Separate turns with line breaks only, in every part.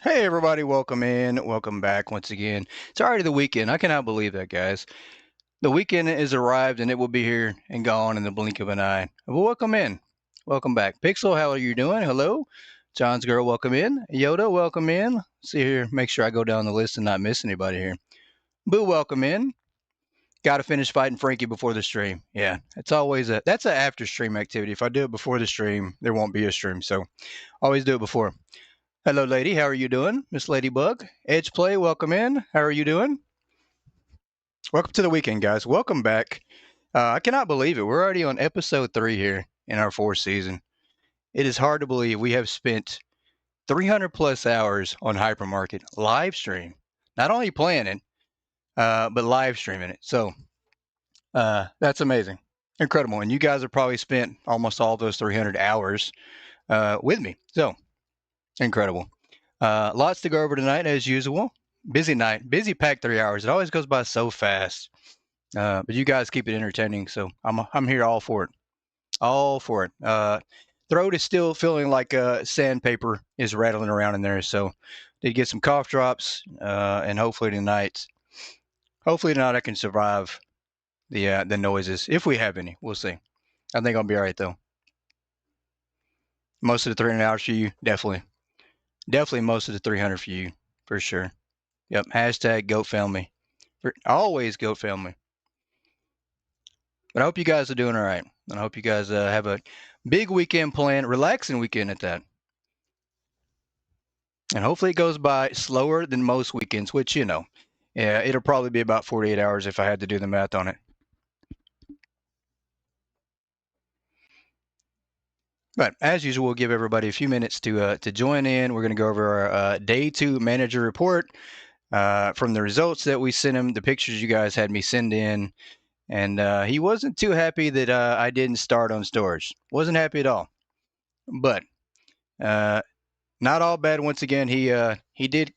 Hey everybody, welcome in, welcome back once again. It's already the weekend. I cannot believe that, guys. The weekend is arrived and it will be here and gone in the blink of an eye. Well, welcome in. Welcome back. Pixel, how are you doing? Hello. John's girl, welcome in. Yoda, welcome in. See here, make sure I go down the list and not miss anybody here. Boo, welcome in. Got to finish fighting Frankie before the stream. Yeah, it's always that's an after stream activity. If I do it before the stream, there won't be a stream. So always do it before. Hello, lady. How are you doing? Miss Ladybug. Edge Play, welcome in. How are you doing? Welcome to the weekend, guys. Welcome back. I cannot believe it. We're already on episode 3 here in our fourth season. It is hard to believe we have spent 300 plus hours on Hypermarket live stream. Not only playing it, but live streaming it. So that's amazing. Incredible. And you guys have probably spent almost all those 300 hours with me. So incredible. Lots to go over tonight, as usual. Busy night, busy packed 3 hours. It always goes by so fast. But you guys keep it entertaining, so I'm here all for it. All for it. Throat is still feeling like sandpaper is rattling around in there, so did get some cough drops, and hopefully tonight I can survive the noises if we have any. We'll see. I think I'll be all right though. Most of the 300 hours for you, definitely most of the 300 for you for sure. Yep. Hashtag goat family. Always goat family. But I hope you guys are doing all right. And I hope you guys have a big weekend planned, relaxing weekend at that. And hopefully it goes by slower than most weekends, which, yeah, it'll probably be about 48 hours if I had to do the math on it. But as usual, we'll give everybody a few minutes to join in. We're going to go over our day 2 manager report from the results that we sent him, the pictures you guys had me send in. And he wasn't too happy that I didn't start on storage. Wasn't happy at all. But uh, not all bad. Once again, he did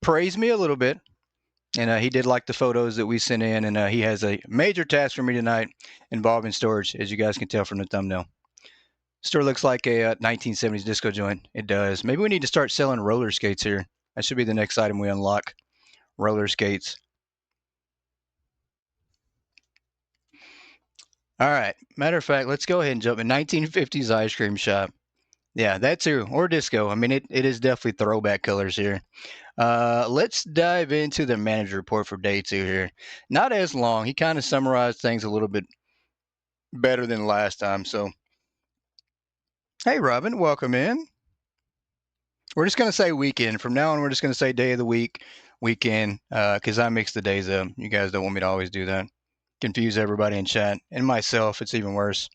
praise me a little bit, and he did like the photos that we sent in. And he has a major task for me tonight involving storage, as you guys can tell from the thumbnail. Store looks like a 1970s disco joint. It does. Maybe we need to start selling roller skates here. That should be the next item we unlock. Roller skates. All right. Matter of fact, let's go ahead and jump in 1950s ice cream shop. Yeah, that too. Or disco. I mean, it is definitely throwback colors here. Let's dive into the manager report for day 2 here. Not as long. He kind of summarized things a little bit better than last time. So, hey, Robin, welcome in. We're just going to say weekend. From now on, we're just going to say day of the week, weekend, because I mix the days up. You guys don't want me to always do that. Confuse everybody in chat and myself. It's even worse.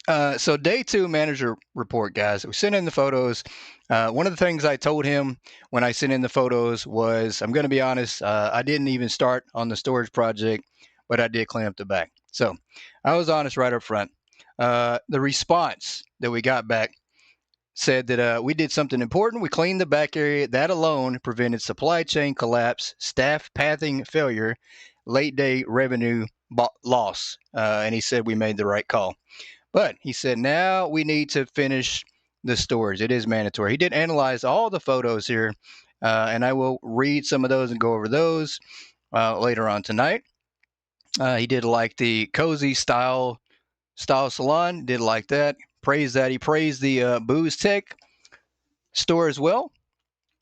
So day 2 manager report, guys. We sent in the photos. One of the things I told him when I sent in the photos was, I'm going to be honest, I didn't even start on the storage project, but I did clean up the back. So I was honest right up front. The response that we got back said that we did something important. We cleaned the back area. That alone prevented supply chain collapse, staff pathing failure, late day revenue loss. And he said we made the right call. But he said now we need to finish the storage. It is mandatory. He did analyze all the photos here, and I will read some of those and go over those later on tonight. He did like the cozy style salon. Did like that. Praised that. He praised the booze tech store as well.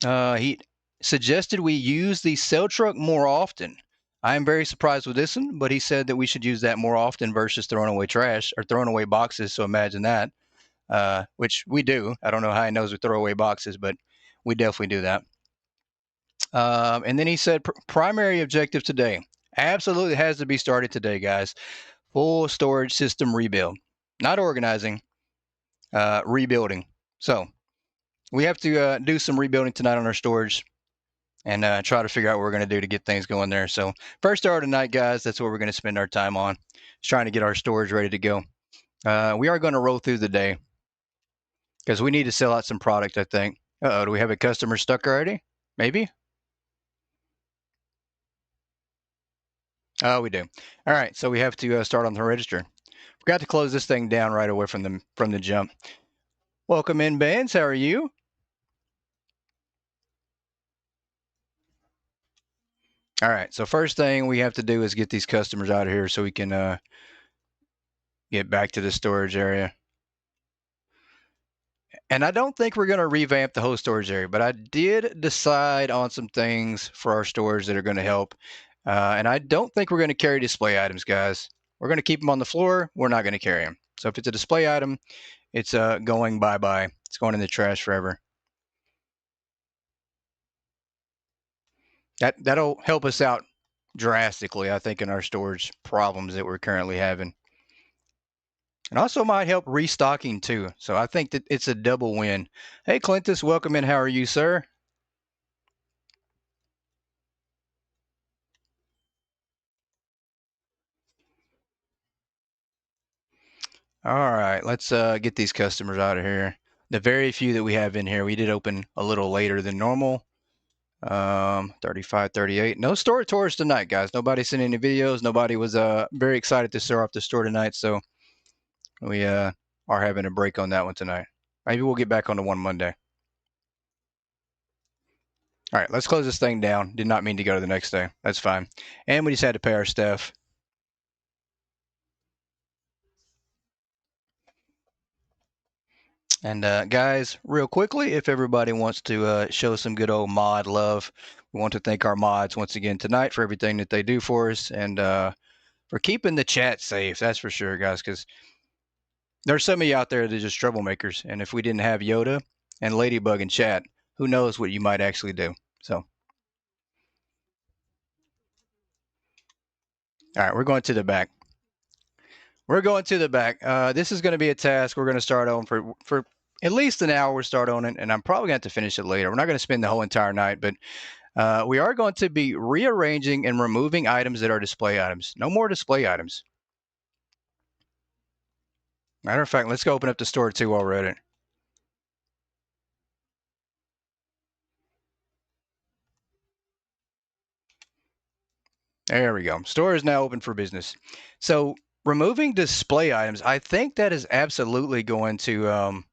He suggested we use the cell truck more often. I am very surprised with this one, but he said that we should use that more often versus throwing away trash or throwing away boxes. So imagine that, which we do. I don't know how he knows we throw away boxes, but we definitely do that. And then he said primary objective today absolutely has to be started today, guys. Full storage system rebuild, not organizing, rebuilding. So we have to do some rebuilding tonight on our storage and try to figure out what we're going to do to get things going there. So first hour tonight, guys, that's what we're going to spend our time on. Just trying to get our storage ready to go. We are going to roll through the day because we need to sell out some product, I think. Uh-oh, do we have a customer stuck already? Maybe? Oh, we do. All right, so we have to start on the register. Forgot to close this thing down right away from the jump. Welcome in, Bands. How are you? All right. So first thing we have to do is get these customers out of here so we can get back to the storage area. And I don't think we're going to revamp the whole storage area, but I did decide on some things for our storage that are going to help. And I don't think we're going to carry display items, guys. We're going to keep them on the floor. We're not going to carry them. So if it's a display item, it's going bye-bye. It's going in the trash forever. That'll help us out drastically, I think, in our storage problems that we're currently having. And also might help restocking too. So I think that it's a double win. Hey, Clintus, welcome in. How are you, sir? All right, let's get these customers out of here. The very few that we have in here, we did open a little later than normal. 35, 38. No store tours tonight, guys. Nobody sent any videos. Nobody was very excited to start off the store tonight. So we are having a break on that one tonight. Maybe we'll get back on the one Monday. All right, let's close this thing down. Did not mean to go to the next day. That's fine. And we just had to pay our staff. And guys, real quickly, if everybody wants to show some good old mod love, we want to thank our mods once again tonight for everything that they do for us and for keeping the chat safe. That's for sure, guys, because there's some of you out there that are just troublemakers. And if we didn't have Yoda and Ladybug in chat, who knows what you might actually do. So, all right, we're going to the back. We're going to the back. This is going to be a task we're going to start on for at least an hour. We'll start on it, and I'm probably going to have to finish it later. We're not going to spend the whole entire night, but we are going to be rearranging and removing items that are display items. No more display items. Matter of fact, let's go open up the store too while we're at it. There we go. Store is now open for business. So removing display items, I think that is absolutely going to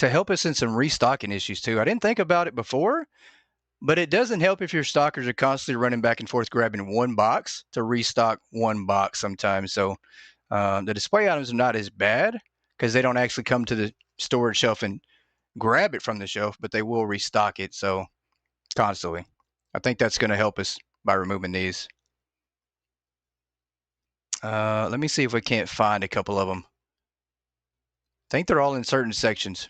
help us in some restocking issues too. I didn't think about it before, but it doesn't help if your stockers are constantly running back and forth grabbing one box to restock one box sometimes. So the display items are not as bad because they don't actually come to the storage shelf and grab it from the shelf, but they will restock it. So constantly. I think that's going to help us by removing these. Let me see if we can't find a couple of them. I think they're all in certain sections.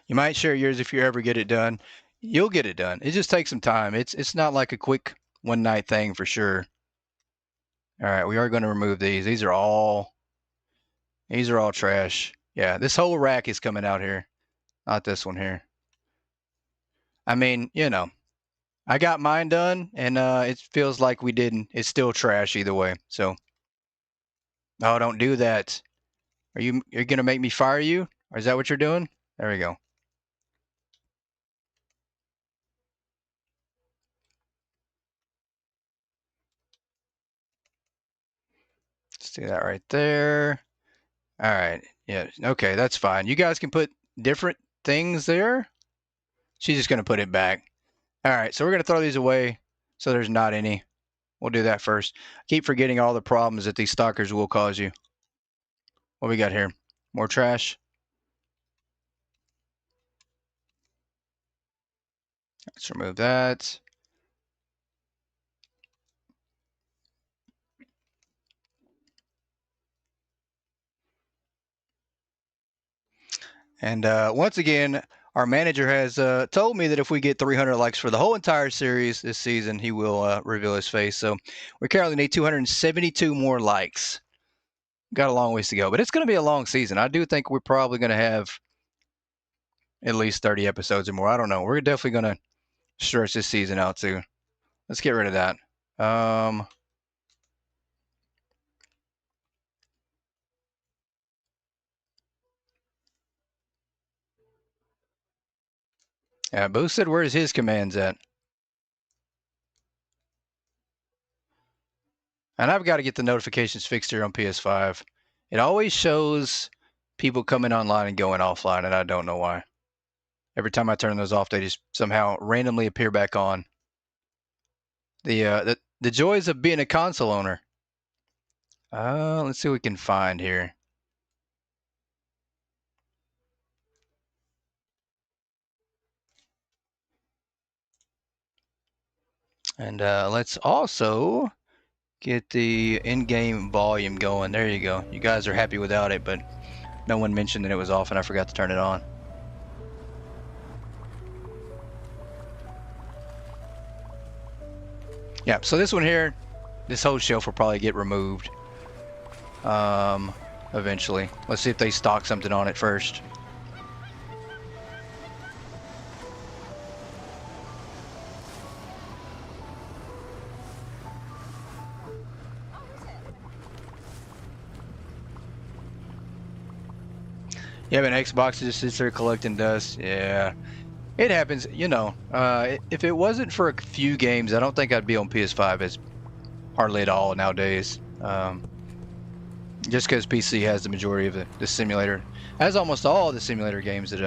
You might share yours if you ever get it done. You'll get it done. It just takes some time. It's not like a quick one night thing for sure. All right, we are going to remove these. These are all trash. Yeah, this whole rack is coming out here. Not this one here. I mean, I got mine done, and it feels like we didn't. It's still trash either way. So, no, don't do that. You're gonna make me fire you? Or is that what you're doing? There we go. Let's do that right there. All right. Yeah. Okay, that's fine. You guys can put different things there. She's just gonna put it back. All right. So we're gonna throw these away so there's not any. We'll do that first. I keep forgetting all the problems that these stalkers will cause you. What we got here? More trash. Let's remove that. And once again, our manager has told me that if we get 300 likes for the whole entire series this season, he will reveal his face. So we currently need 272 more likes. Got a long ways to go, but it's going to be a long season. I do think we're probably going to have at least 30 episodes or more. I don't know. We're definitely going to stretch this season out too. Let's get rid of that. Yeah, Boo said, where's his commands at? And I've got to get the notifications fixed here on PS5. It always shows people coming online and going offline, and I don't know why. Every time I turn those off, they just somehow randomly appear back on. The joys of being a console owner. Let's see what we can find here. And let's also get the in-game volume going. There you go. You guys are happy without it, but no one mentioned that it was off and I forgot to turn it on. Yeah, so this one here, this whole shelf will probably get removed eventually. Let's see if they stock something on it first. Yeah, but Xbox just sits there collecting dust. Yeah, it happens. You know, if it wasn't for a few games, I don't think I'd be on PS5 as hardly at all nowadays. Just because PC has the majority of the simulator, has almost all the simulator games that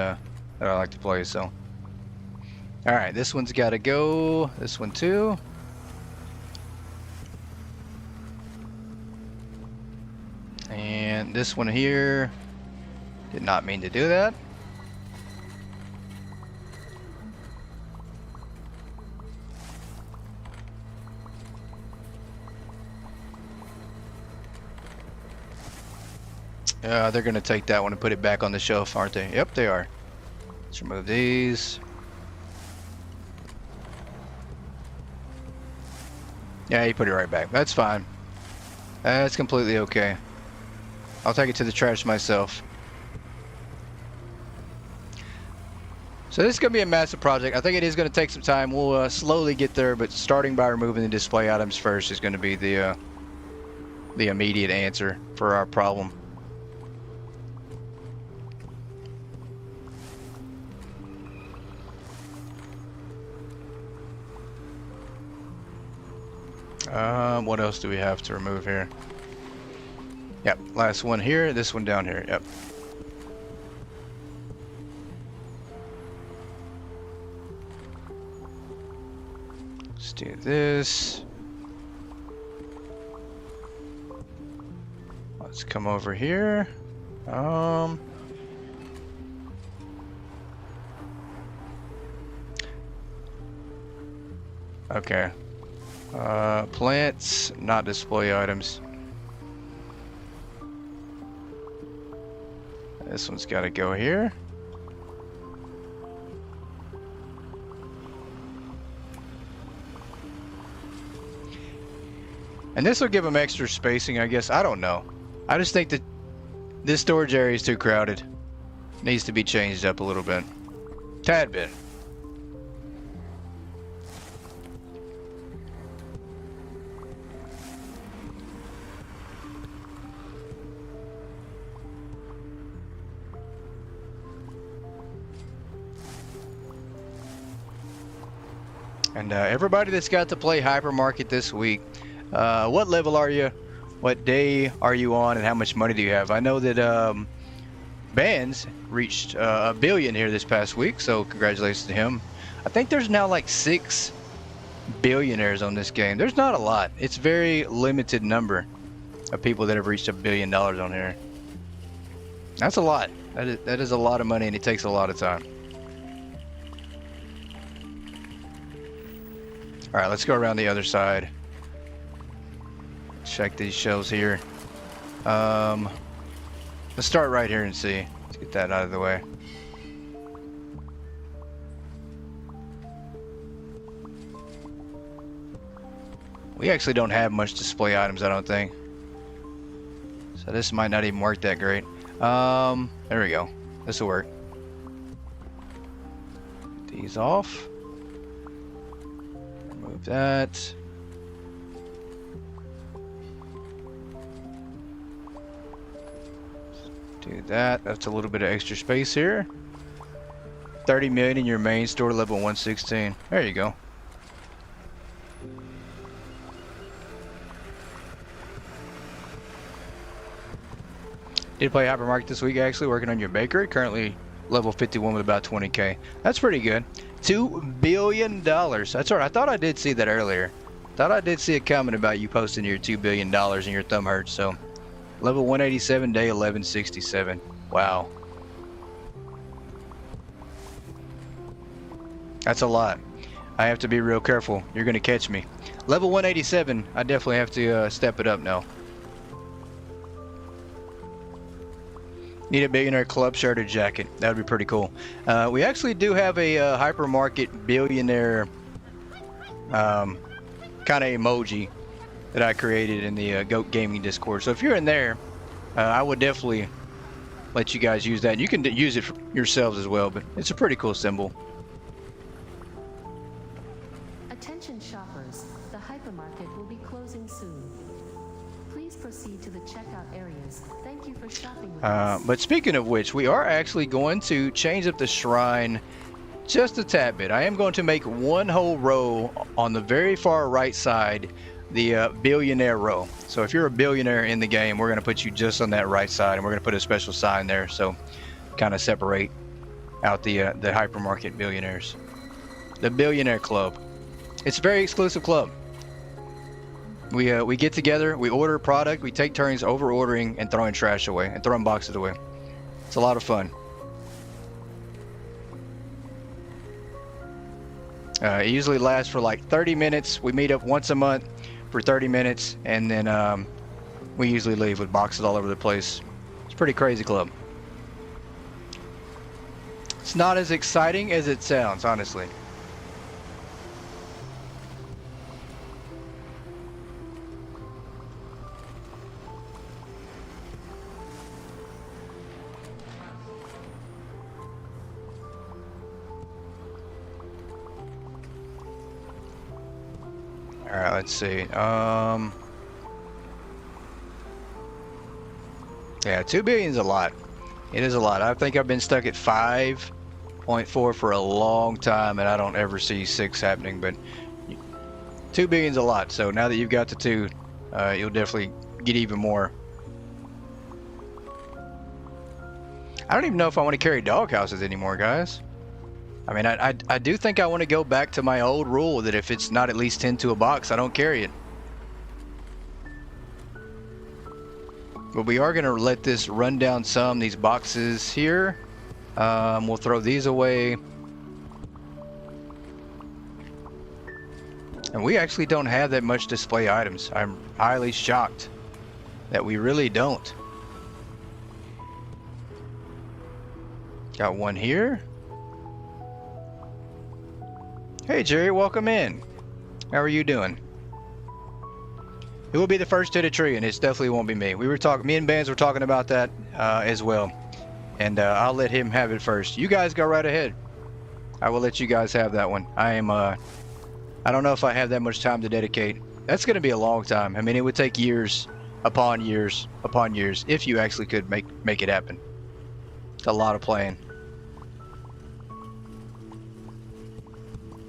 I like to play. So, all right, this one's got to go. This one too. And this one here. Did not mean to do that. They're going to take that one and put it back on the shelf, aren't they? Yep, they are. Let's remove these. Yeah, you put it right back. That's fine. That's completely okay. I'll take it to the trash myself. So this is going to be a massive project. I think it is going to take some time. We'll slowly get there, but starting by removing the display items first is going to be the immediate answer for our problem. What else do we have to remove here? Yep, last one here, this one down here, yep. Let's do this. Let's come over here. Okay. Plants, not display items. This one's got to go here. And this will give them extra spacing, I guess. I don't know. I just think that this storage area is too crowded. Needs to be changed up a little bit. Tad bit. And everybody that's got to play Hypermarket this week, what level are you? What day are you on? And how much money do you have? I know that Bands reached a billion here this past week, so congratulations to him. I think there's now like 6 billionaires on this game. There's not a lot. It's a very limited number of people that have reached $1 billion on here. That's a lot. That is a lot of money, and it takes a lot of time. All right, let's go around the other side. Check these shelves here. Let's start right here and see. Let's get that out of the way. We actually don't have much display items, I don't think. So this might not even work that great. There we go. This will work. Get these off. Remove that. Do that. That's a little bit of extra space here. 30 million in your main store, level 116. There you go. Did play Hypermarket this week, actually, working on your bakery. Currently Level 51 with about 20K. That's pretty good. $2 billion. That's all right. I thought I did see that earlier. Thought I did see a comment about you posting your $2 billion and your thumb hurts. So level 187, day 1167. Wow. That's a lot. I have to be real careful. You're going to catch me. Level 187, I definitely have to step it up now. Need a Billionaire Club shirt or jacket. That would be pretty cool. We actually do have a Hypermarket Billionaire kind of emoji that I created in the Goat Gaming Discord. So if you're in there, I would definitely let you guys use that. And you can use it for yourselves as well, but it's a pretty cool symbol.
Attention shoppers, the hypermarket will be closing soon. Please proceed to the checkout areas. Thank you for shopping with us.
But speaking of which, we are actually going to change up the shrine just a tad bit. I am going to make one whole row on the very far right side, the Billionaire row. So if you're a billionaire in the game, we're going to put you just on that right side, and we're going to put a special sign there, so kind of separate out the hypermarket billionaires. The Billionaire Club. It's a very exclusive club. We get together, we order a product, we take turns over ordering and throwing trash away and throwing boxes away. It's a lot of fun. It usually lasts for like 30 minutes. We meet up once a month for 30 minutes, and then we usually leave with boxes all over the place. It's a pretty crazy club. It's not as exciting as it sounds, honestly. All right, let's see. Yeah, 2 billion is a lot. It is a lot. I think I've been stuck at 5.4 for a long time, and I don't ever see 6 happening. But 2 billion is a lot. So now that you've got the 2, you'll definitely get even more. I don't even know if I want to carry dog houses anymore, guys. I mean, I do think I want to go back to my old rule that if it's not at least 10 to a box, I don't carry it. But we are going to let this run down some, these boxes here. We'll throw these away. And we actually don't have that much display items. I'm highly shocked that we really don't. Got one here. Hey Jerry, welcome in. How are you doing? Who will be the first to hit a tree? And it definitely won't be me. Me and Bands were talking about that as well. And I'll let him have it first. You guys go right ahead. I will let you guys have that one. I don't know if I have that much time to dedicate. That's going to be a long time. I mean, it would take years upon years upon years if you actually could make it happen. It's a lot of playing.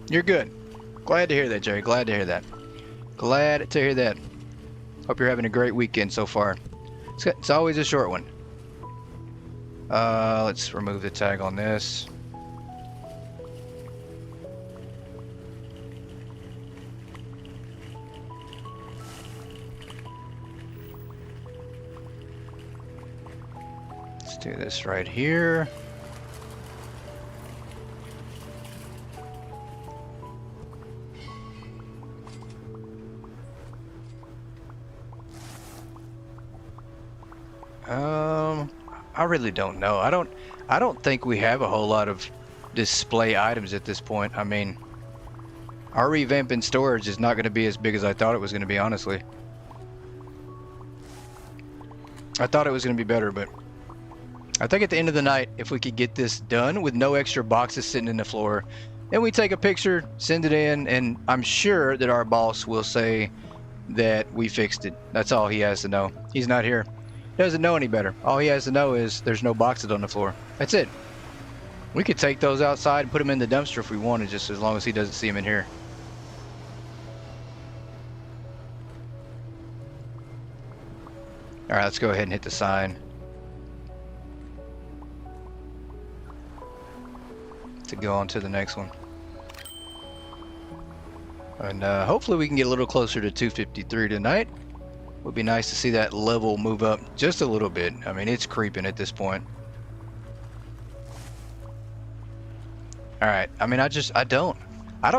You're good. Glad to hear that, Jerry. Glad to hear that. Glad to hear that. Hope you're having a great weekend so far. It's always a short one. Let's remove the tag on this. Let's do this right here. I really don't know. I don't think we have a whole lot of display items at this point. I mean, our revamp in storage is not going to be as big as I thought it was going to be, honestly. I thought it was going to be better, but I think at the end of the night, if we could get this done with no extra boxes sitting in the floor, then we take a picture, send it in, and I'm sure that our boss will say that we fixed it. That's all he has to know. He's not here. He doesn't know any better. All he has to know is there's no boxes on the floor. That's it. We could take those outside and put them in the dumpster if we wanted, just as long as he doesn't see them in here. All right, let's go ahead and hit the sign. to go on to the next one. And hopefully we can get a little closer to 253 tonight. Would be nice to see that level move up just a little bit. I mean, it's creeping at this point. All right. I mean, I don't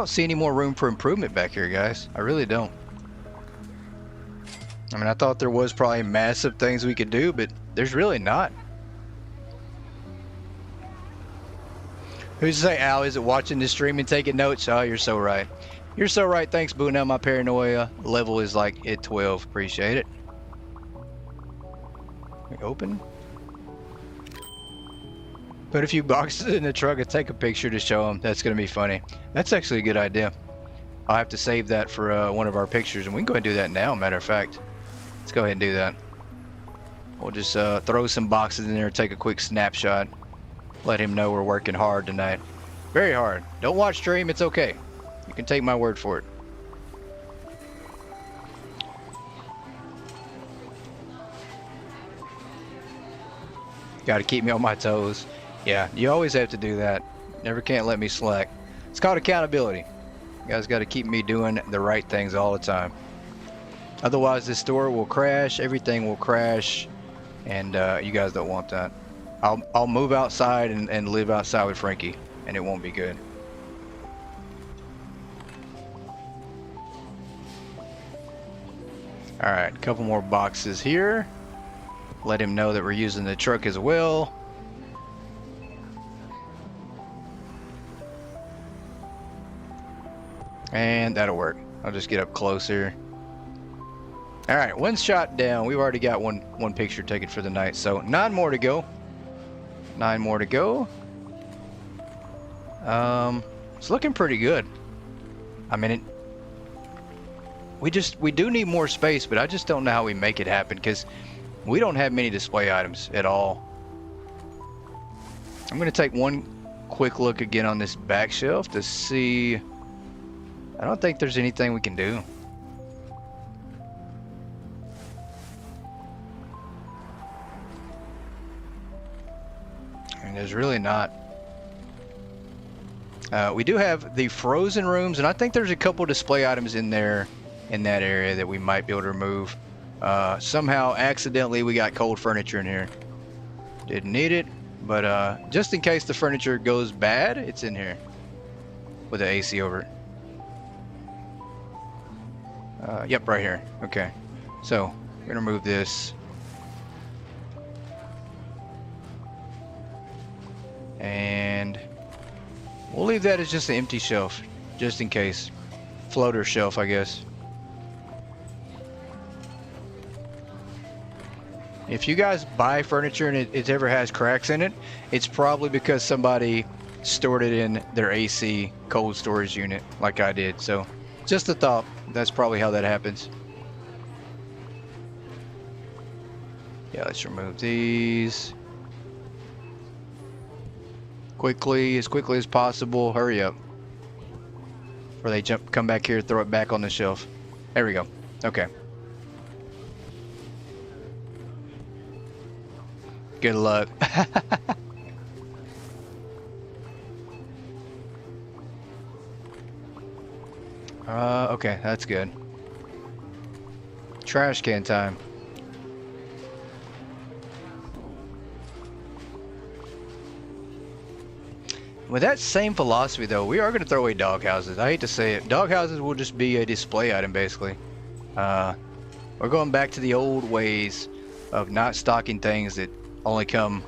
see any more room for improvement back here, guys. I really don't. I mean, I thought there was probably massive things we could do, but there's really not. Who's to say Al isn't watching this stream and taking notes? Oh, you're so right. You're so right. Thanks, Boo. Now my paranoia level is like at 12. Appreciate it. Open. Put a few boxes in the truck and take a picture to show them. That's going to be funny. That's actually a good idea. I'll have to save that for one of our pictures, and we can go ahead and do that now, matter of fact. Let's go ahead and do that. We'll just throw some boxes in there and take a quick snapshot. Let him know we're working hard tonight. Very hard. Don't watch stream, it's okay. You can take my word for it. Gotta keep me on my toes. Yeah, you always have to do that. Never can't let me slack. It's called accountability. You guys gotta keep me doing the right things all the time. Otherwise this store will crash, everything will crash, and you guys don't want that. I'll move outside and live outside with Frankie, and it won't be good. Alright, a couple more boxes here. Let him know that we're using the truck as well. And that'll work. I'll just get up closer. Alright, one shot down. We've already got one picture taken for the night, so 9 more to go. 9 more to go. It's looking pretty good. I mean, we do need more space, but I just don't know how we make it happen because we don't have many display items at all. I'm going to take one quick look again on this back shelf to see. I don't think there's anything we can do. And there's really not. We do have the frozen rooms, and I think there's a couple display items in there in that area that we might be able to remove. Somehow accidentally we got cold furniture in here. Didn't need it, but just in case the furniture goes bad, it's in here with the AC over it. Yep, right here. Okay, so we're gonna remove this. And we'll leave that as just an empty shelf, just in case. Floater shelf, I guess. If you guys buy furniture and it ever has cracks in it, it's probably because somebody stored it in their AC cold storage unit like I did. So just a thought, that's probably how that happens. Yeah, let's remove these. As quickly as possible. Hurry up. Or they come back here, throw it back on the shelf. There we go. Okay. Good luck. Okay, that's good. Trash can time. With that same philosophy though, we are going to throw away dog houses. I hate to say it. Dog houses will just be a display item basically. We're going back to the old ways of not stocking things that only come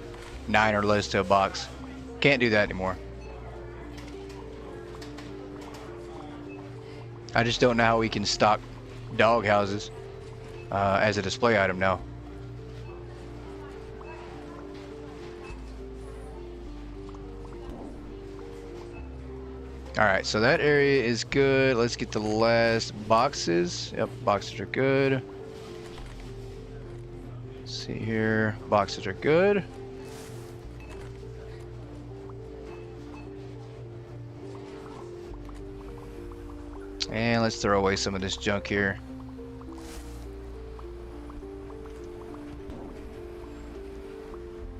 9 or less to a box. Can't do that anymore. I just don't know how we can stock dog houses as a display item now. Alright, so that area is good. Let's get the last boxes. Yep, boxes are good. Let's see here. Boxes are good. And let's throw away some of this junk here.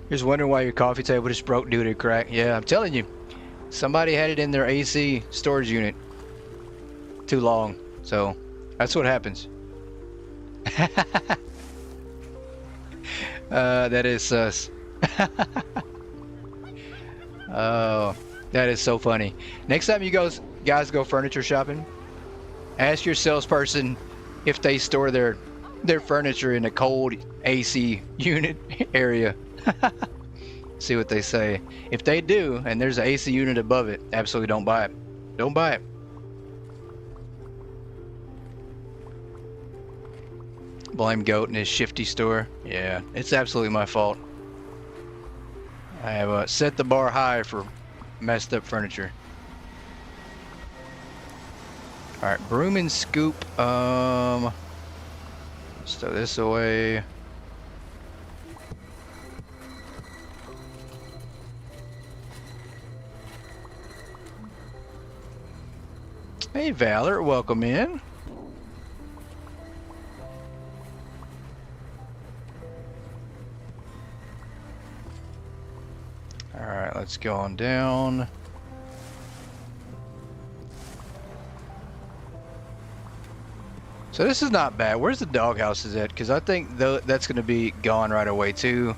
Just wondering why your coffee table just broke due to a crack. Yeah, I'm telling you. Somebody had it in their AC storage unit too long, so that's what happens. That is sus. Oh, that is so funny. Next time you guys go furniture shopping, ask your salesperson if they store their furniture in a cold AC unit area. See what they say. If they do, and there's an AC unit above it, absolutely don't buy it. Don't buy it. Blame Goat and his shifty store. Yeah, it's absolutely my fault. I have set the bar high for messed up furniture. Alright, broom and scoop. Let's throw this away. Hey Valor, welcome in. Alright, let's go on down. So this is not bad. Where's the doghouses at? Because I think that's going to be gone right away too.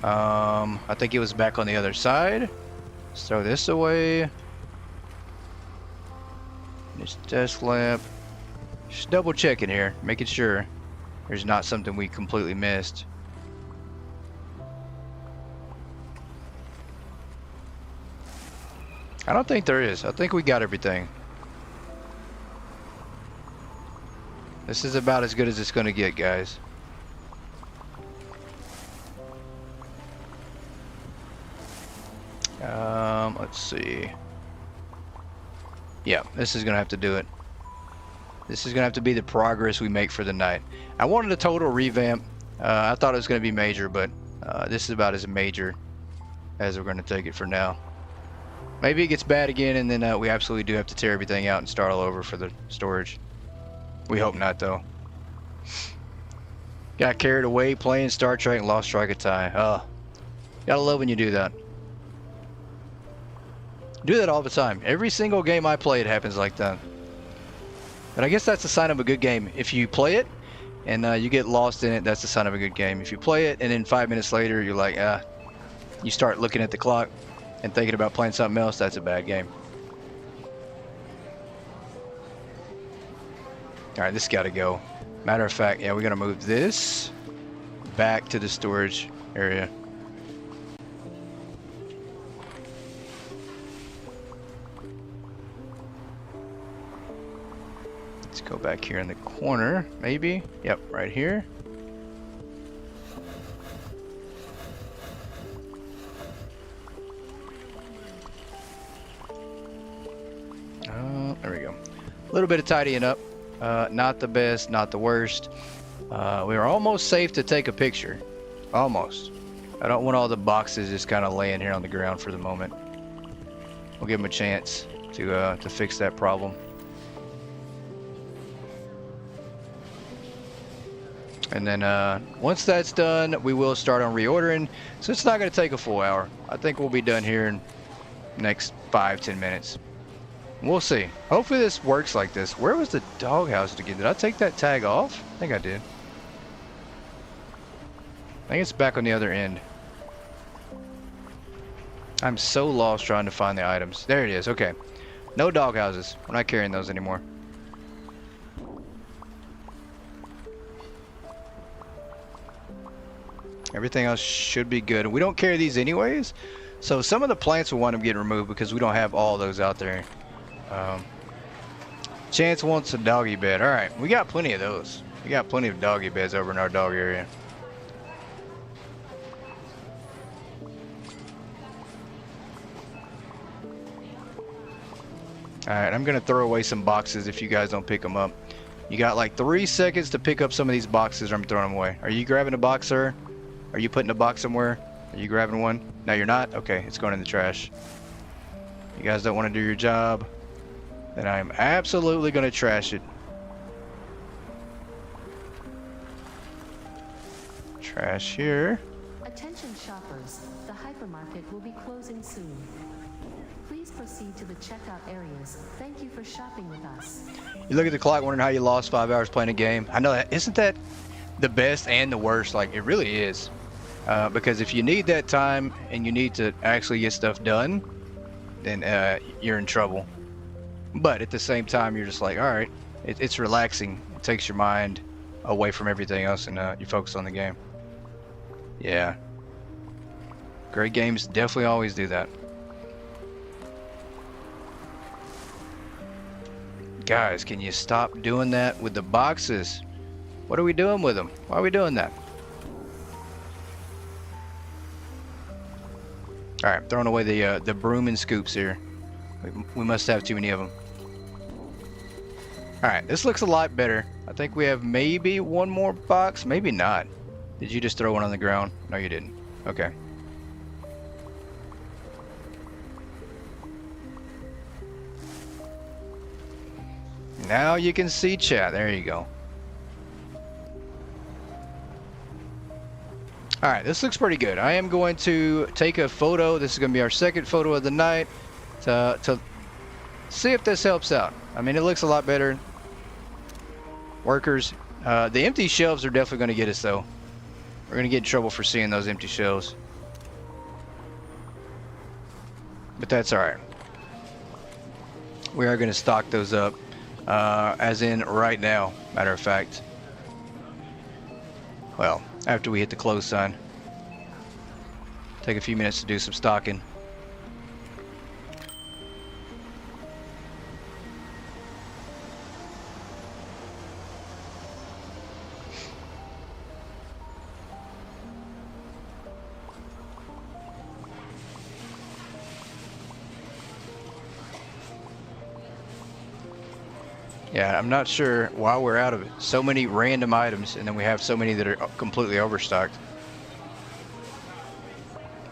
I think it was back on the other side. Let's throw this away. This desk lamp. Just double checking here, making sure there's not something we completely missed. I don't think there is. I think we got everything. This is about as good as it's going to get, guys. Let's see. Yeah, this is going to have to do it. This is going to have to be the progress we make for the night. I wanted a total revamp. I thought it was going to be major, but this is about as major as we're going to take it for now. Maybe it gets bad again, and then we absolutely do have to tear everything out and start all over for the storage. We hope not, though. Got carried away playing Star Trek and lost track of time. Gotta love when you do that. Do that all the time. Every single game I play, it happens like that. But I guess that's a sign of a good game. If you play it and you get lost in it, that's a sign of a good game. If you play it and then 5 minutes later you're like, you start looking at the clock and thinking about playing something else, that's a bad game. Alright, this gotta go. Matter of fact, yeah, we're gonna move this back to the storage area. Let's go back here in the corner, maybe. Yep, right here. There we go. A little bit of tidying up. Not the best, not the worst. We are almost safe to take a picture. Almost. I don't want all the boxes just kind of laying here on the ground for the moment. We'll give them a chance to fix that problem. And then once that's done, we will start on reordering. So it's not going to take a full hour. I think we'll be done here in the next 5-10 minutes. We'll see. Hopefully this works like this. Where was the doghouse again? Did I take that tag off? I think I did. I think it's back on the other end. I'm so lost trying to find the items. There it is. Okay. No doghouses. We're not carrying those anymore. Everything else should be good. We don't carry these anyways. So some of the plants will wind up getting removed because we don't have all those out there. Chance wants a doggy bed. Alright, we got plenty of those. We got plenty of doggy beds over in our dog area. Alright, I'm going to throw away some boxes if you guys don't pick them up. You got like 3 seconds to pick up some of these boxes or I'm throwing them away. Are you grabbing a box, sir? Are you putting a box somewhere? Are you grabbing one? No, you're not? Okay, it's going in the trash. You guys don't want to do your job? Then I'm absolutely going to trash it. Trash here.
Attention shoppers, the hypermarket will be closing soon. Please proceed to the checkout areas. Thank you for shopping with us.
You look at the clock wondering how you lost 5 hours playing a game. I know that. Isn't that the best and the worst? Like, it really is. Because if you need that time and you need to actually get stuff done, then you're in trouble. But at the same time, you're just like, all right, it's relaxing. It takes your mind away from everything else, and you focus on the game. Yeah. Great games definitely always do that. Guys, can you stop doing that with the boxes? What are we doing with them? Why are we doing that? All right, throwing away the broom and scoops here. We must have too many of them. All right, this looks a lot better. I think we have maybe one more box, maybe not. Did you just throw one on the ground? No, you didn't. Okay. Now you can see chat. There you go. All right, this looks pretty good. I am going to take a photo. This is going to be our second photo of the night to see if this helps out. I mean, it looks a lot better. Workers, the empty shelves are definitely going to get us though. We're going to get in trouble for seeing those empty shelves. But that's all right. We are going to stock those up, as in right now, matter of fact. Well, after we hit the close sign. Take a few minutes to do some stocking. Yeah, I'm not sure why we're out of it. So many random items, and then we have so many that are completely overstocked.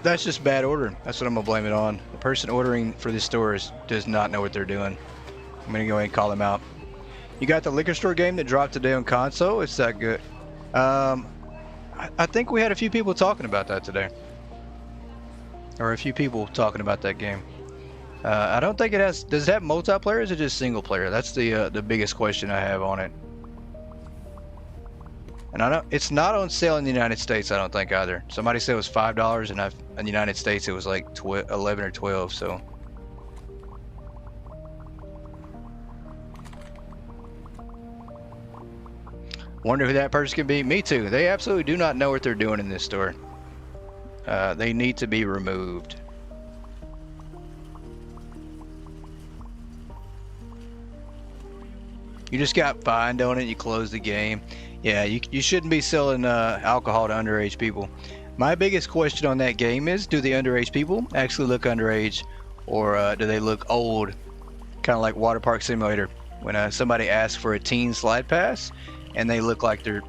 That's just bad ordering. That's what I'm gonna blame it on. The person ordering for this store does not know what they're doing. I'm gonna go ahead and call them out. You got the liquor store game that dropped today on console? It's that good. I think we had a few people talking about that today. Or a few people talking about that game. I don't think it has. Does it have multiplayer or is it just single player? That's the biggest question I have on it. And I don't. It's not on sale in the United States. I don't think either. Somebody said it was $5, and in the United States it was like 11 or 12. So. Wonder who that person can be. Me too. They absolutely do not know what they're doing in this store. They need to be removed. You just got fined on it. You closed the game. Yeah, you shouldn't be selling alcohol to underage people. My biggest question on that game is, do the underage people actually look underage, or do they look old? Kind of like Water Park Simulator, when somebody asks for a teen slide pass, and they look like they're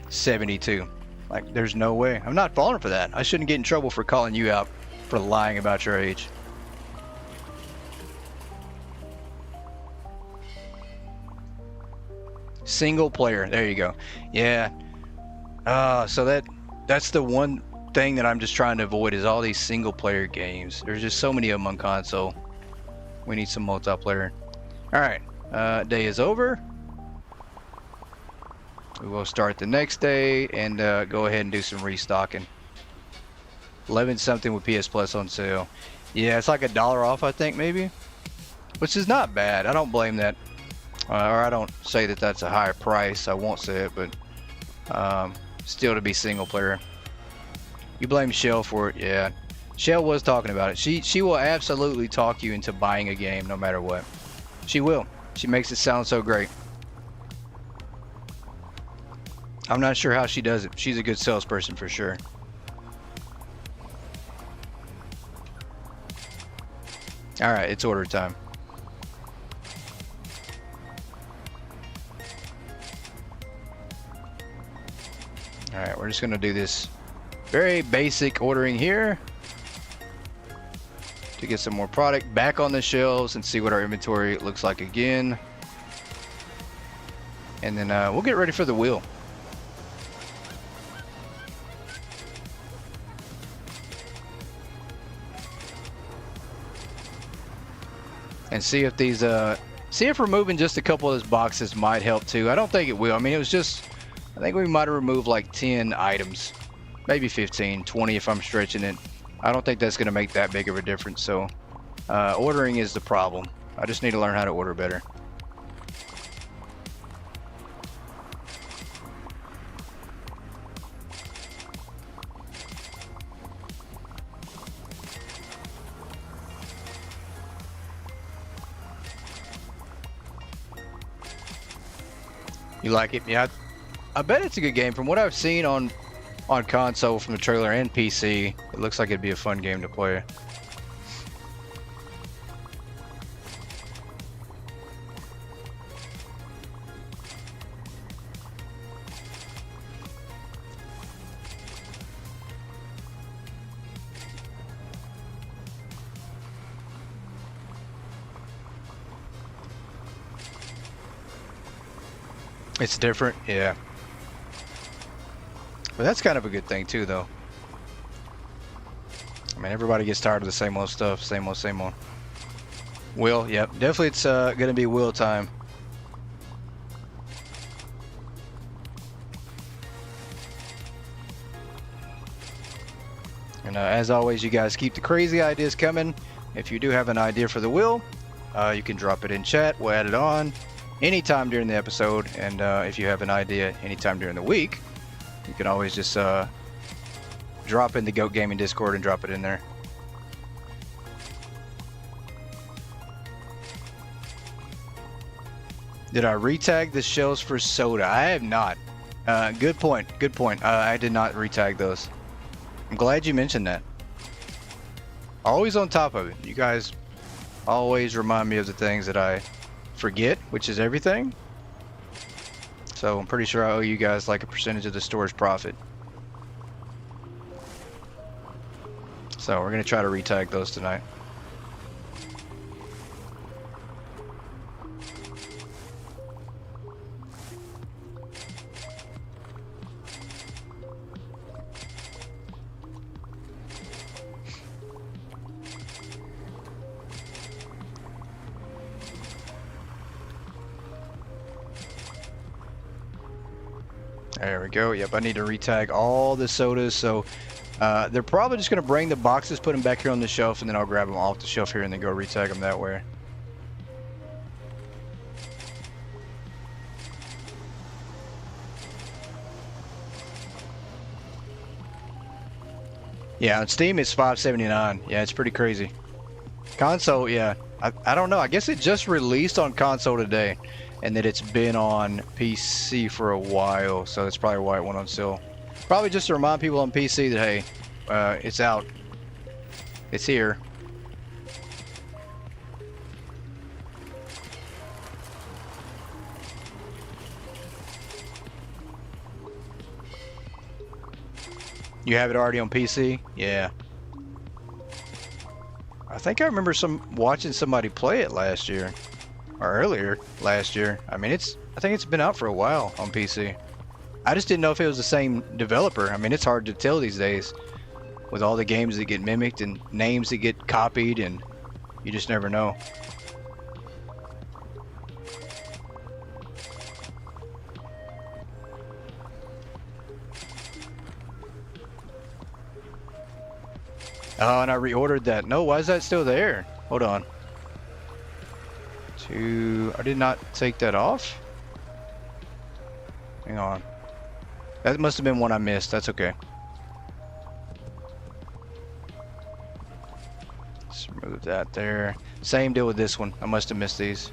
72. Like, there's no way. I'm not falling for that. I shouldn't get in trouble for calling you out for lying about your age. Single player, there you go. Yeah. So that's the one thing that I'm just trying to avoid, is all these single player games. There's just so many of them on console. We need some multiplayer. All right, day is over. We will start the next day and go ahead and do some restocking. 11 something with PS Plus on sale. Yeah, it's like $1 off, I think, maybe, which is not bad. I don't blame that. Or I don't say that that's a higher price. I won't say it, but still, to be single player. You blame Shell for it, yeah. Shell was talking about it. She will absolutely talk you into buying a game no matter what. She will. She makes it sound so great. I'm not sure how she does it. She's a good salesperson for sure. All right, it's order time. All right, we're just gonna do this very basic ordering here to get some more product back on the shelves and see what our inventory looks like again. And then we'll get ready for the wheel. and see if these see if removing just a couple of those boxes might help too. I don't think it will. I mean, it was just, I think we might have removed like 10 items, maybe 15, 20 if I'm stretching it. I don't think that's going to make that big of a difference. So ordering is the problem. I just need to learn how to order better. You like it? Yeah, I bet it's a good game. From what I've seen on console from the trailer and PC, it looks like it'd be a fun game to play. It's different, yeah. But that's kind of a good thing too, though. I mean, everybody gets tired of the same old stuff, same old. Will, yep, definitely it's gonna be will time. And as always, you guys keep the crazy ideas coming. If you do have an idea for the wheel, you can drop it in chat. We'll add it on anytime during the episode. And if you have an idea anytime during the week, you can always just drop in the Goat Gaming Discord and drop it in there. Did I retag the shells for soda? I have not. Good point. Good point. I did not retag those. I'm glad you mentioned that. Always on top of it. You guys always remind me of the things that I forget, which is everything. So I'm pretty sure I owe you guys like a percentage of the store's profit. So we're going to try to retag those tonight. There we go. Yep, I need to retag all the sodas. So they're probably just going to bring the boxes, put them back here on the shelf, and then I'll grab them off the shelf here and then go retag them that way. Yeah, on Steam it's $5.79. Yeah, it's pretty crazy. Console, yeah. I don't know. I guess it just released on console today, and that it's been on PC for a while, so that's probably why it went on sale. Probably just to remind people on PC that, hey, it's out. It's here. You have it already on PC? Yeah. I think I remember watching somebody play it last year. Or earlier last year. I mean, I think it's been out for a while on PC. I just didn't know if it was the same developer. I mean, it's hard to tell these days with all the games that get mimicked and names that get copied, and you just never know. Oh, and I reordered that. No, why is that still there? Hold on. I did not take that off. Hang on. That must have been one I missed. That's okay. Let's remove that there. Same deal with this one. I must have missed these.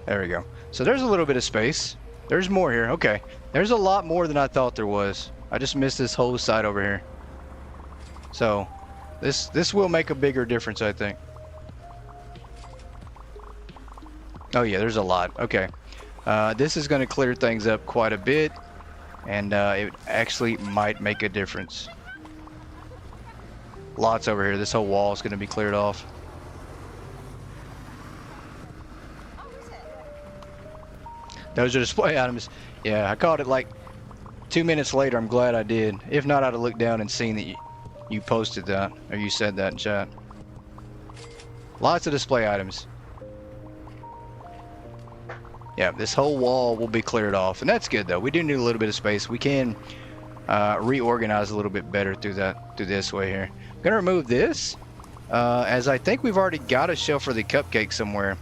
There we go. So there's a little bit of space. There's more here. Okay. There's a lot more than I thought there was. I just missed this whole side over here. So this will make a bigger difference, I think. Oh yeah, there's a lot. Okay. This is going to clear things up quite a bit, and it actually might make a difference. Lots over here. This whole wall is going to be cleared off. Those are display items. Yeah, I caught it like 2 minutes later. I'm glad I did. If not, I'd have looked down and seen that You posted that, or you said that in chat. Lots of display items. Yeah, this whole wall will be cleared off, and that's good though. We do need a little bit of space. We can reorganize a little bit better through this way here. I'm gonna remove this, as I think we've already got a shelf for the cupcake somewhere,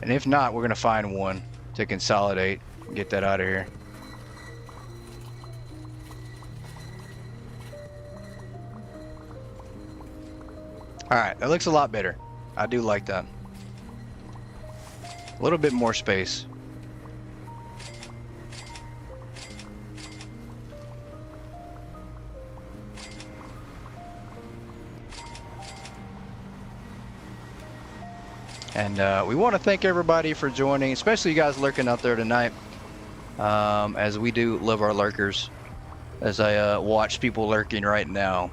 and if not, we're gonna find one to consolidate and get that out of here. All right, that looks a lot better. I do like that. A little bit more space. And we want to thank everybody for joining, especially you guys lurking out there tonight, as we do love our lurkers, as I watch people lurking right now.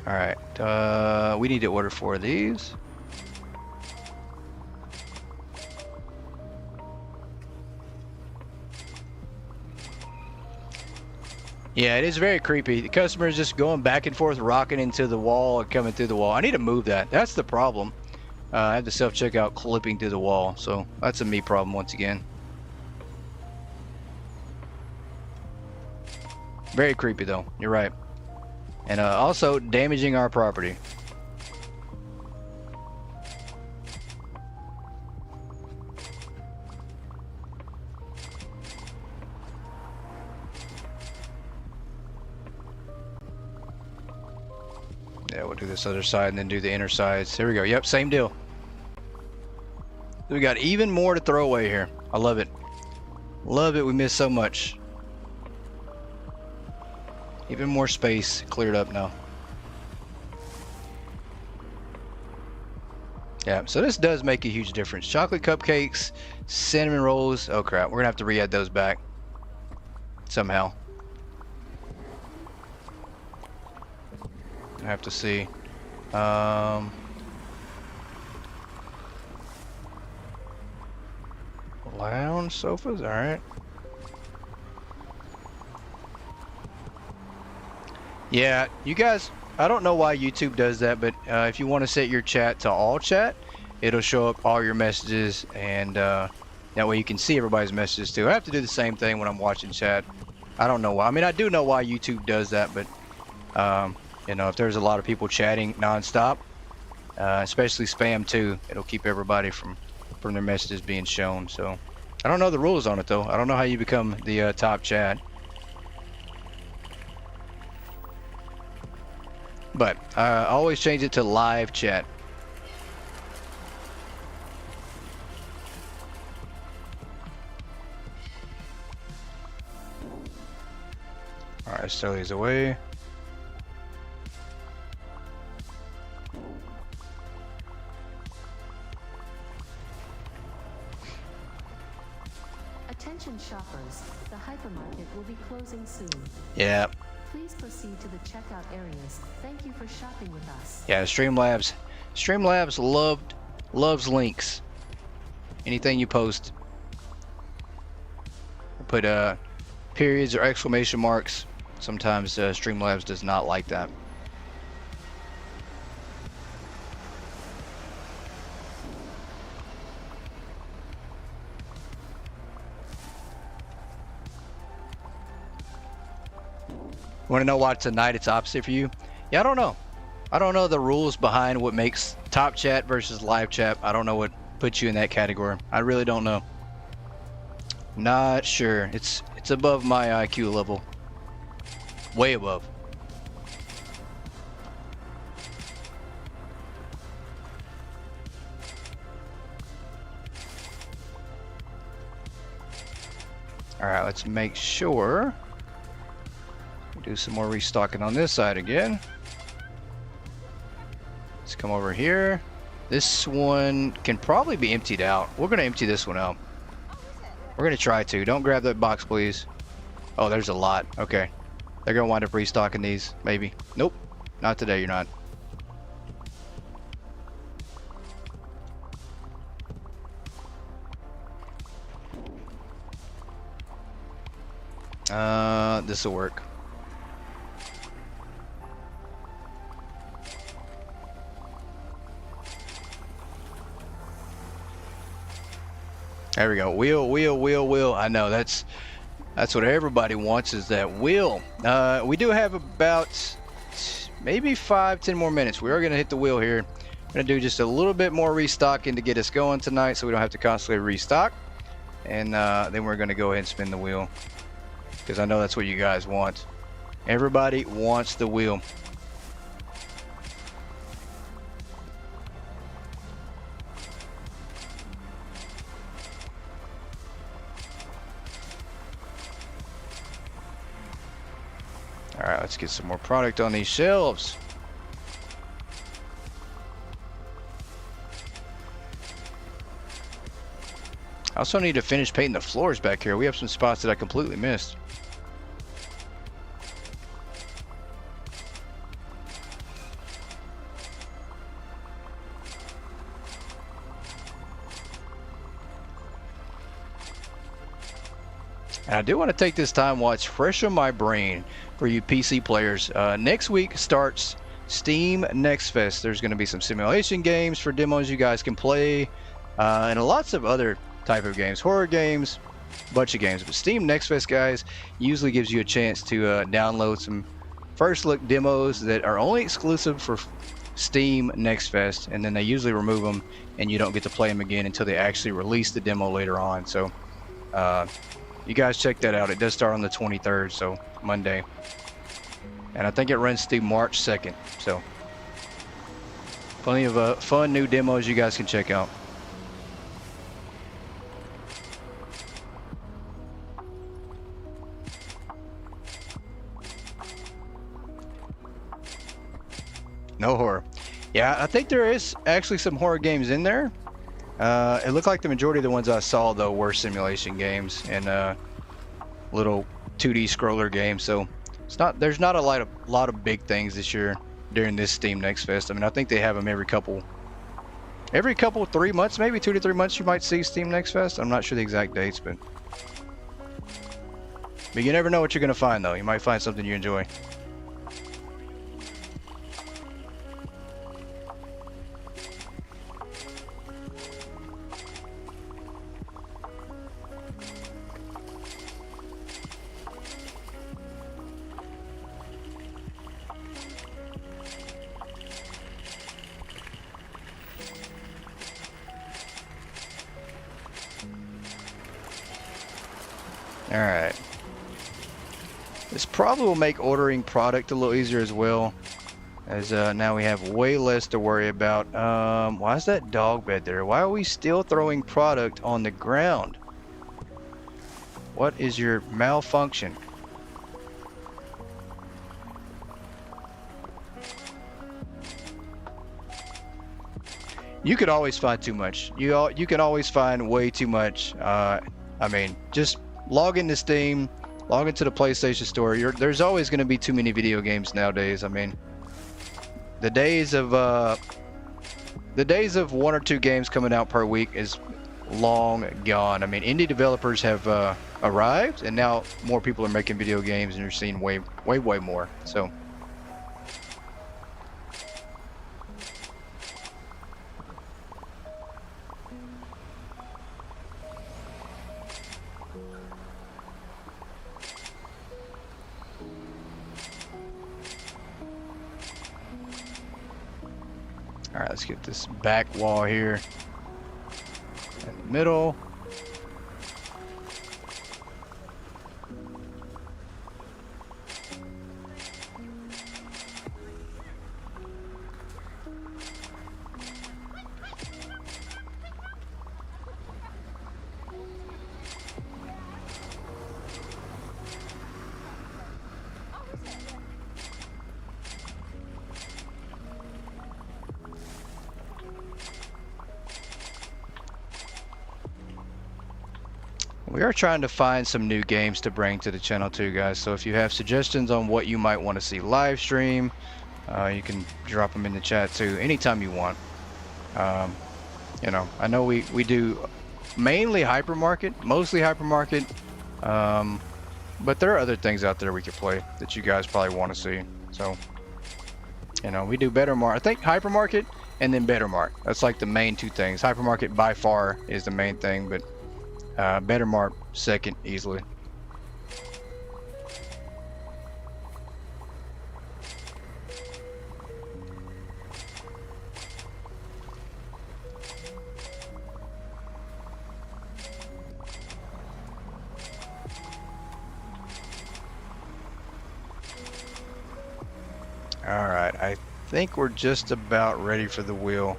All right, we need to order 4 of these. Yeah, it is very creepy. The customer is just going back and forth, rocking into the wall and coming through the wall. I need to move that. That's the problem. I have the self-checkout clipping through the wall, so that's a me problem once again. Very creepy though, you're right. And also damaging our property. Yeah, we'll do this other side and then do the inner sides. Here we go. Yep, same deal. We got even more to throw away here. I love it. Love it. We missed so much. Even more space cleared up now. Yeah, so this does make a huge difference. Chocolate cupcakes, cinnamon rolls. Oh crap, we're gonna have to re-add those back somehow. I have to see. Lounge sofas, all right. Yeah, you guys, I don't know why YouTube does that, but if you want to set your chat to all chat, it'll show up all your messages, and that way you can see everybody's messages too. I have to do the same thing when I'm watching chat. I don't know why. I mean, I do know why YouTube does that, but you know, if there's a lot of people chatting nonstop, especially spam too, it'll keep everybody from their messages being shown. So I don't know the rules on it though. I don't know how you become the top chat. But I always change it to live chat. All right, stow these away.
Attention shoppers, the hypermarket will be closing soon.
Yeah.
Please proceed to the checkout areas. Thank you for shopping with us.
Yeah, Streamlabs loves links. Anything you post, put periods or exclamation marks. Sometimes Streamlabs does not like that. Want to know why tonight it's opposite for you? Yeah, I don't know. I don't know the rules behind what makes top chat versus live chat. I don't know what puts you in that category. I really don't know. Not sure. It's above my IQ level. Way above. All right, let's make sure. Do some more restocking on this side again. Let's come over here. This one can probably be emptied out. We're gonna empty this one out. We're gonna try to. Don't grab that box, please. Oh, there's a lot. Okay. They're gonna wind up restocking these, maybe. Nope. Not today, you're not. This will work. There we go. Wheel. I know that's what everybody wants, is that wheel. We do have about maybe 5-10 more minutes. We are going to hit the wheel here. I'm going to do just a little bit more restocking to get us going tonight, so we don't have to constantly restock. And then we're going to go ahead and spin the wheel, because I know that's what you guys want. Everybody wants the wheel. All right, let's get some more product on these shelves. I also need to finish painting the floors back here. We have some spots that I completely missed. And I do want to take this time, watch fresh on my brain for you PC players. Next week starts Steam Next Fest. There's going to be some simulation games for demos you guys can play, and lots of other type of games, horror games, bunch of games. But Steam Next Fest, guys, usually gives you a chance to download some first look demos that are only exclusive for Steam Next Fest, and then they usually remove them and you don't get to play them again until they actually release the demo later on. So you guys check that out. It does start on the 23rd, so Monday, and I think it runs through March 2nd. So plenty of fun new demos you guys can check out. No horror. Yeah, I think there is actually some horror games in there. It looked like the majority of the ones I saw, though, were simulation games and little 2D scroller games. So there's not a lot of big things this year during this Steam Next Fest. I mean, I think they have them every couple 3 months, maybe 2 to 3 months. You might see Steam Next Fest. I'm not sure the exact dates, but you never know what you're gonna find, though. You might find something you enjoy. Alright. This probably will make ordering product a little easier as well, as now we have way less to worry about. Why is that dog bed there? Why are we still throwing product on the ground? What is your malfunction? You could always find too much. You can always find way too much. I mean, just log into Steam, log into the PlayStation Store. There's always going to be too many video games nowadays. I mean, the days of 1 or 2 games coming out per week is long gone. I mean, indie developers have arrived, and now more people are making video games, and you're seeing way more. So. All right, let's get this back wall here in the middle. We are trying to find some new games to bring to the channel too, guys. So if you have suggestions on what you might want to see live stream, you can drop them in the chat too anytime you want. You know, I know we do mainly Hypermarket, mostly Hypermarket. But there are other things out there we could play that you guys probably want to see. So, you know, we do Better Mart. I think Hypermarket and then Better Mart. That's like the main two things. Hypermarket by far is the main thing, but Better Mart second easily. Alright, I think we're just about ready for the wheel.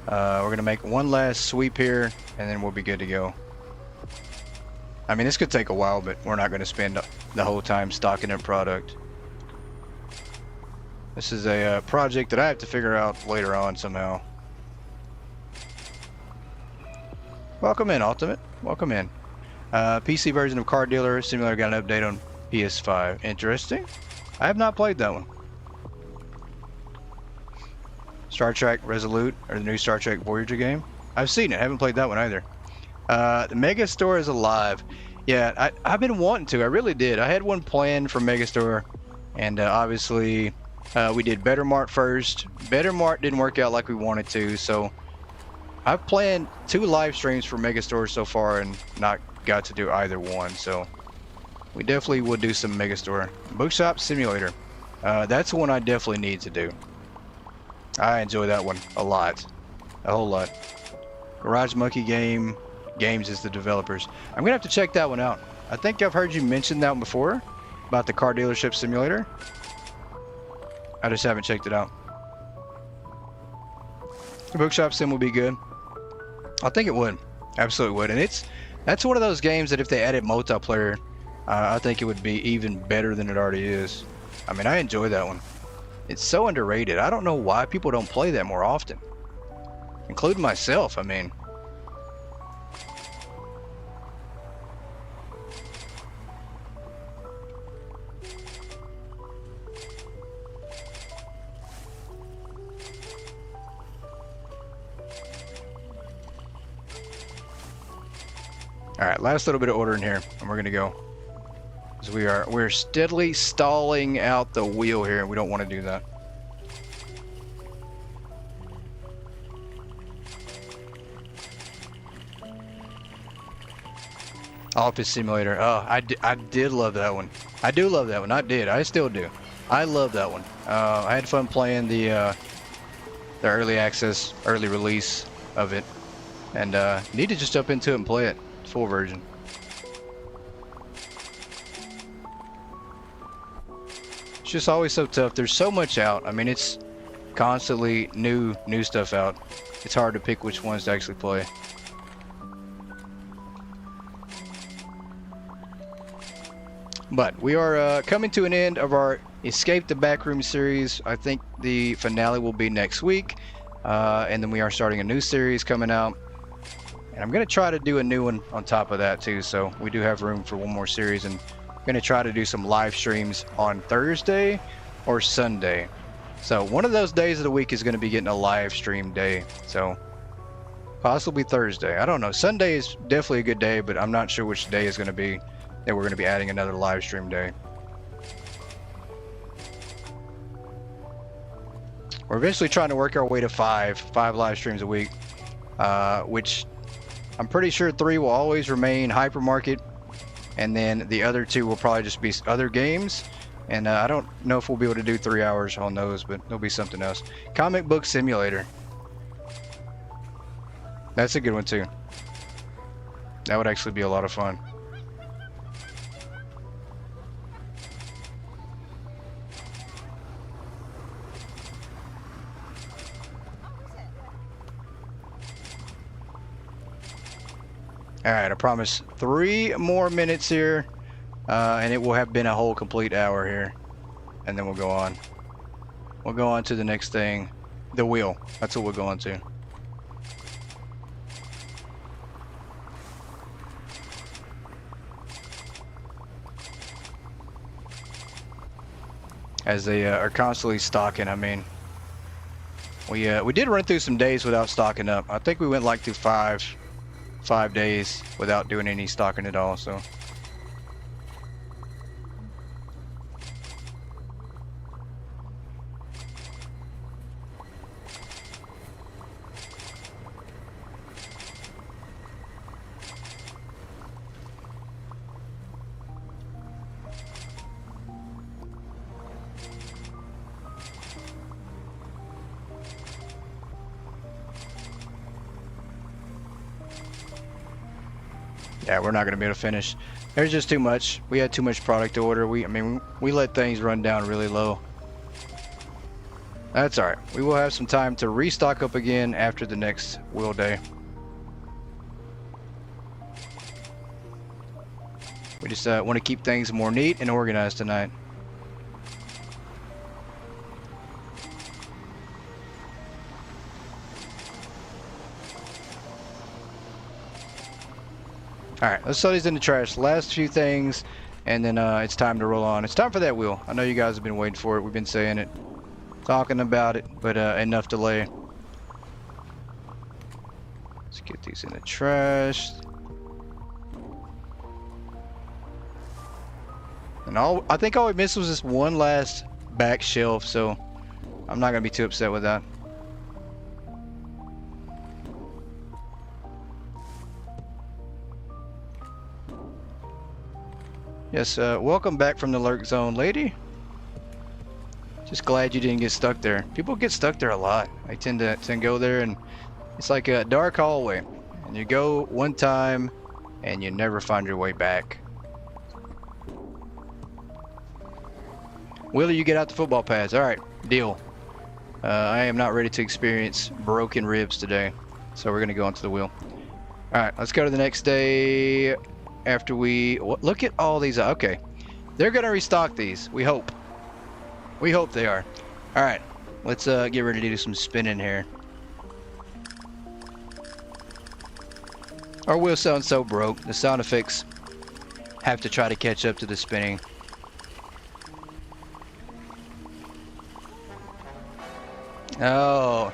We're going to make one last sweep here, and then we'll be good to go. I mean, this could take a while, but we're not going to spend the whole time stocking up product. This is a project that I have to figure out later on somehow. Welcome in, Ultimate. Welcome in. PC version of Car Dealer Simulator got an update on PS5. Interesting. I have not played that one. Star Trek Resolute, or the new Star Trek Voyager game. I've seen it. I haven't played that one either. The Megastore is alive. Yeah, I've been wanting to. I really did. I had one planned for Megastore, and obviously we did Better Mart first. Better Mart didn't work out like we wanted to, so I've planned 2 live streams for Megastore so far and not got to do either one. So we definitely will do some Megastore. Bookshop Simulator. That's one I definitely need to do. I enjoy that one a lot. A whole lot. Garage Monkey Games is the developers. I'm gonna have to check that one out. I think I've heard you mention that one before about the car dealership simulator. I just haven't checked it out. The Bookshop Sim will be good. I think it would. Absolutely would. And that's one of those games that if they added multiplayer, I think it would be even better than it already is. I mean, I enjoy that one. It's so underrated. I don't know why people don't play that more often, including myself. I mean, all right, last little bit of order in here, and we're gonna go. We're steadily stalling out the wheel here, and we don't want to do that. Office Simulator. Oh, I did love that one. I do love that one. I still do. I love that one. I had fun playing the early access, early release of it, and need to just jump into it and play it, full version. Just always so tough. There's so much out. I mean, it's constantly new stuff out. It's hard to pick which ones to actually play. But we are coming to an end of our Escape the Backroom series. I think the finale will be next week, and then we are starting a new series coming out, and I'm going to try to do a new one on top of that too, so we do have room for one more series. And going to try to do some live streams on Thursday or Sunday. So one of those days of the week is going to be getting a live stream day. So possibly Thursday. I don't know. Sunday is definitely a good day, but I'm not sure which day is going to be that we're going to be adding another live stream day. We're eventually trying to work our way to five live streams a week, which I'm pretty sure 3 will always remain Hypermarket, and then the other 2 will probably just be other games. And I don't know if we'll be able to do 3 hours on those, but there'll be something else. Comic Book Simulator. That's a good one too. That would actually be a lot of fun. Alright, I promise 3 more minutes here, and it will have been a whole complete hour here, and then we'll go on. We'll go on to the next thing, the wheel. That's what we'll go on to. As they are constantly stocking. I mean, we did run through some days without stocking up. I think we went like through 5 days without doing any stocking at all. So Yeah, we're not gonna be able to finish. There's just too much. We had too much product to order. I mean, we let things run down really low. That's all right. We will have some time to restock up again after the next wheel day. We just want to keep things more neat and organized tonight. All right, let's throw these in the trash. Last few things, and then it's time to roll on. It's time for that wheel. I know you guys have been waiting for it. We've been saying it, talking about it, but enough delay. Let's get these in the trash. And I think all we missed was this one last back shelf, so I'm not gonna be too upset with that. Yes, welcome back from the lurk zone, lady. Just glad you didn't get stuck there. People get stuck there a lot. I tend to go there, and it's like a dark hallway. And you go one time, and you never find your way back. Will you get out the football pads? All right, deal. I am not ready to experience broken ribs today, so we're gonna go onto the wheel. All right, let's go to the next day. After we look at all these, okay, they're gonna restock these. We hope. We hope they are. All right, let's get ready to do some spinning here. Our wheel sounds so broke. The sound effects have to try to catch up to the spinning. Oh,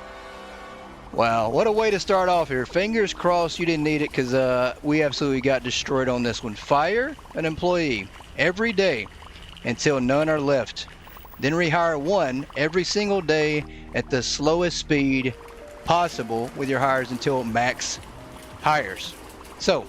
wow, what a way to start off here. Fingers crossed you didn't need it, because we absolutely got destroyed on this one. Fire an employee every day until none are left. Then rehire one every single day at the slowest speed possible with your hires until max hires. So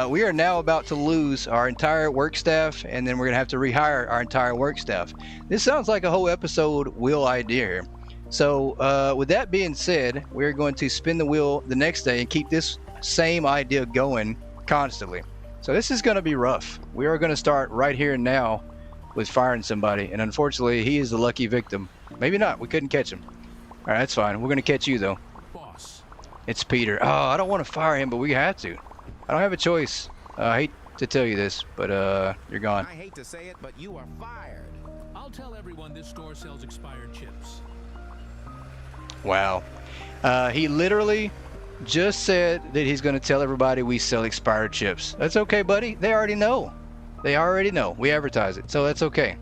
we are now about to lose our entire work staff, and then we're gonna have to rehire our entire work staff. This sounds like a whole episode wheel idea here. So with that being said, we're going to spin the wheel the next day and keep this same idea going constantly. So this is going to be rough. We are going to start right here and now with firing somebody, and unfortunately he is the lucky victim. Maybe not, we couldn't catch him. All right, that's fine. We're going to catch you though.
Boss.
It's Peter. Oh, I don't want to fire him, but we have to. I don't have a choice. I hate to tell you this, but you're gone.
I hate to say it, but you are fired.
I'll tell everyone this store sells expired chips.
Wow. He literally just said that he's going to tell everybody we sell expired chips. That's okay, buddy. They already know. They already know. We advertise it, so that's okay.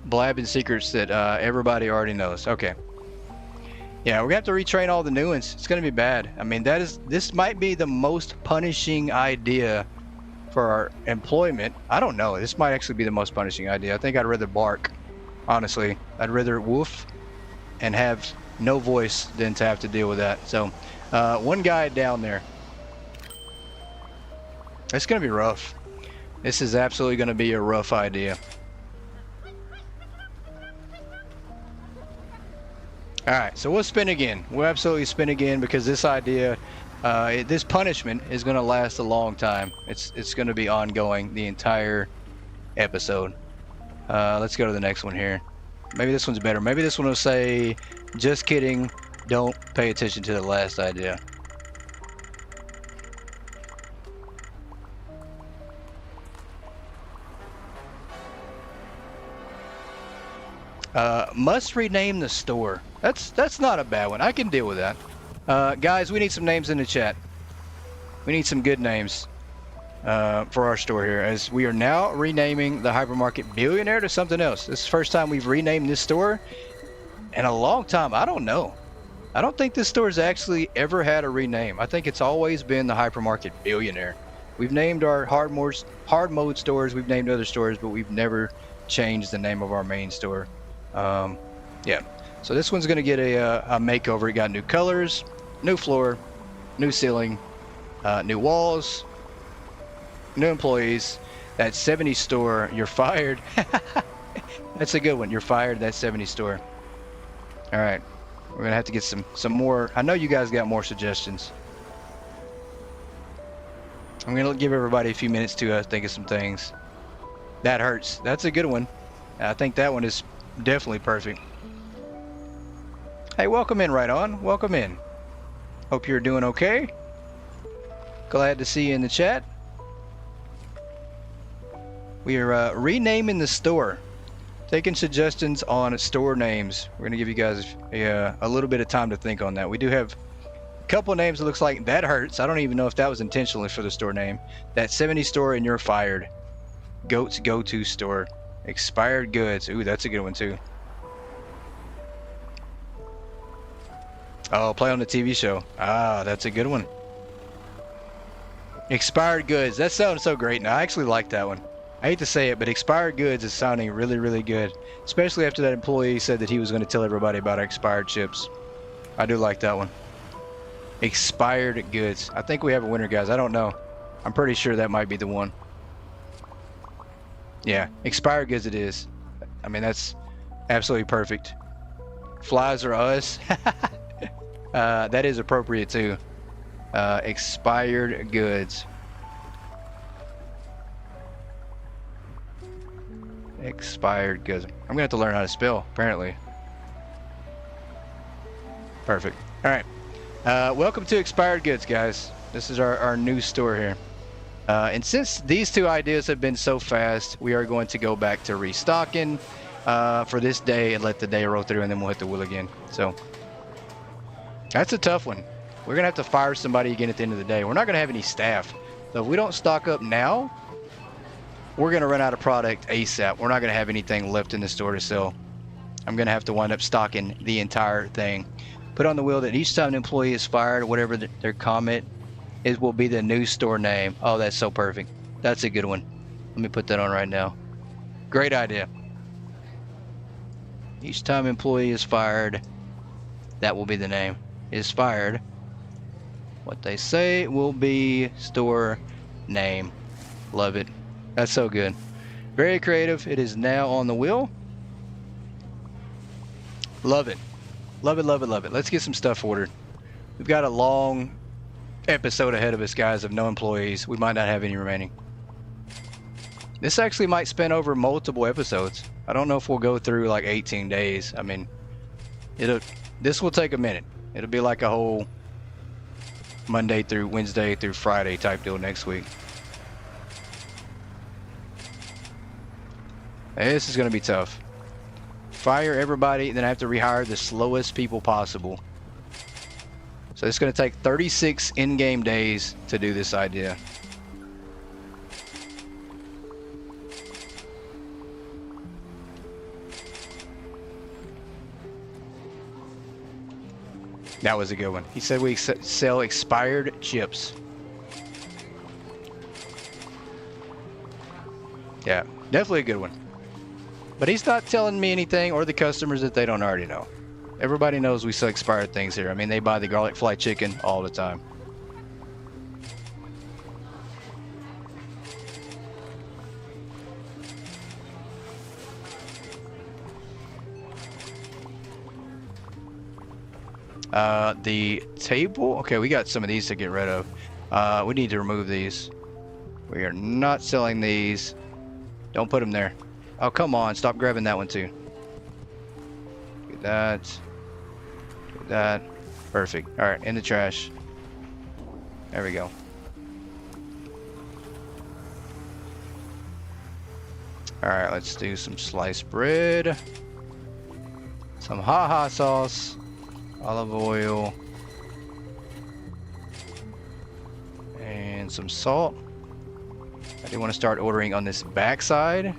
Blabbing secrets that everybody already knows. Okay. Yeah, we're going to have to retrain all the new ones. It's going to be bad. I mean, this might be the most punishing idea for our employment. I don't know. This might actually be the most punishing idea. I think I'd rather bark, honestly. I'd rather woof and have no voice than to have to deal with that. So one guy down there. It's gonna be rough. This is absolutely gonna be a rough idea. All right, so we'll spin again. We'll absolutely spin again, because this idea, this punishment is gonna last a long time. It's gonna be ongoing the entire episode. Let's go to the next one here. Maybe this one's better. Maybe this one will say, just kidding, don't pay attention to the last idea. Must rename the store. That's not a bad one. I can deal with that. Guys, we need some names in the chat. We need some good names for our store here, as we are now renaming the Hypermarket Billionaire to something else. This is the first time we've renamed this store in a long time. I don't know. I don't think this store's actually ever had a rename. I think it's always been the Hypermarket Billionaire. We've named our hard mode stores, we've named other stores, but we've never changed the name of our main store. Yeah, so this one's gonna get a makeover. It got new colors, new floor, new ceiling, new walls, new employees. That 70s store, you're fired. That's a good one. You're fired. That 70s store. All right, we're gonna have to get some more. I know you guys got more suggestions. I'm gonna give everybody a few minutes to think of some things. That hurts. That's a good one. I think that one is definitely perfect. Hey, welcome in, right on. Welcome in. Hope you're doing okay. Glad to see you in the chat. We are renaming the store. Taking suggestions on store names. We're gonna give you guys a little bit of time to think on that. We do have a couple names that looks like That Hurts. I don't even know if that was intentionally for the store name. That 70 store and You're Fired. Goat's Go-To Store. Expired Goods. Ooh, that's a good one too. Oh, play on the TV show. Ah, that's a good one. Expired Goods. That sounds so great now. I actually like that one. I hate to say it, but Expired Goods is sounding really, really good. Especially after that employee said that he was going to tell everybody about expired chips. I do like that one. Expired Goods. I think we have a winner, guys. I don't know. I'm pretty sure that might be the one. Yeah, Expired Goods it is. I mean, that's absolutely perfect. Flies are us. That is appropriate too. Expired Goods. Expired Goods. I'm gonna have to learn how to spell, apparently. Perfect. All right. Welcome to Expired Goods, guys. This is our new store here. And since these two ideas have been so fast, we are going to go back to restocking for this day and let the day roll through, and then we'll hit the wheel again. So that's a tough one. We're gonna have to fire somebody again at the end of the day. We're not gonna have any staff, so if we don't stock up now, we're gonna run out of product ASAP. We're not gonna have anything left in the store to sell. I'm gonna have to wind up stocking the entire thing. Put on the wheel that each time an employee is fired, whatever their comment is, will be the new store name. Oh, that's so perfect. That's a good one. Let me put that on right now. Great idea. Each time employee is fired, that will be the name. Is fired. What they say will be store name. Love it. That's so good. Very creative. It is now on the wheel. Love it. Love it, love it, love it. Let's get some stuff ordered. We've got a long episode ahead of us, guys, of no employees. We might not have any remaining. This actually might span over multiple episodes. I don't know if we'll go through like 18 days. I mean, this will take a minute. It'll be like a whole Monday through Wednesday through Friday type deal next week. Hey, this is going to be tough. Fire everybody, then I have to rehire the slowest people possible. So it's going to take 36 in-game days to do this idea. That was a good one. He said we sell expired chips. Yeah, definitely a good one. But he's not telling me anything or the customers that they don't already know. Everybody knows we sell expired things here. I mean, they buy the garlic fly chicken all the time. The table. Okay, we got some of these to get rid of. We need to remove these. We are not selling these. Don't put them there. Oh, come on. Stop grabbing that one too. Get that. Get that. Perfect. All right, in the trash. There we go. All right, let's do some sliced bread. Some ha-ha sauce. Olive oil. And some salt. I do want to start ordering on this back side.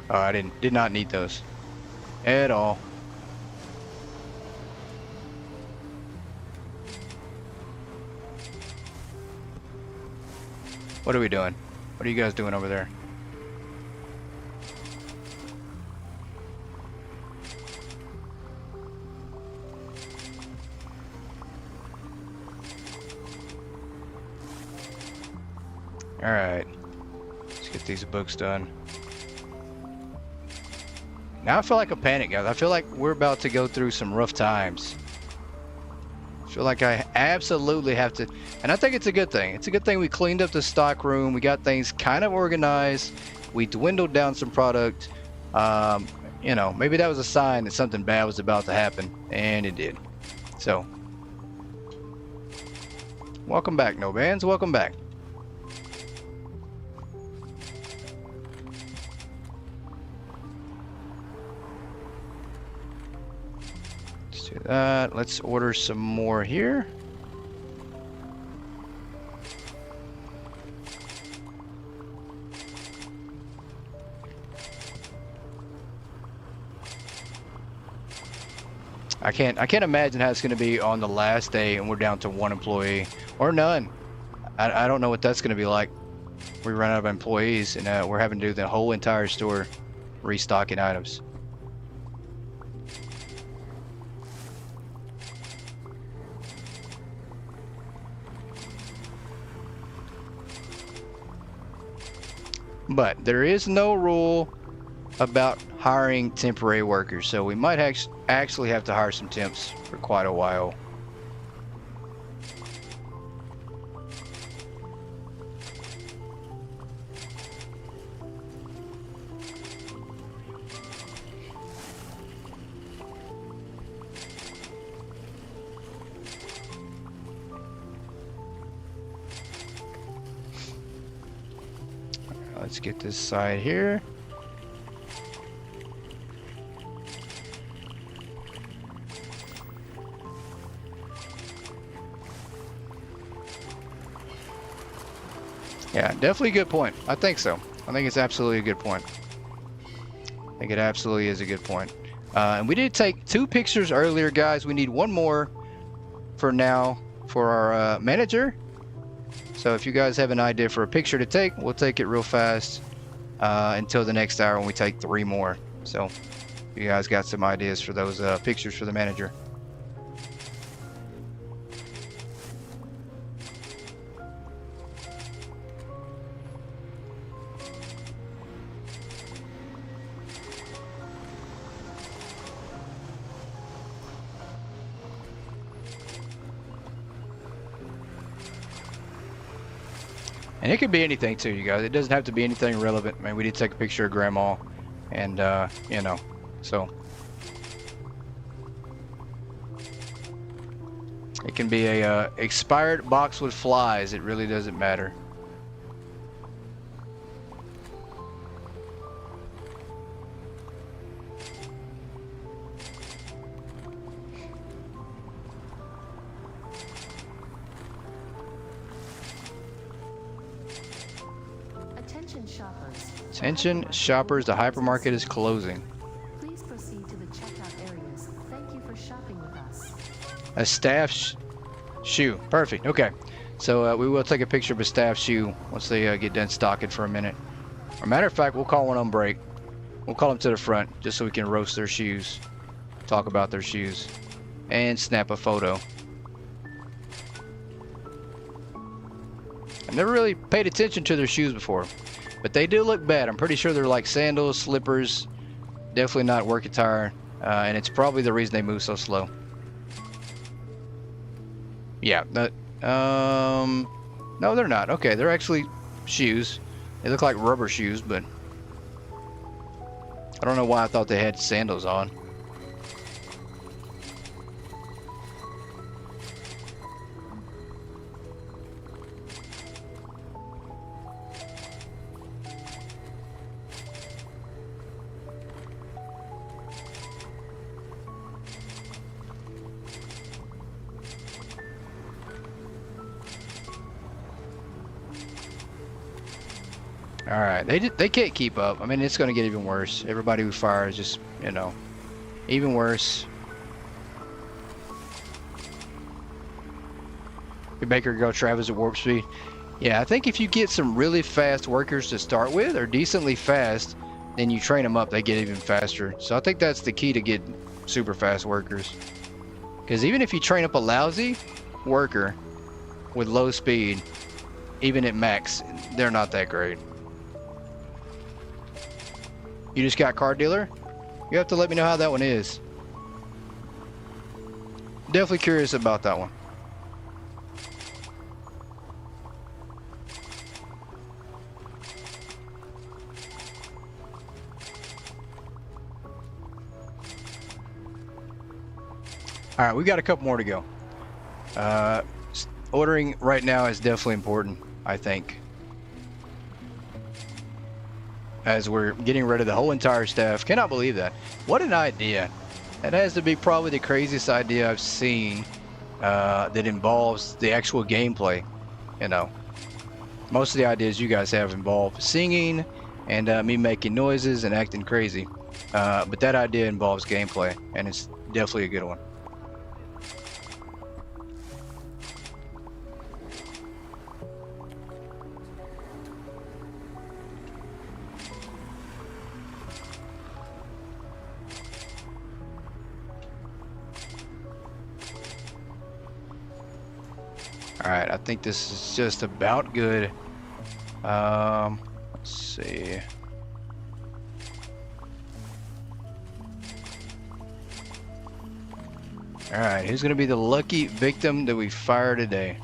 Oh, I did not need those at all. What are we doing? What are you guys doing over there? All right, let's get these books done. Now I feel like a panic, guys. I feel like we're about to go through some rough times. Feel like I absolutely have to, and I think it's a good thing. It's a good thing we cleaned up the stock room. We got things kind of organized. We dwindled down some product. You know, maybe that was a sign that something bad was about to happen, and it did. So, welcome back, No Bands. Welcome back. Let's do that. Let's order some more here. I can't imagine how it's going to be on the last day and we're down to 1 employee or none. I don't know what that's going to be like. We run out of employees and we're having to do the whole entire store restocking items. But there is no rule about hiring temporary workers, so we might actually have to hire some temps for quite a while. Let's get this side here. Yeah, definitely a good point. I think so. I think it's absolutely a good point. I think it absolutely is a good point. And we did take 2 pictures earlier, guys. We need 1 more for now for our manager. So if you guys have an idea for a picture to take, we'll take it real fast until the next hour when we take 3 more. So you guys got some ideas for those pictures for the manager. And it could be anything too, you guys. It doesn't have to be anything relevant. I mean, we did take a picture of Grandma, and you know, so it can be a expired box with flies. It really doesn't matter. Attention shoppers, the hypermarket is closing.
Please proceed to the checkout areas. Thank you for shopping with us.
A staff shoe. Perfect. Okay. So we will take a picture of a staff shoe once they get done stocking for a minute. As a matter of fact, we'll call one on break. We'll call them to the front just so we can roast their shoes, talk about their shoes, and snap a photo. I've never really paid attention to their shoes before, but they do look bad. I'm pretty sure they're like sandals, slippers, definitely not work attire, and it's probably the reason they move so slow. Yeah, no, they're not. Okay, they're actually shoes. They look like rubber shoes, but I don't know why I thought they had sandals on. All right, they can't keep up. I mean, it's going to get even worse. Everybody who fires just, you know, even worse. We make her go Travis at warp speed. Yeah, I think if you get some really fast workers to start with, or decently fast, then you train them up, they get even faster. So I think that's the key to get super fast workers. Because even if you train up a lousy worker with low speed, even at max, they're not that great. You just got car dealer? You have to let me know how that one is. Definitely curious about that one. All right, we got a couple more to go. Ordering right now is definitely important, I think, as we're getting rid of the whole entire staff. Cannot believe that. What an idea. That has to be probably the craziest idea I've seen that involves the actual gameplay. You know, most of the ideas you guys have involve singing and me making noises and acting crazy. But that idea involves gameplay, and it's definitely a good one. Alright, I think this is just about good. Let's see. Alright, who's going to be the lucky victim that we fire today?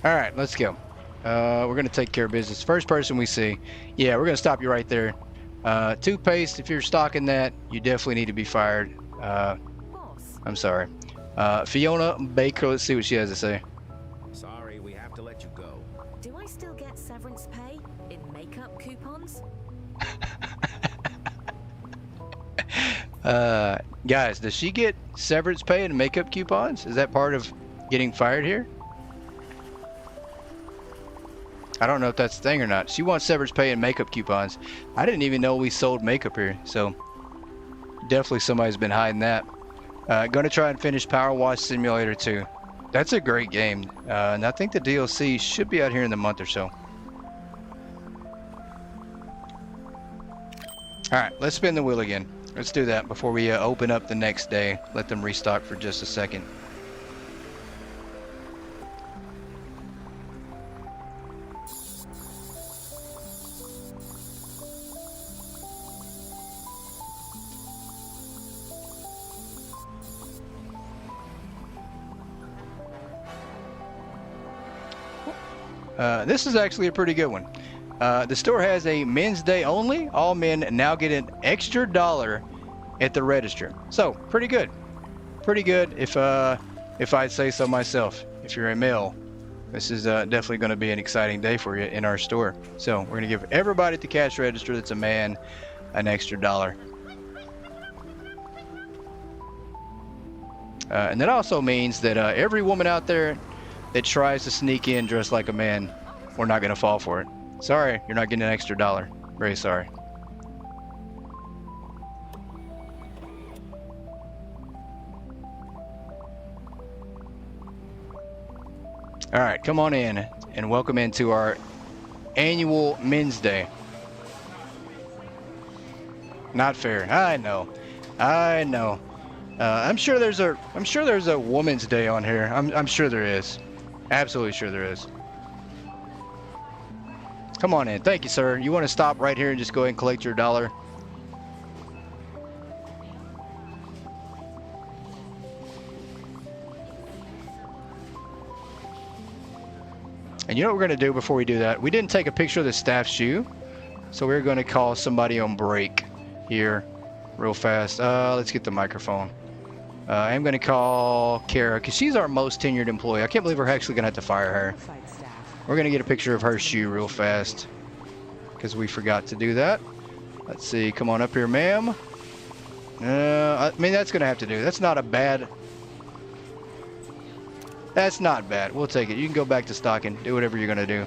Alright, let's go. We're going to take care of business. First person we see. Yeah, we're going to stop you right there. Toothpaste, if you're stocking that, you definitely need to be fired. I'm sorry. Fiona Baker, let's see what she has to say.
Sorry, we have to let you go.
Do I still get severance pay in makeup coupons?
Guys, does she get severance pay and makeup coupons? Is that part of getting fired here? I don't know if that's the thing or not. She wants severance pay and makeup coupons. I didn't even know we sold makeup here, so definitely somebody's been hiding that. Gonna try and finish Power Wash Simulator 2. That's a great game, and I think the DLC should be out here in a month or so. Alright, let's spin the wheel again. Let's do that before we open up the next day. Let them restock for just a second. This is actually a pretty good one. The store has a men's day only. All men now get an extra $1 at the register. So pretty good. Pretty good if I'd say so myself. If you're a male, this is definitely going to be an exciting day for you in our store. So we're going to give everybody at the cash register that's a man an extra $1. And that also means that every woman out there that tries to sneak in dressed like a man, we're not going to fall for it. Sorry, you're not getting an extra $1. Very sorry. All right, come on in and welcome into our annual Men's Day. Not fair. I know. I know. I'm sure there's a Woman's Day on here. I'm sure there is. Absolutely sure there is. Come on in. Thank you, sir. You want to stop right here and just go ahead and collect your $1? And you know what we're going to do before we do that? We didn't take a picture of the staff shoe, so we're going to call somebody on break here real fast. Let's get the microphone. I'm going to call Kara because she's our most tenured employee. I can't believe we're actually going to have to fire her. We're going to get a picture of her shoe real fast because we forgot to do that. Let's see. Come on up here, ma'am. I mean, that's going to have to do. That's not a bad... That's not bad. We'll take it. You can go back to stocking. Do whatever you're going to do.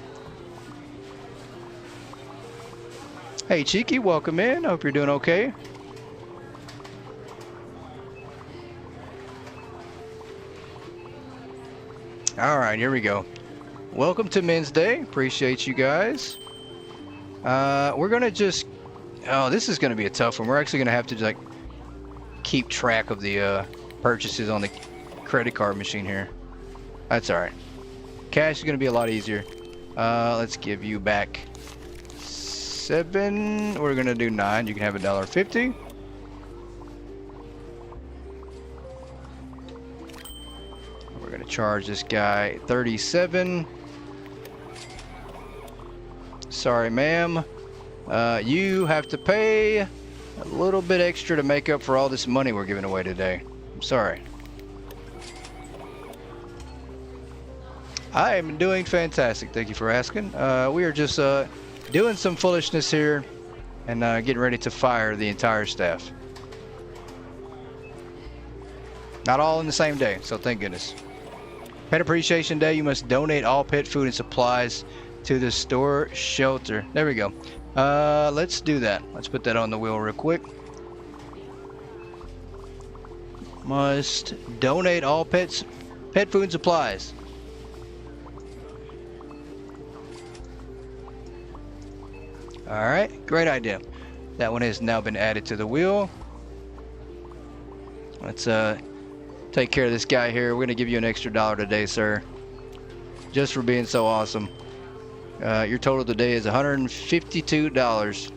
Hey, Cheeky. Welcome in. Hope you're doing okay. All right, here we go. Welcome to Men's Day. Appreciate you guys. We're gonna just... Oh, this is gonna be a tough one. We're actually gonna have to like keep track of the purchases on the credit card machine here. That's all right. Cash is gonna be a lot easier. Let's give you back 7. We're gonna do 9. You can have $1.50. We're gonna charge this guy 37. Sorry, ma'am. You have to pay a little bit extra to make up for all this money we're giving away today. I'm sorry. I am doing fantastic. Thank you for asking. We are just doing some foolishness here and getting ready to fire the entire staff. Not all in the same day, so thank goodness. Pet Appreciation Day, you must donate all pet food and supplies to the store shelter. There we go. Let's do that. Let's put that on the wheel real quick. Must donate all pet food and supplies. Alright, great idea. That one has now been added to the wheel. Let's take care of this guy here. We're gonna give you an extra $1 today, sir, just for being so awesome. Your total today is $152.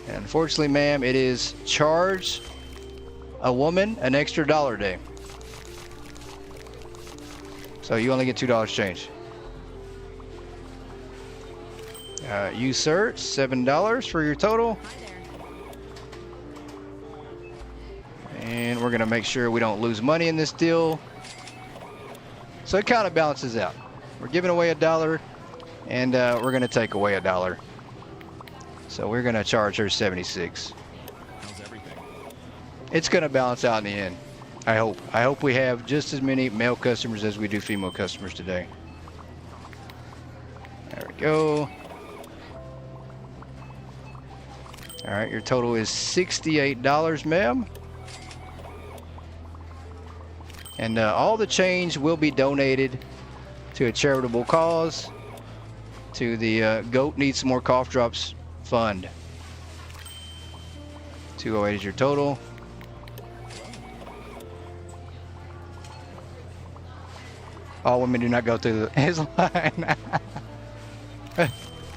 And unfortunately, ma'am, it is charge a woman an extra $1 a day. So you only get $2 change. You, sir, $7 for your total. And we're gonna make sure we don't lose money in this deal. So it kind of balances out. We're giving away $1 and we're gonna take away $1. So we're gonna charge her 76.
How's everything?
It's gonna balance out in the end. I hope. I hope we have just as many male customers as we do female customers today. There we go. All right, your total is $68, ma'am. And all the change will be donated to a charitable cause, to the Goat Needs Some More Cough Drops Fund. 208 is your total. All women do not go through his line.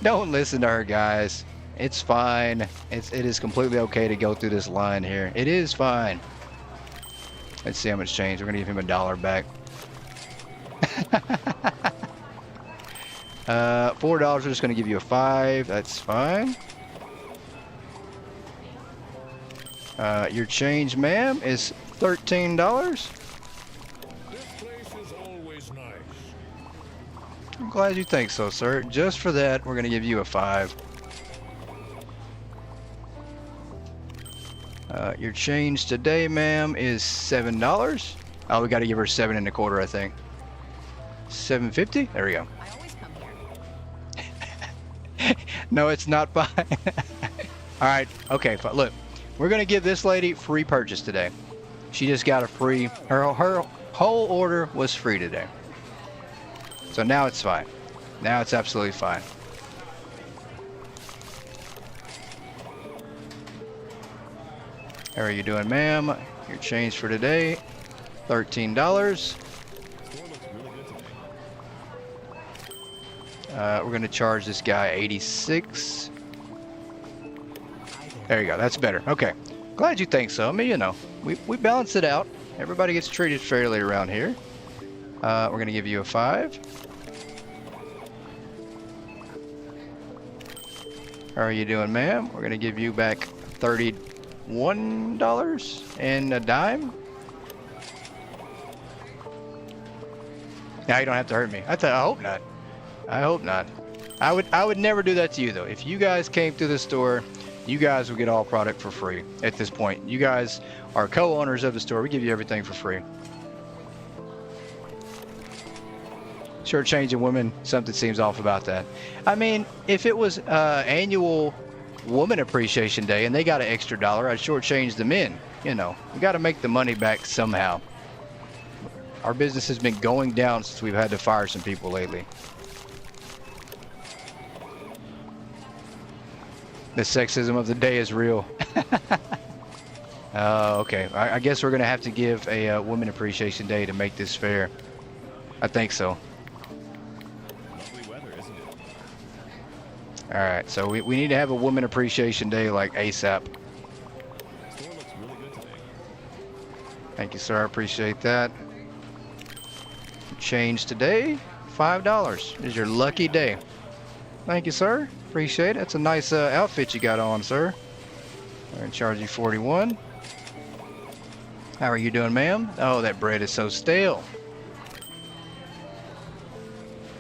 Don't listen to her, guys. It's fine. It is completely okay to go through this line here. It is fine. Let's see how much change. We're gonna give him $1 back. $4. We're just gonna give you a $5. That's fine. Your change, ma'am, is $13.
This place is always nice.
I'm glad you think so, sir. Just for that, we're gonna give you a $5. Your change today, ma'am, is $7. Oh, we got to give her 7 1/4, I think. $7.50. There we go.
I always come here.
No, it's not fine. All right. Okay. Look, we're gonna give this lady free purchase today. She just got a free. Her whole order was free today. So now it's fine. Now it's absolutely fine. How are you doing, ma'am? Your change for today, $13.
Store looks really good today.
We're going to charge this guy 86. There you go. That's better. Okay. Glad you think so. I mean, you know, we balance it out. Everybody gets treated fairly around here. We're going to give you a 5. How are you doing, ma'am? We're going to give you back $31 and a dime. Now you don't have to hurt me. I hope not. I hope not. I would never do that to you though. If you guys came through the store, you guys would get all product for free at this point. You guys are co-owners of the store. We give you everything for free. Shortchanging women, something seems off about that. I mean, if it was annual Woman Appreciation Day and they got an extra $1, I'd shortchange the men. You know, we got to make the money back somehow. Our business has been going down since we've had to fire some people lately. The sexism of the day is real. Okay. I guess we're going to have to give a Woman Appreciation Day to make this fair. I think so.
Lovely weather, isn't it?
Alright, so we need to have a Woman Appreciation Day like ASAP.
Store looks really good today.
Thank you, sir. I appreciate that. Change today, $5. Is your lucky day. Thank you, sir. Appreciate it. That's a nice outfit you got on, sir. I'm gonna charge you 41. How are you doing, ma'am? Oh, that bread is so stale.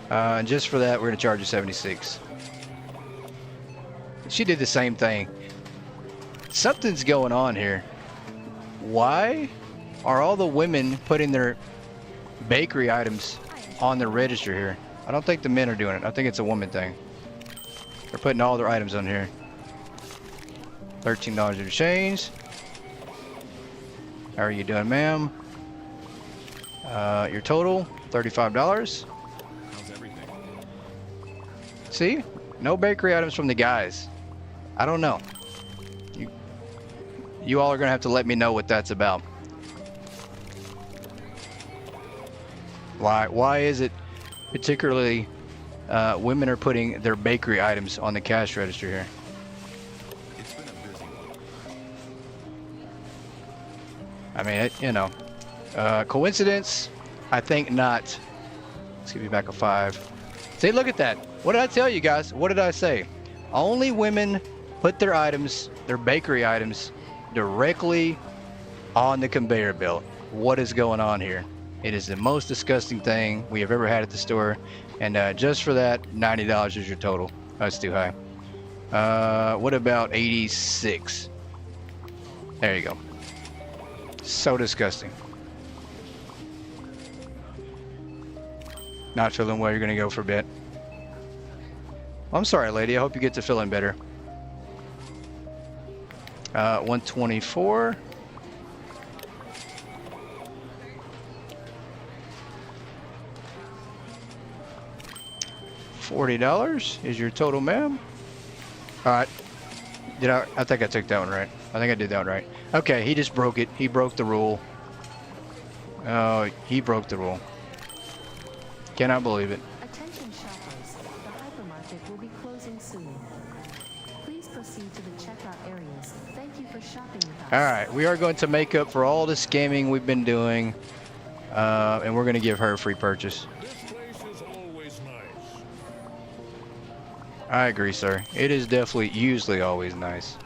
And just for that, we're gonna charge you 76. She did the same thing. Something's going on here. Why are all the women putting their bakery items on the register here? I don't think the men are doing it. I think it's a woman thing. They're putting all their items on here. $13 in change. How are you doing, ma'am? Your total, $35.
How's everything?
See? No bakery items from the guys. I don't know. You all are gonna have to let me know what that's about. Why is it particularly women are putting their bakery items on the cash register here?
It's been a busy one.
I mean, you know, coincidence? I think not. Let's give you back a 5. See, look at that. What did I tell you guys? What did I say? Only women put their items, their bakery items, directly on the conveyor belt. What is going on here? It is the most disgusting thing we have ever had at the store. And just for that, $90 is your total. That's too high. What about 86? There you go. So disgusting. Not feeling well, you're gonna go for a bit. I'm sorry, lady. I hope you get to feeling better. 124. $40 is your total, ma'am. All right. I think I took that one right. I think I did that one right. Okay, he just broke it. He broke the rule. Oh, he broke the rule. Cannot believe it.
Attention shoppers, the hypermarket will be closing soon. Please proceed to the checkout areas. Thank you for shopping with us.
All right, we are going to make up for all the scamming we've been doing, and we're going to give her a free purchase.
This place is always nice.
I agree, sir. It is definitely usually always nice.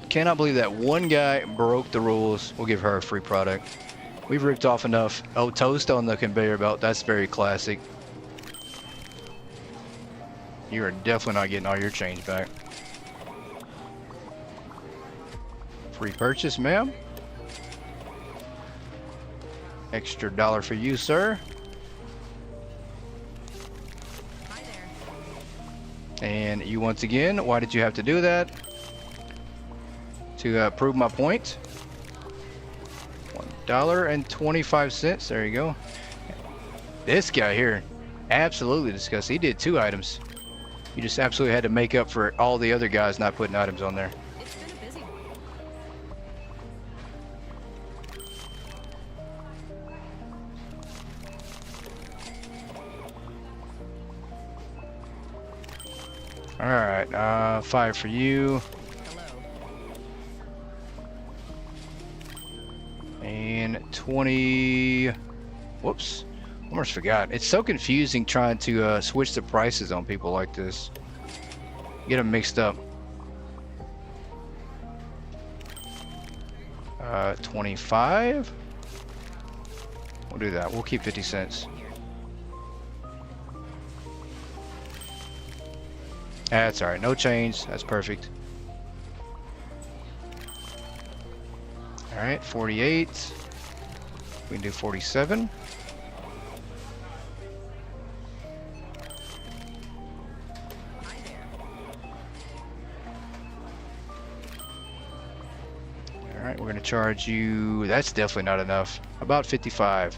Cannot believe that one guy broke the rules. We'll give her a free product. We've ripped off enough. Oh, toast on the conveyor belt. That's very classic. You are definitely not getting all your change back. Free purchase, ma'am. Extra $1 for you, sir.
Hi there.
And you once again, why did you have to do that? To prove my point. $1.25. There you go. This guy here, absolutely disgusting. He did 2 items. You just absolutely had to make up for all the other guys not putting items on there.
It's been a busy one.
All right, 5 for you.
Hello.
And 20. Whoops. Almost forgot. It's so confusing trying to switch the prices on people like this. Get them mixed up. 25. We'll do that. We'll keep 50 cents. That's alright. No change. That's perfect. Alright, 48. We can do 47.
Hi there.
Alright, we're going to charge you. That's definitely not enough. About 55.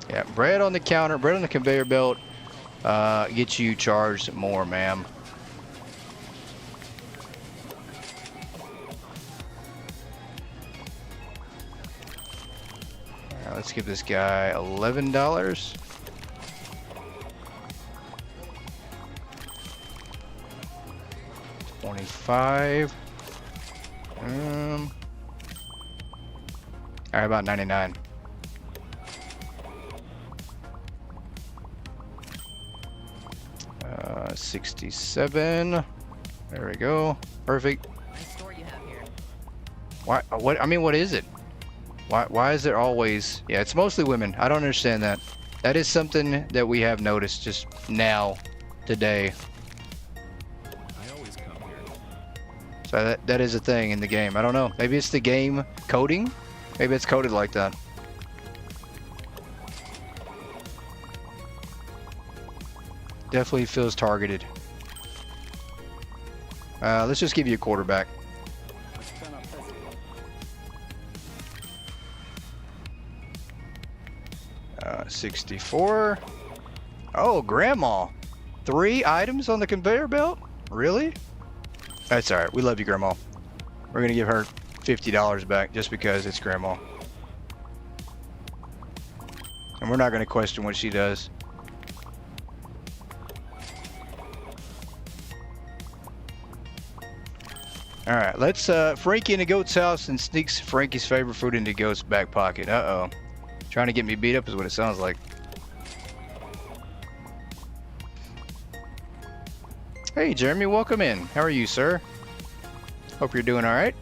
Yeah, bread on the counter, bread on the conveyor belt gets you charged more, ma'am. Alright, let's give this guy $11. $25. Alright, about 99. 67. There we go. Perfect.
Nice store you have here.
Why? What? I mean, what is it? Why is there always? Yeah, it's mostly women. I don't understand that. That is something that we have noticed just now, today.
I always come here.
So that is a thing in the game. I don't know. Maybe it's the game coding. Maybe it's coded like that. Definitely feels targeted. Let's just give you a quarterback. 64. Oh, grandma. 3 items on the conveyor belt? Really? That's alright. We love you, grandma. We're gonna give her $50 back just because it's grandma. And we're not gonna question what she does. Alright, let's Frankie in the goat's house and sneaks Frankie's favorite food into goat's back pocket. Uh-oh. Trying to get me beat up is what it sounds like. Hey, Jeremy, welcome in. How are you, sir? Hope you're doing alright.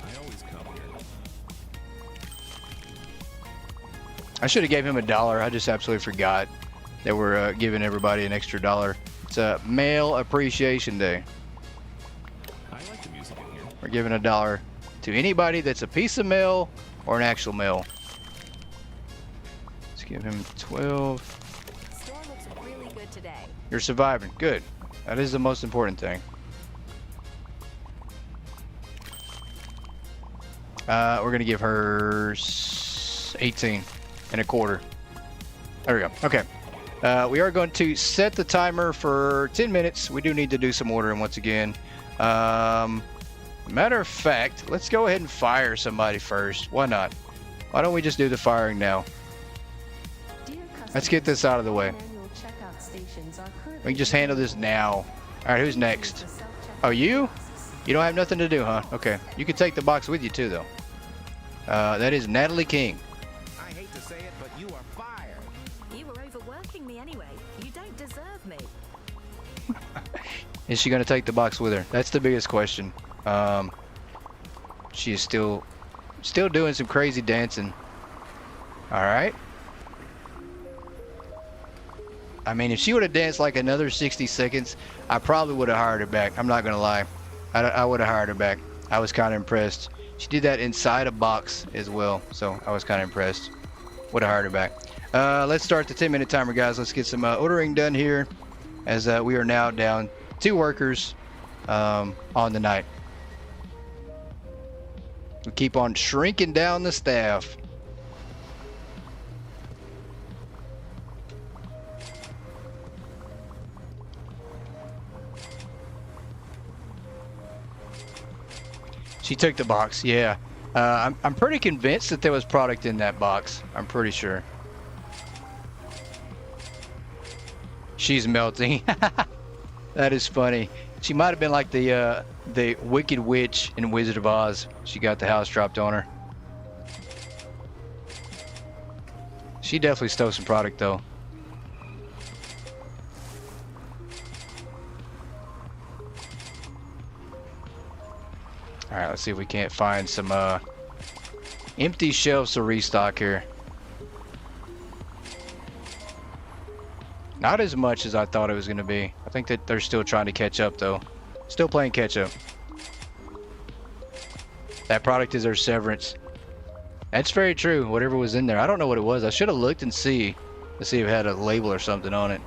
I always come here.
I should have gave him $1. I just absolutely forgot that we're giving everybody an extra $1. It's a Male Appreciation Day.
I like the music in here.
We're giving $1 to anybody that's a piece of mail or an actual mail. Let's give him 12.
Store looks really good today.
You're surviving. Good. That is the most important thing. We're gonna give her 18 and a quarter. There we go. Okay. We are going to set the timer for 10 minutes. We do need to do some ordering once again. Matter of fact, let's go ahead and fire somebody first. Why not? Why don't we just do the firing now? Let's get this out of the way. We can just handle this now. All right, who's next? Oh, you? You don't have nothing to do, huh? Okay. You can take the box with you, too, though. That is Natalie King.
I hate to say it, but you are fired.
You were overworking me anyway. You don't deserve me.
Is she going to take the box with her? That's the biggest question. She is still doing some crazy dancing. All right. I mean, if she would have danced like another 60 seconds, I probably would have hired her back. I'm not going to lie. I would have hired her back. I was kind of impressed. She did that inside a box as well, so I was kind of impressed. Would have hired her back. Let's start the 10-minute timer, guys. Let's get some ordering done here, as we are now down 2 workers on the night. We keep on shrinking down the staff. She took the box, yeah. I'm pretty convinced that there was product in that box. I'm pretty sure. She's melting. That is funny. She might have been like the Wicked Witch in Wizard of Oz. She got the house dropped on her. She definitely stole some product, though. All right, let's see if we can't find some empty shelves to restock here. Not as much as I thought it was going to be. I think that they're still trying to catch up, though. Still playing catch up. That product is their severance. That's very true. Whatever was in there. I don't know what it was. I should have looked and see to see if it had a label or something on it.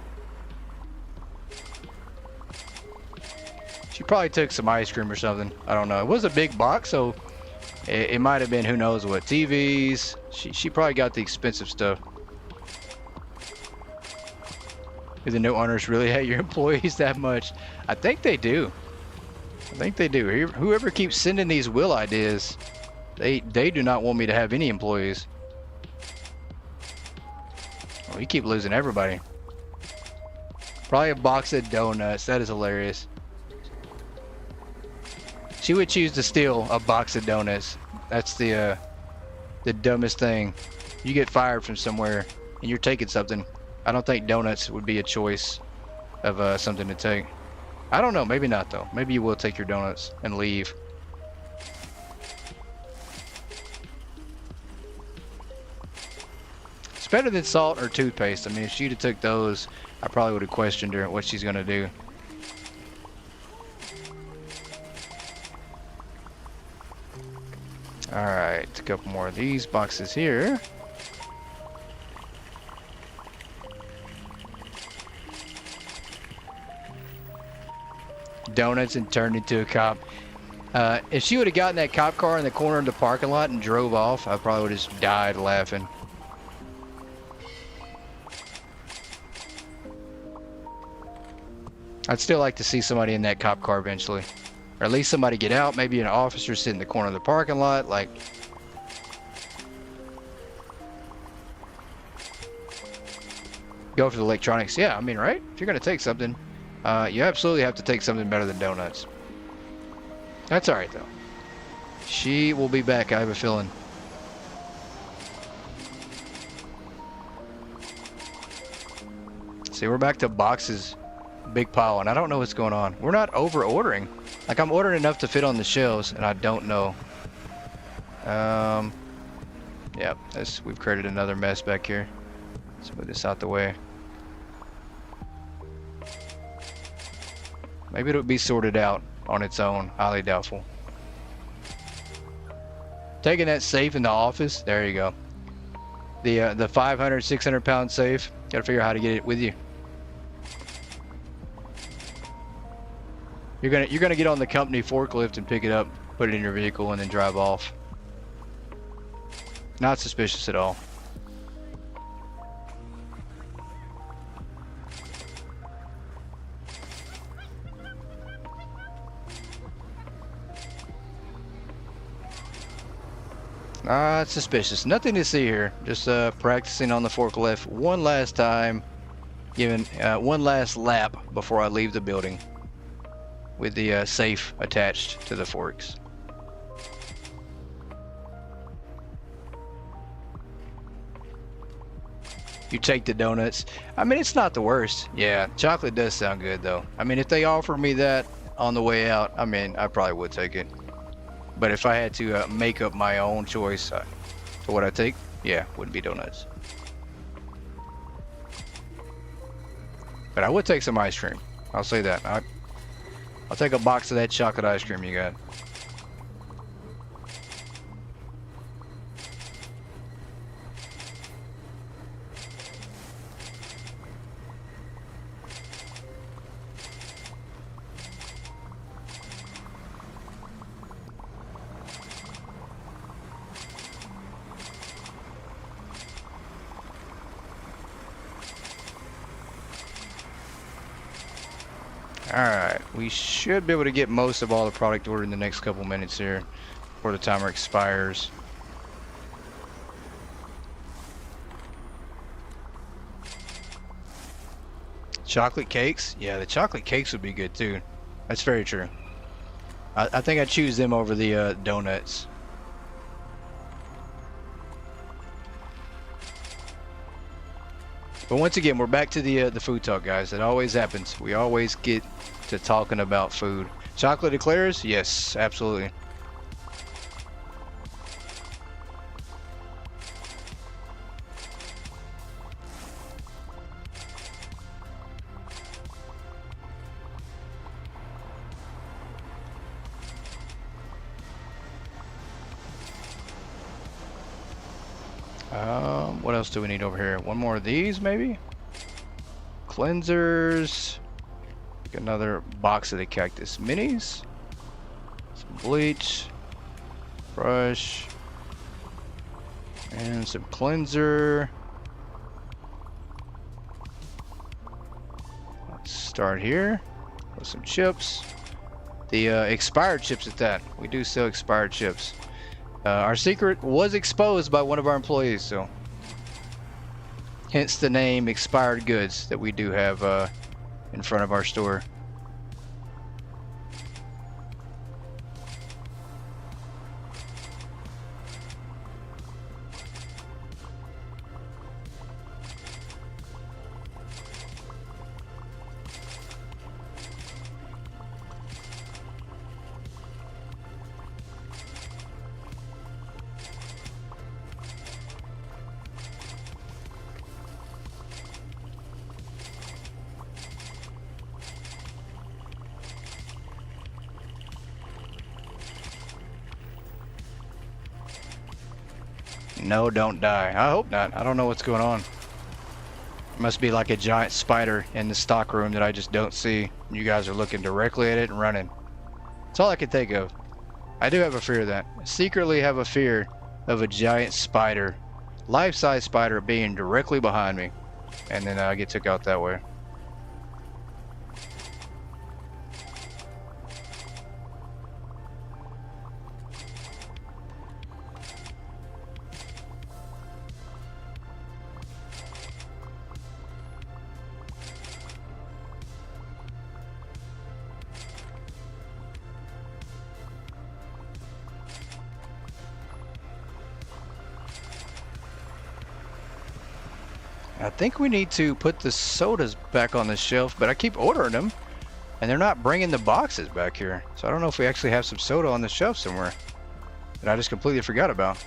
She probably took some ice cream or something. I don't know. It was a big box, so it might have been who knows what. TVs. She probably got the expensive stuff. Do the new owners really hate your employees that much? I think they do. I think they do. Whoever keeps sending these will ideas, they do not want me to have any employees. Oh, we keep losing everybody. Probably a box of donuts. That is hilarious. She would choose to steal a box of donuts. That's the dumbest thing. You get fired from somewhere and you're taking something. I don't think donuts would be a choice of something to take. I don't know. Maybe not though. Maybe you will take your donuts and leave. It's better than salt or toothpaste. I mean, if she'd have took those, I probably would have questioned her what she's gonna do. All right, a couple more of these boxes here. Donuts and turned into a cop. If she would have gotten that cop car in the corner of the parking lot and drove off, I probably would have just died laughing. I'd still like to see somebody in that cop car eventually. Or at least somebody get out, maybe an officer sit in the corner of the parking lot, like... Go for the electronics. Yeah, I mean, right? If you're gonna take something, you absolutely have to take something better than donuts. That's alright though. She will be back, I have a feeling. See, we're back to boxes. Big pile, and I don't know what's going on. We're not over ordering. Like, I'm ordering enough to fit on the shelves, and I don't know. Yeah, we've created another mess back here. Let's move this out the way. Maybe it'll be sorted out on its own. Highly doubtful. Taking that safe in the office. There you go. The 500, 600 pound safe. Gotta figure out how to get it with you. You're gonna get on the company forklift and pick it up, put it in your vehicle, and then drive off. Not suspicious at all. Not suspicious. Nothing to see here. Just practicing on the forklift one last time, giving one last lap before I leave the building, with the safe attached to the forks. You take the donuts. I mean, it's not the worst. Yeah, chocolate does sound good though. I mean, if they offer me that on the way out, I mean, I probably would take it. But if I had to make up my own choice for what I take, yeah, wouldn't be donuts. But I would take some ice cream. I'll say that. I'll take a box of that chocolate ice cream you got. Alright, we should be able to get most of all the product ordered in the next couple minutes here before the timer expires. Chocolate cakes? Yeah, the chocolate cakes would be good too. That's very true. I think I'd choose them over the donuts. But once again, we're back to the food talk, guys. It always happens. We always get to talking about food. Chocolate eclairs? Yes, absolutely. What else do we need over here? One more of these, maybe? Cleansers. Another box of the cactus minis. Some bleach. Brush. And some cleanser. Let's start here with some chips. The expired chips at that. We do sell expired chips. Our secret was exposed by one of our employees, so hence the name Expired Goods that we do have in front of our store. No, don't die. I hope not. I don't know what's going on. Must be like a giant spider in the stock room that I just don't see. You guys are looking directly at it and running. That's all I can think of. I do have a fear of that. I secretly have a fear of a giant spider, life-size spider, being directly behind me, and then I get took out that way. I think we need to put the sodas back on the shelf, but I keep ordering them, and they're not bringing the boxes back here. So I don't know if we actually have some soda on the shelf somewhere that I just completely forgot about.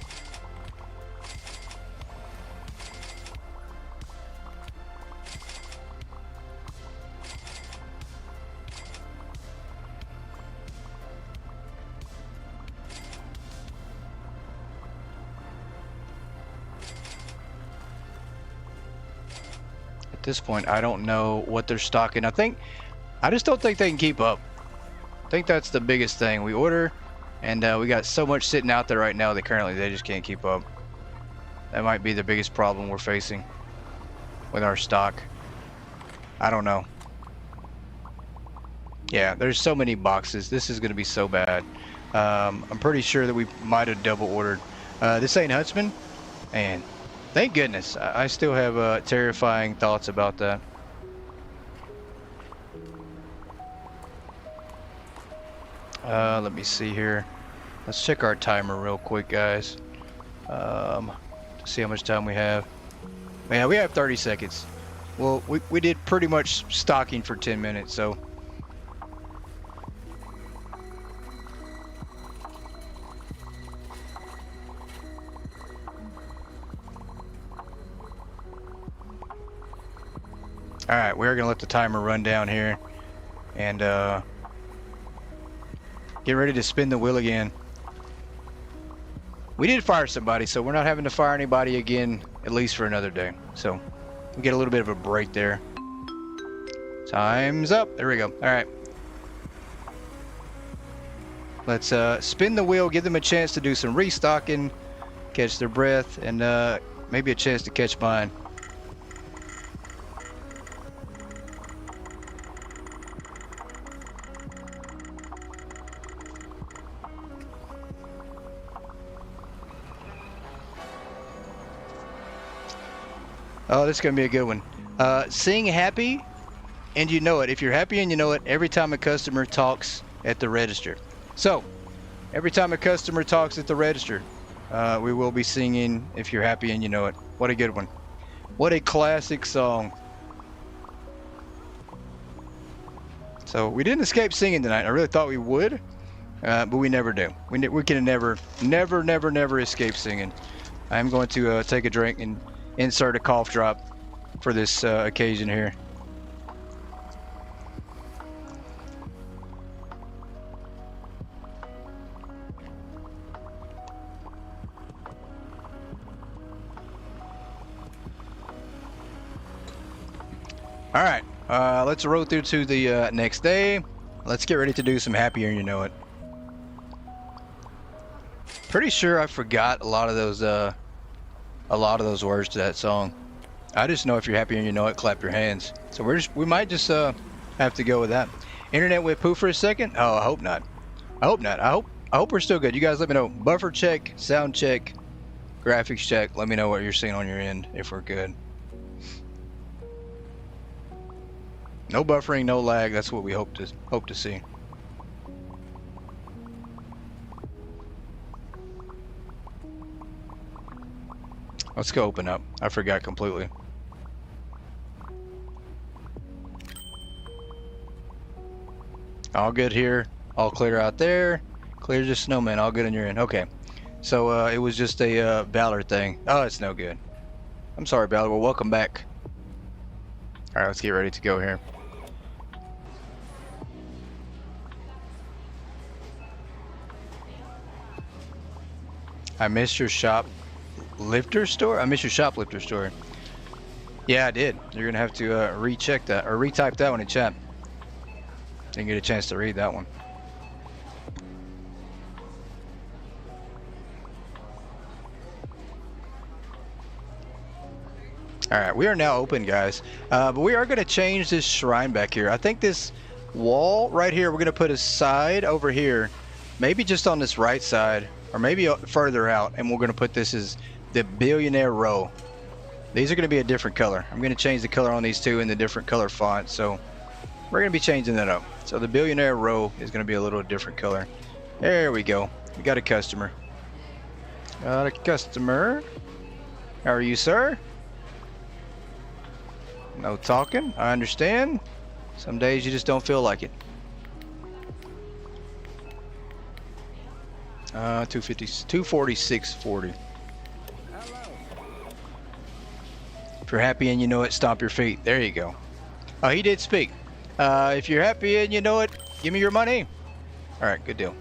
At this point, I don't know what they're stocking. I just don't think they can keep up. I think that's the biggest thing. We order, and we got so much sitting out there right now that currently they just can't keep up. That might be the biggest problem we're facing with our stock. I don't know. Yeah, there's so many boxes. This is going to be so bad. I'm pretty sure that we might have double ordered. This ain't Huntsman, and thank goodness. I still have terrifying thoughts about that. Let me see here. Let's check our timer real quick, guys. To see how much time we have. Yeah, we have 30 seconds. Well, we did pretty much stocking for 10 minutes, so. Alright, we're going to let the timer run down here. And get ready to spin the wheel again. We did fire somebody, so we're not having to fire anybody again, at least for another day. So we get a little bit of a break there. Time's up. There we go. Alright. Let's spin the wheel, give them a chance to do some restocking, catch their breath, and maybe a chance to catch mine. Oh, this is going to be a good one. Sing happy and you know it. If you're happy and you know it, every time a customer talks at the register. So, every time a customer talks at the register, we will be singing If You're Happy and You Know It. What a good one. What a classic song. So, we didn't escape singing tonight. I really thought we would, but we never do. We can never escape singing. I'm going to take a drink and insert a cough drop for this occasion here. All right, let's roll through to the next day. Let's get ready to do some Happier and You Know It. Pretty sure I forgot a lot of those words to that song. I just know if you're happy and you know it, clap your hands. So we might just have to go with that. Internet went poof for a second. Oh, I hope not. I hope not. I hope we're still good. You guys let me know. Buffer check, sound check, graphics check. Let me know what you're seeing on your end if we're good. No buffering, no lag. That's what we hope to see. Let's go open up. I forgot completely. All good here. All clear out there. Clear as a snowman. All good on your end. Okay. So it was just a Valor thing. Oh, it's no good. I'm sorry, Valor. Well, welcome back. All right, let's get ready to go here. I missed your shop Lifter store? I miss your shoplifter store. Yeah, I did. You're gonna have to recheck that or retype that one in chat. Didn't get a chance to read that one. All right, we are now open, guys. But we are gonna change this shrine back here. I think this wall right here, we're gonna put a side over here, maybe just on this right side, or maybe further out, and we're gonna put this as the Billionaire row. These are gonna be a different color. I'm gonna change the color on these two in the different color font, so we're gonna be changing that up. So the Billionaire row is gonna be a little different color. There we go. We got a customer. Got a customer. How are you, sir? No talking. I understand. Some days you just don't feel like it. 246.40. If you're happy and you know it, stomp your feet. There you go. Oh, he did speak. If you're happy and you know it, give me your money. All right, good deal.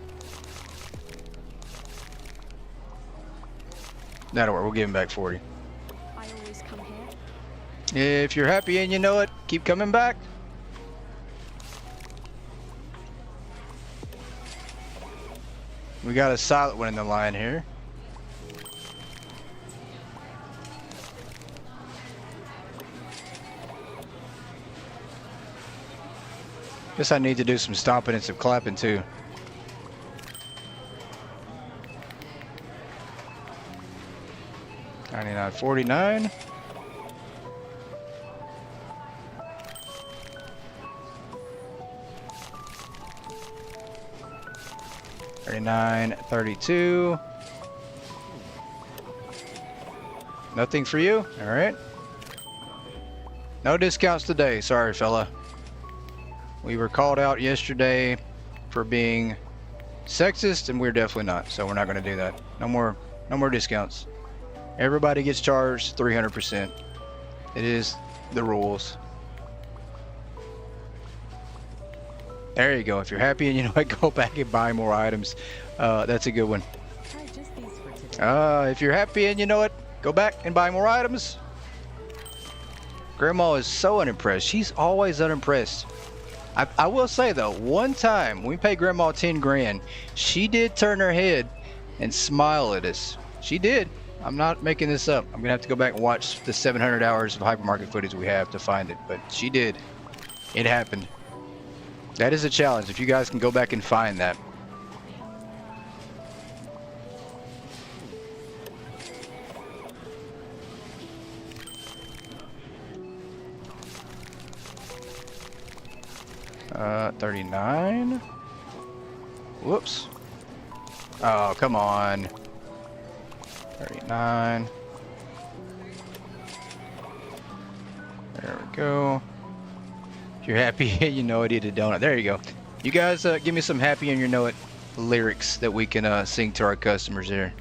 That'll work. We'll give him back 40.
I always come here.
If you're happy and you know it, keep coming back. We got a silent one in the line here. Guess I need to do some stomping and some clapping too. $99.49. $39.32. Nothing for you? All right. No discounts today. Sorry, fella. We were called out yesterday for being sexist, and we're definitely not. So we're not going to do that. No more discounts. Everybody gets charged 300%. It is the rules. There you go. If you're happy and you know it, go back and buy more items. That's a good one.
Try just these for today.
If you're happy and you know it, go back and buy more items. Grandma is so unimpressed. She's always unimpressed. I will say though, one time we paid Grandma 10 grand, she did turn her head and smile at us. She did. I'm not making this up. I'm gonna have to go back and watch the 700 hours of hypermarket footage we have to find it, but she did. It happened. That is a challenge. If you guys can go back and find that. $39. Whoops. Oh, come on. 39. There we go. If you're happy, you know it, eat a donut. There you go. You guys give me some happy and you know it lyrics that we can sing to our customers here.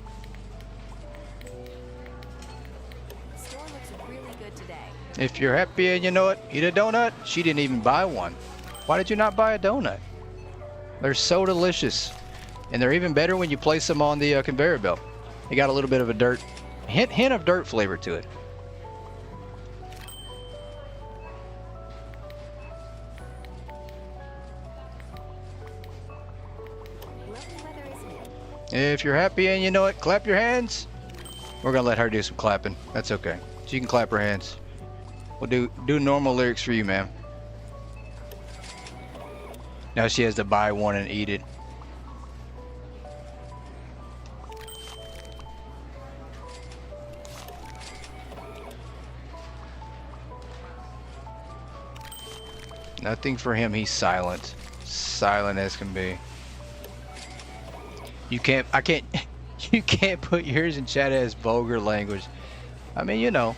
The store looks really good today.
If you're happy and you know it, eat a donut. She didn't even buy one. Why did you not buy a donut? They're so delicious. And they're even better when you place them on the conveyor belt. They got a little bit of a hint of dirt flavor to it.
Lovely weather, isn't it?
If you're happy and you know it, clap your hands. We're gonna let her do some clapping. That's okay. She can clap her hands. We'll do normal lyrics for you, ma'am. Now she has to buy one and eat it. Nothing for him. He's silent. Silent as can be. You can't put yours in chat as vulgar language. I mean, you know,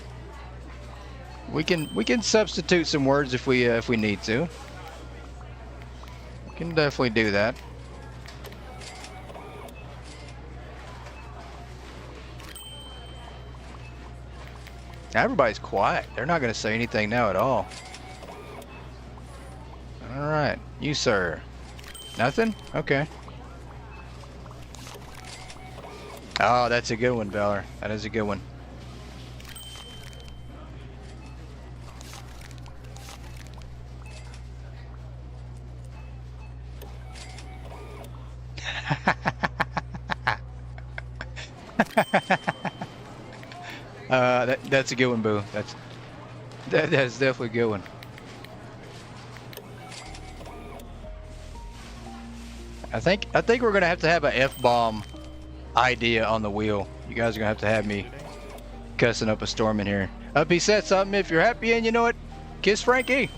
we can substitute some words if we need to. We can definitely do that. Everybody's quiet. They're not going to say anything now at all. All right, you sir. Nothing? Okay. Oh, that's a good one, Valor. That is a good one. That's a good one, Boo. That's definitely a good one. I think we're gonna have to have an F-bomb idea on the wheel. You guys are gonna have to have me cussing up a storm in here. He said something. If you're happy and you know it, kiss Frankie.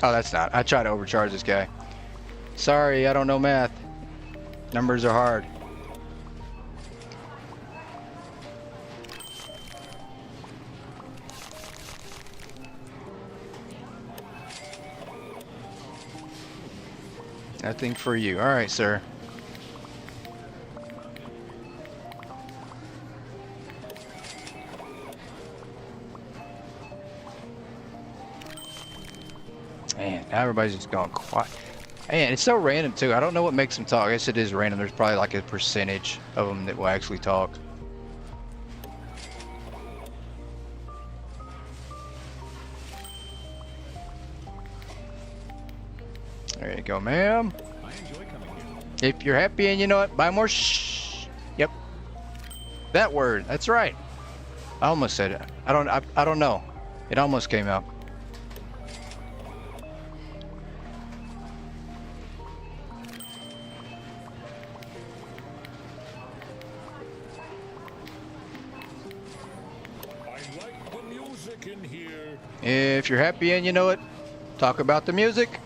Oh, that's not. I try to overcharge this guy. Sorry, I don't know math. Numbers are hard. Nothing for you. All right, sir. Man, now everybody's just going quiet. Man, it's so random too. I don't know what makes them talk. I guess it is random. There's probably like a percentage of them that will actually talk. There you go, ma'am.
I enjoy coming here.
If you're happy and you know it, buy more Yep. That word. That's right. I almost said it. I don't know. It almost came out.
I like the music in here.
If you're happy and you know it, talk about the music.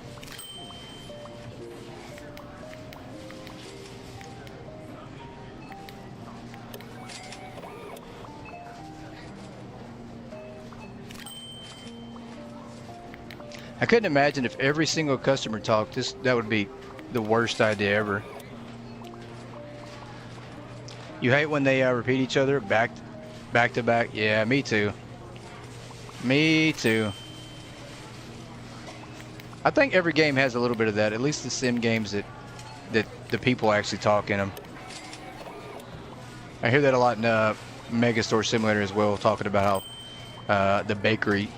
I couldn't imagine if every single customer talked. That would be the worst idea ever. You hate when they repeat each other back to back. Yeah, me too. Me too. I think every game has a little bit of that. At least the sim games that the people actually talk in them. I hear that a lot in Megastore Simulator as well, talking about how the bakery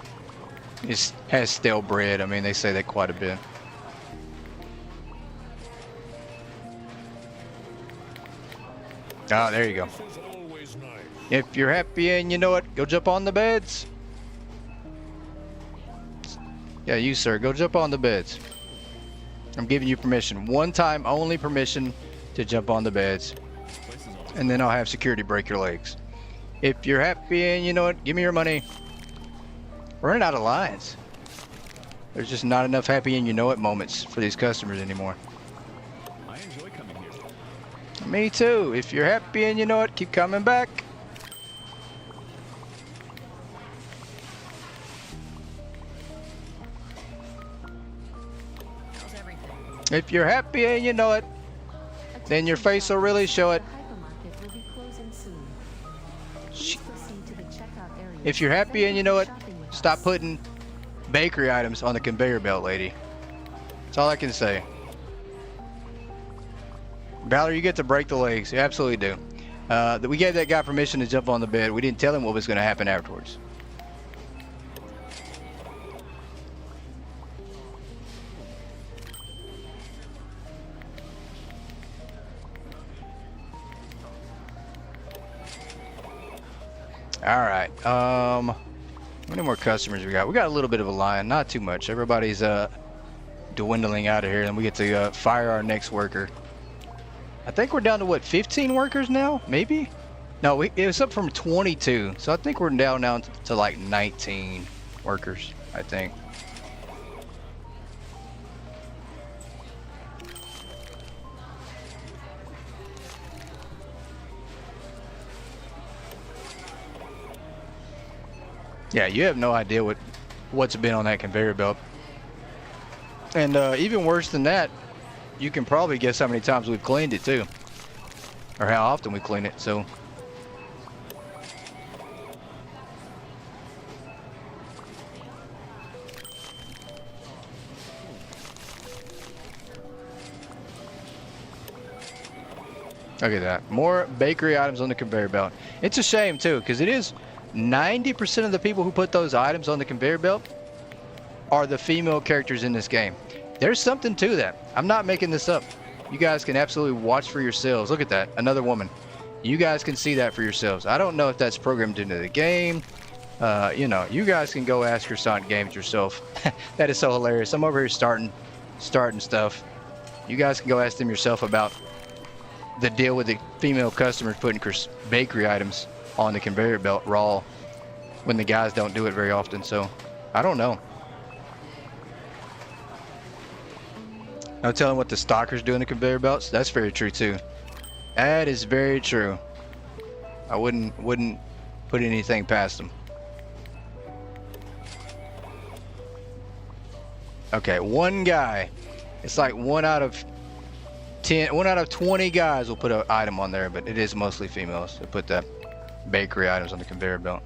has stale bread. I mean, they say that quite a bit. Ah, there you go.
This is always nice.
If you're happy and you know it, go jump on the beds. Yeah, you sir, go jump on the beds. I'm giving you permission. One time only permission to jump on the beds.
Place is always
And then I'll have security break your legs. If you're happy and you know it, give me your money. We're running out of lines. There's just not enough happy and you know it moments for these customers anymore.
I enjoy coming here.
Me too. If you're happy and you know it, keep coming back.
How's everything?
If you're happy and you know it, then your face will really show it.
The hypermarket will be closing soon. Please proceed to the checkout area.
If you're happy and you know it,
Shopping with
stop
us.
putting bakery items on the conveyor belt, lady. That's all I can say. Valerie, you get to break the legs. You absolutely do. We gave that guy permission to jump on the bed. We didn't tell him what was going to happen afterwards. All right. How many more customers we got? We got a little bit of a line, not too much. Everybody's dwindling out of here, and we get to fire our next worker. I think we're down to what, 15 workers now? Maybe? No, it was up from 22, so I think we're down now to like 19 workers, I think. Yeah, you have no idea what's been on that conveyor belt. And even worse than that, you can probably guess how many times we've cleaned it too. Or how often we clean it, so. Look at that. More bakery items on the conveyor belt. It's a shame too, because it is 90% of the people who put those items on the conveyor belt are the female characters in this game. There's something to that. I'm not making this up. You guys can absolutely watch for yourselves. Look at that. Another woman. You guys can see that for yourselves. I don't know if that's programmed into the game. You know, you guys can go ask your Sonic Games yourself. That is so hilarious. I'm over here starting stuff. You guys can go ask them yourself about the deal with the female customers putting bakery items on the conveyor belt raw when the guys don't do it very often. So, I don't know. No telling what the stockers do in the conveyor belts. That's very true too. That is very true. I wouldn't put anything past them. Okay, one guy. It's like 1 out of 10, 1 out of 20 guys will put an item on there, but it is mostly females that put that bakery items on the conveyor belt.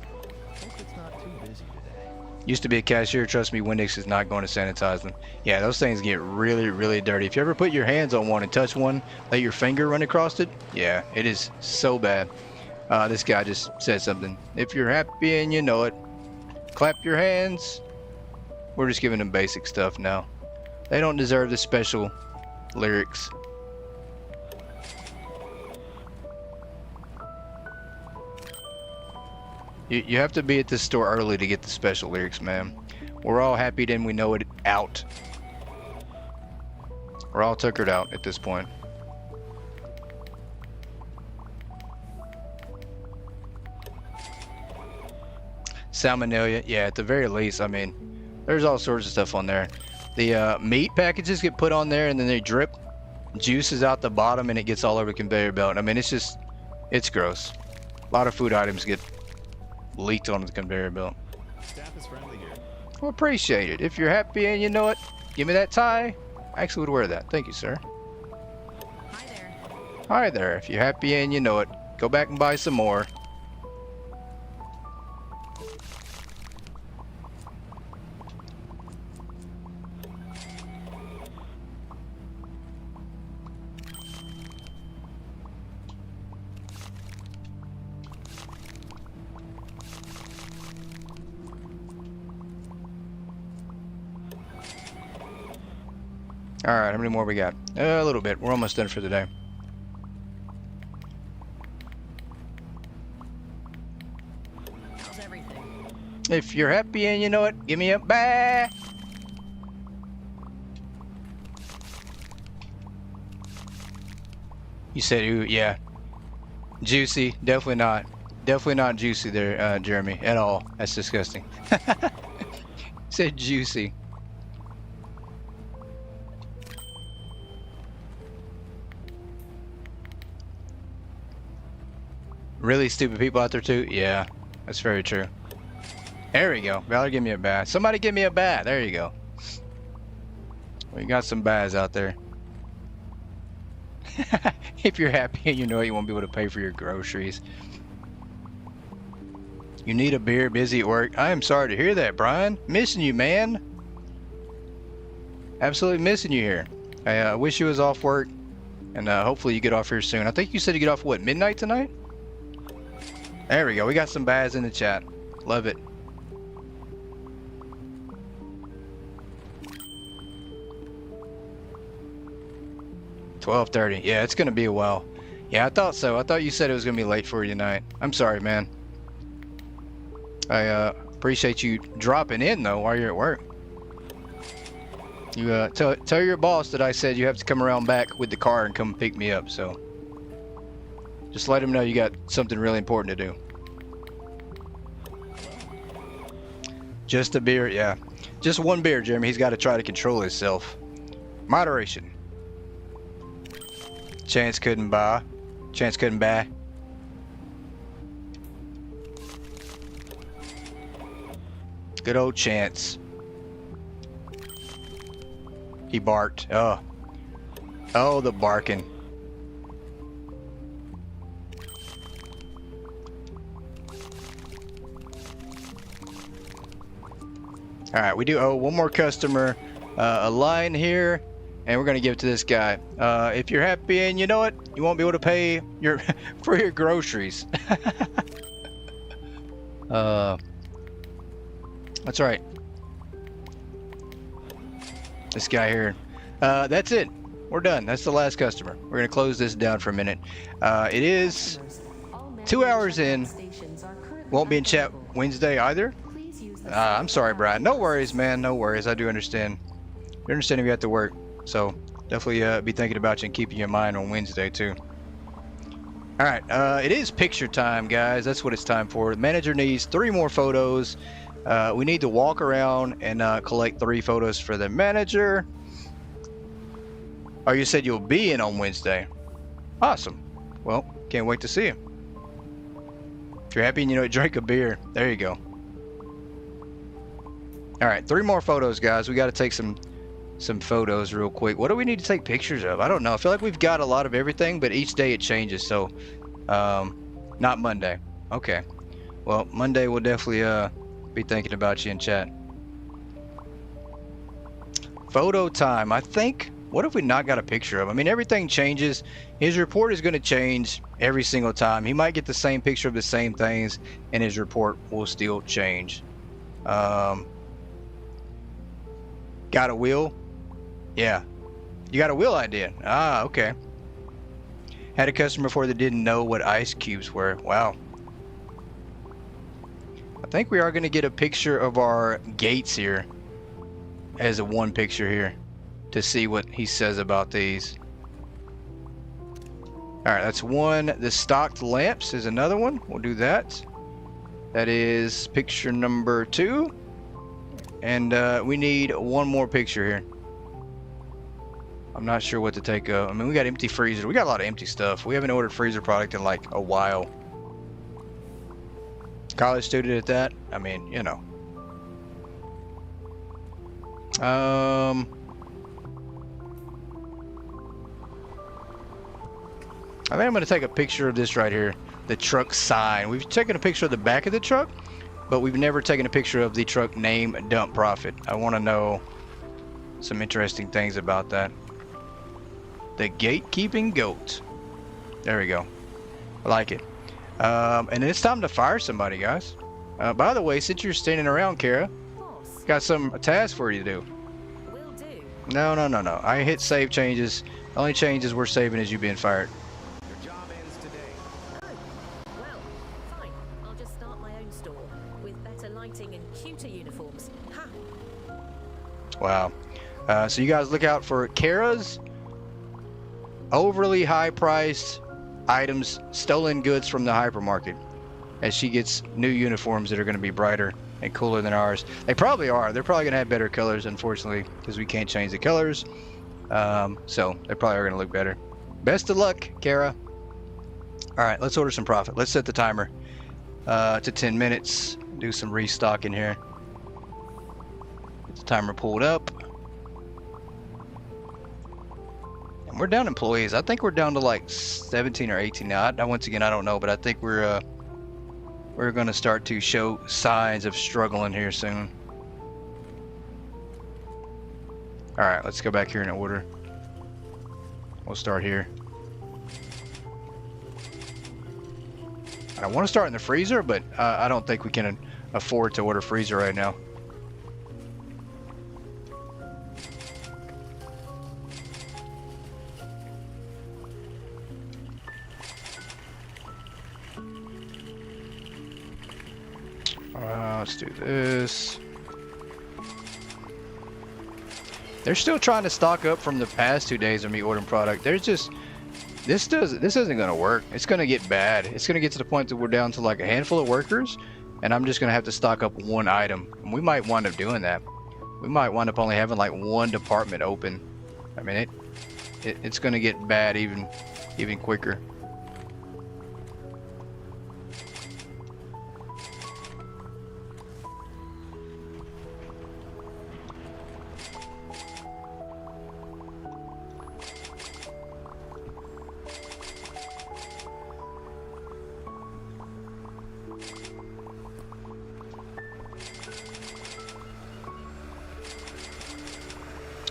Hope it's not too busy today.
Used to be a cashier. Trust me, Windex is not going to sanitize them. Yeah, those things get really, really dirty. If you ever put your hands on one and touch one, let your finger run across it. Yeah, it is so bad. This guy just said something. If you're happy and you know it, clap your hands. We're just giving them basic stuff now. They don't deserve the special lyrics. You have to be at this store early to get the special lyrics, man. We're all happy then we know it out. We're all tuckered out at this point. Salmonella, yeah, at the very least. I mean, there's all sorts of stuff on there. The meat packages get put on there and then they drip juices out the bottom and it gets all over the conveyor belt. I mean, it's gross. A lot of food items get leaked onto the conveyor belt.
Staff is friendly here.
Well, appreciate it. If you're happy and you know it, give me that tie. I actually would wear that. Thank you, sir.
Hi there.
Hi there. If you're happy and you know it, go back and buy some more. Alright, how many more we got? A little bit. We're almost done for the day.
How's everything?
If you're happy and you know it, give me a bah! You said, ooh, yeah. Juicy. Definitely not. Definitely not juicy there, Jeremy, at all. That's disgusting. Said juicy. Really stupid people out there too? Yeah, that's very true. There we go. Valor, give me a bat. Somebody give me a bat. There you go. We got some bats out there. If you're happy and you know it, you won't be able to pay for your groceries. You need a beer, busy at work. I am sorry to hear that, Brian. Missing you, man. Absolutely missing you here. I wish you was off work, and hopefully you get off here soon. I think you said you get off, what, midnight tonight? There we go. We got some bads in the chat. Love it. $12:30. Yeah, it's gonna be a while. Yeah, I thought so. I thought you said it was gonna be late for you tonight. I'm sorry, man. I appreciate you dropping in though while you're at work. You tell your boss that I said you have to come around back with the car and come pick me up. So just let him know you got something really important to do. Just a beer, yeah. Just one beer, Jeremy. He's got to try to control himself. Moderation. Chance couldn't buy. Chance couldn't buy. Good old Chance. He barked. Oh. Oh, the barking. All right, we do owe one more customer a line here, and we're gonna give it to this guy. If you're happy and you know it, you won't be able to pay your for your groceries. That's right. This guy here. That's it. We're done. That's the last customer. We're gonna close this down for a minute. It is 2 hours in. Won't be in chat Wednesday either. I'm sorry, Brian. No worries, man. No worries. I do understand. We understand if you have to work. So definitely be thinking about you and keeping you in mind on Wednesday too. All right. It is picture time, guys. That's what it's time for. The manager needs 3 more photos. We need to walk around and collect 3 photos for the manager. Oh, you said you'll be in on Wednesday. Awesome. Well, can't wait to see you. If you're happy and you know, drink a beer. There you go. All right, 3 more photos, guys. We got to take some photos real quick. What do we need to take pictures of? I don't know. I feel like we've got a lot of everything, but each day it changes. So, not Monday. Okay. Well, Monday we'll definitely be thinking about you in chat. Photo time. I think. What if we not got a picture of him? I mean, everything changes. His report is going to change every single time. He might get the same picture of the same things, and his report will still change. Got a wheel? Yeah. You got a wheel idea? Ah, okay. Had a customer before that didn't know what ice cubes were. Wow. I think we are going to get a picture of our gates here as a 1 picture here to see what he says about these. Alright, that's 1. The stocked lamps is another one. We'll do that. That is picture number 2. And we need 1 more picture here. I'm not sure what to take of. I mean, we got empty freezer. We got a lot of empty stuff. We haven't ordered freezer product in like a while. College student at that. I mean, you know. I think I'm going to take a picture of this right here. The truck sign. We've taken a picture of the back of the truck, but we've never taken a picture of the truck name Dump Profit. I want to know some interesting things about that. The gatekeeping goat. There we go. I like it. And it's time to fire somebody, guys. By the way, since you're standing around, Kara,
Boss,
got some task for you to do.
will do.
No. I hit save changes. The only changes we're saving is you being fired.
Your job ends today.
Oh, well, fine. I'll just start my own store with better lighting and cuter uniforms. Ha!
Wow. So you guys look out for Kara's overly high-priced items, stolen goods from the hypermarket, as she gets new uniforms that are going to be brighter and cooler than ours. They probably are. They're probably going to have better colors, unfortunately, because we can't change the colors. So they probably are going to look better. Best of luck, Kara. All right, let's order some profit. Let's set the timer to 10 minutes. Do some restocking here. Get the timer pulled up. And we're down employees. I think we're down to like 17 or 18 now. Once again, I don't know, but I think we're going to start to show signs of struggling here soon. All right, let's go back here in order. We'll start here. I want to start in the freezer, but I don't think we can afford to order freezer right now. Let's do this. They're still trying to stock up from the past 2 days of me ordering product. There's just this isn't gonna work. It's gonna get bad. It's gonna get to the point that we're down to like a handful of workers, and I'm just gonna have to stock up 1 item. And we might wind up doing that. We might wind up only having like 1 department open. I mean, it's gonna get bad even quicker.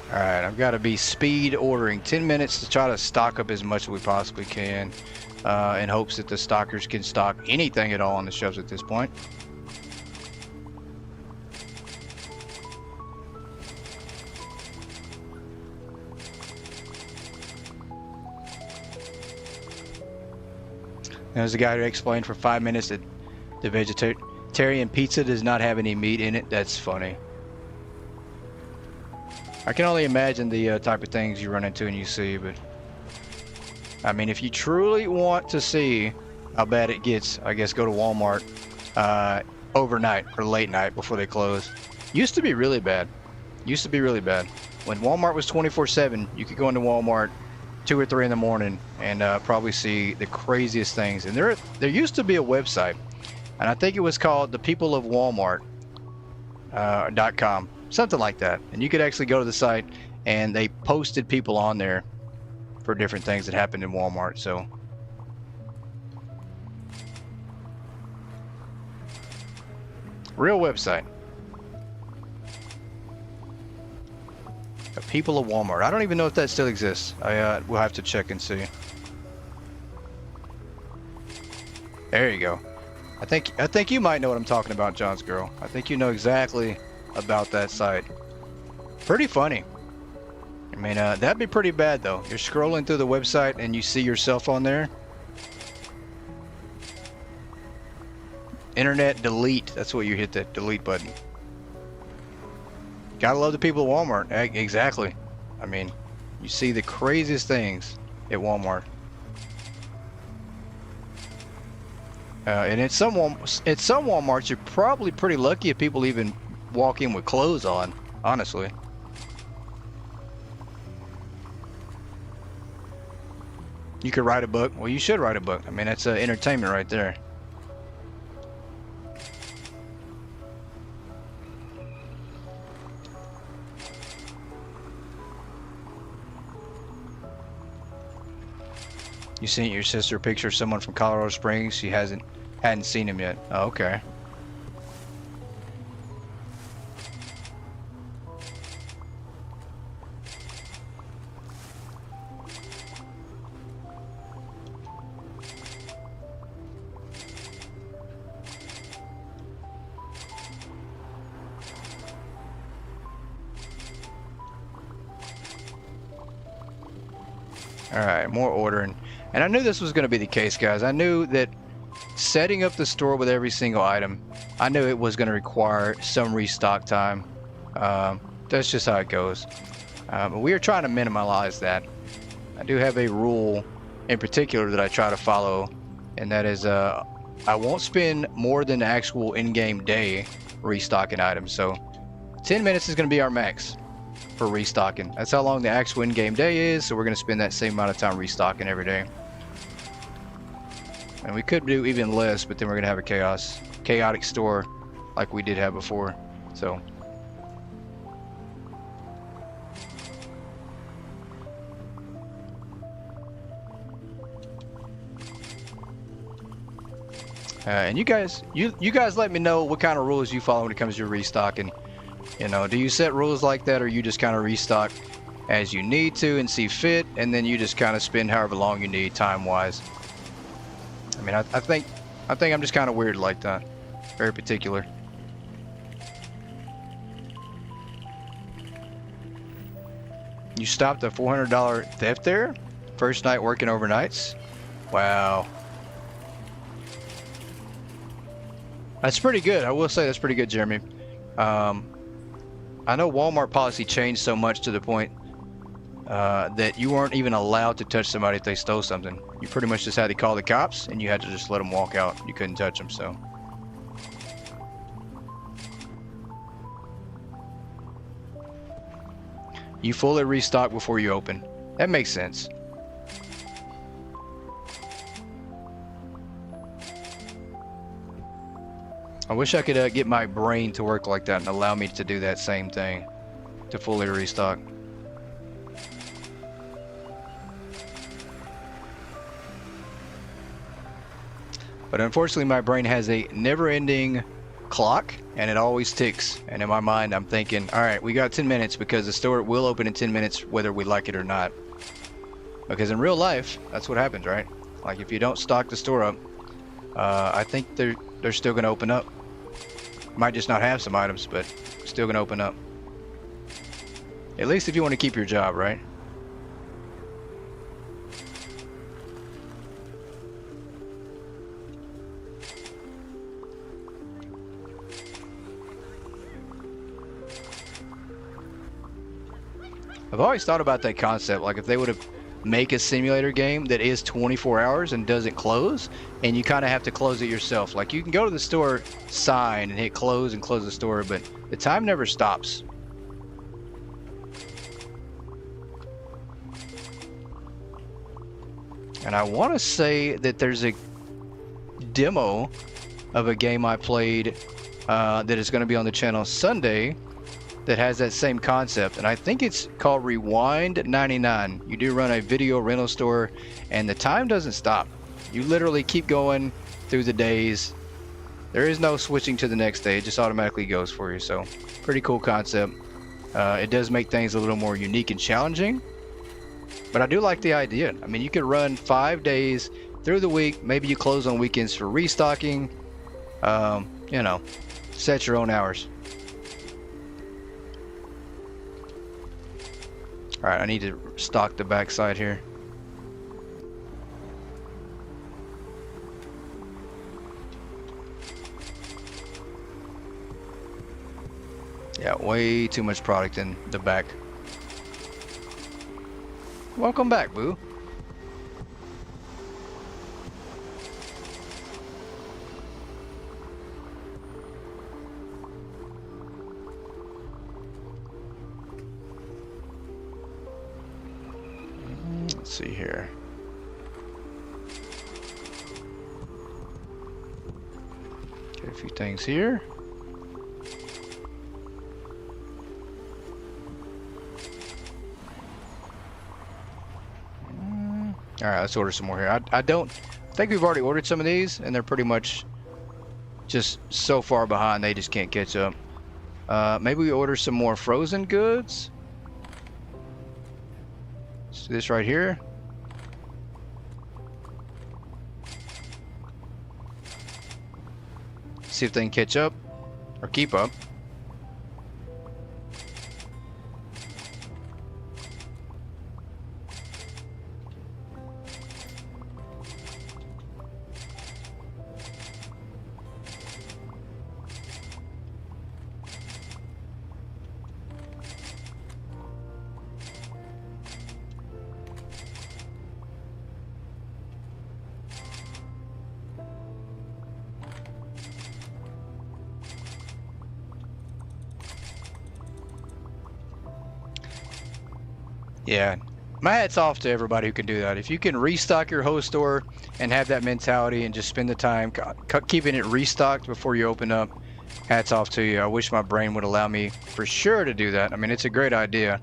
Alright, I've got to be speed ordering 10 minutes to try to stock up as much as we possibly can in hopes that the stockers can stock anything at all on the shelves at this point. There's a guy who explained for 5 minutes that the vegetarian pizza does not have any meat in it. That's funny. I can only imagine the type of things you run into and you see, but I mean, if you truly want to see how bad it gets, I guess go to Walmart overnight or late night before they close. Used to be really bad. Used to be really bad. When Walmart was 24/7, you could go into Walmart 2 or 3 in the morning and probably see the craziest things. And there used to be a website, and I think it was called the People of Walmart .com, something like that. And you could actually go to the site, and they posted people on there for different things that happened in Walmart. So real website. The People of Walmart. I don't even know if that still exists. We'll have to check and see. There you go. I think you might know what I'm talking about, John's girl. I think you know exactly about that site. Pretty funny. I mean, that'd be pretty bad though. You're scrolling through the website and you see yourself on there. Internet delete. That's what you hit, that delete button. Gotta love the people at Walmart. Exactly. I mean, you see the craziest things at Walmart. And at some Walmarts, you're probably pretty lucky if people even walk in with clothes on, honestly. You could write a book. Well, you should write a book. I mean, that's entertainment right there. You sent your sister a picture of someone from Colorado Springs. She hadn't seen him yet. Oh, okay. All right, more ordering. And I knew this was going to be the case, guys. I knew that setting up the store with every single item, I knew it was going to require some restock time. That's just how it goes. But we are trying to minimize that. I do have a rule in particular that I try to follow, and that is I won't spend more than the actual in-game day restocking items. So 10 minutes is going to be our max for restocking. That's how long the actual in-game day is, so we're going to spend that same amount of time restocking every day. And we could do even less, but then we're going to have a chaotic store like we did have before. So and you guys let me know what kind of rules you follow when it comes to restocking. You know, do you set rules like that, or you just kind of restock as you need to and see fit, and then you just kind of spend however long you need time-wise? I mean, I think I'm just kind of weird like that, very particular. You stopped a $400 theft there? First night working overnights? Wow. That's pretty good. I will say that's pretty good, Jeremy. I know Walmart policy changed so much to the point that you weren't even allowed to touch somebody if they stole something. You pretty much just had to call the cops, and you had to just let them walk out. You couldn't touch them, so. You fully restock before you open. That makes sense. I wish I could get my brain to work like that and allow me to do that same thing, to fully restock. But unfortunately, my brain has a never-ending clock, and it always ticks. And in my mind, I'm thinking, all right, we got 10 minutes because the store will open in 10 minutes whether we like it or not. Because in real life, that's what happens, right? Like if you don't stock the store up, I think they're still going to open up. Might just not have some items, but still going to open up. At least if you want to keep your job, right? I've always thought about that concept. Like if they would have make a simulator game that is 24 hours and doesn't close, and you kind of have to close it yourself. Like you can go to the store sign and hit close and close the store, but the time never stops. And I want to say that there's a demo of a game I played that is going to be on the channel Sunday that has that same concept, and I think it's called Rewind 99. You do run a video rental store, and the time doesn't stop. You literally keep going through the days. There is no switching to the next day. It just automatically goes for you. So pretty cool concept. It does make things a little more unique and challenging, but I do like the idea. I mean, you could run 5 days through the week. Maybe you close on weekends for restocking. You know, set your own hours. All right, I need to stock the backside here. Yeah, way too much product in the back. Welcome back, boo. Let's see here. Get a few things here. All right, let's order some more here. I think we've already ordered some of these, and they're pretty much just so far behind they just can't catch up. Maybe we order some more frozen goods. Let's do this right here. See if they can catch up or keep up. Yeah, my hat's off to everybody who can do that. If you can restock your whole store and have that mentality and just spend the time keeping it restocked before you open up, hats off to you. I wish my brain would allow me for sure to do that. I mean, it's a great idea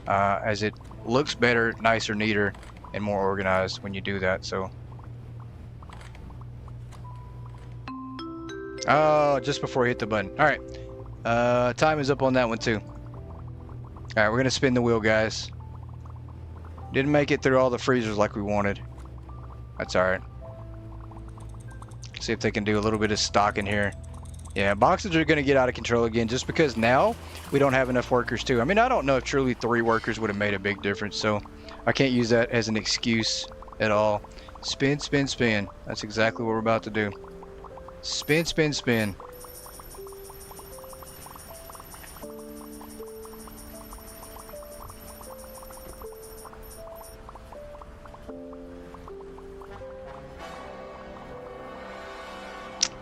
as it looks better, nicer, neater, and more organized when you do that. So, oh, just before I hit the button. All right, time is up on that one too. All right, we're gonna spin the wheel, guys. Didn't make it through all the freezers like we wanted. That's all right. See if they can do a little bit of stock in here. Yeah, boxes are going to get out of control again just because now we don't have enough workers too. I mean, I don't know if truly 3 workers would have made a big difference, so I can't use that as an excuse at all. Spin, spin, spin. That's exactly what we're about to do. Spin, spin, spin.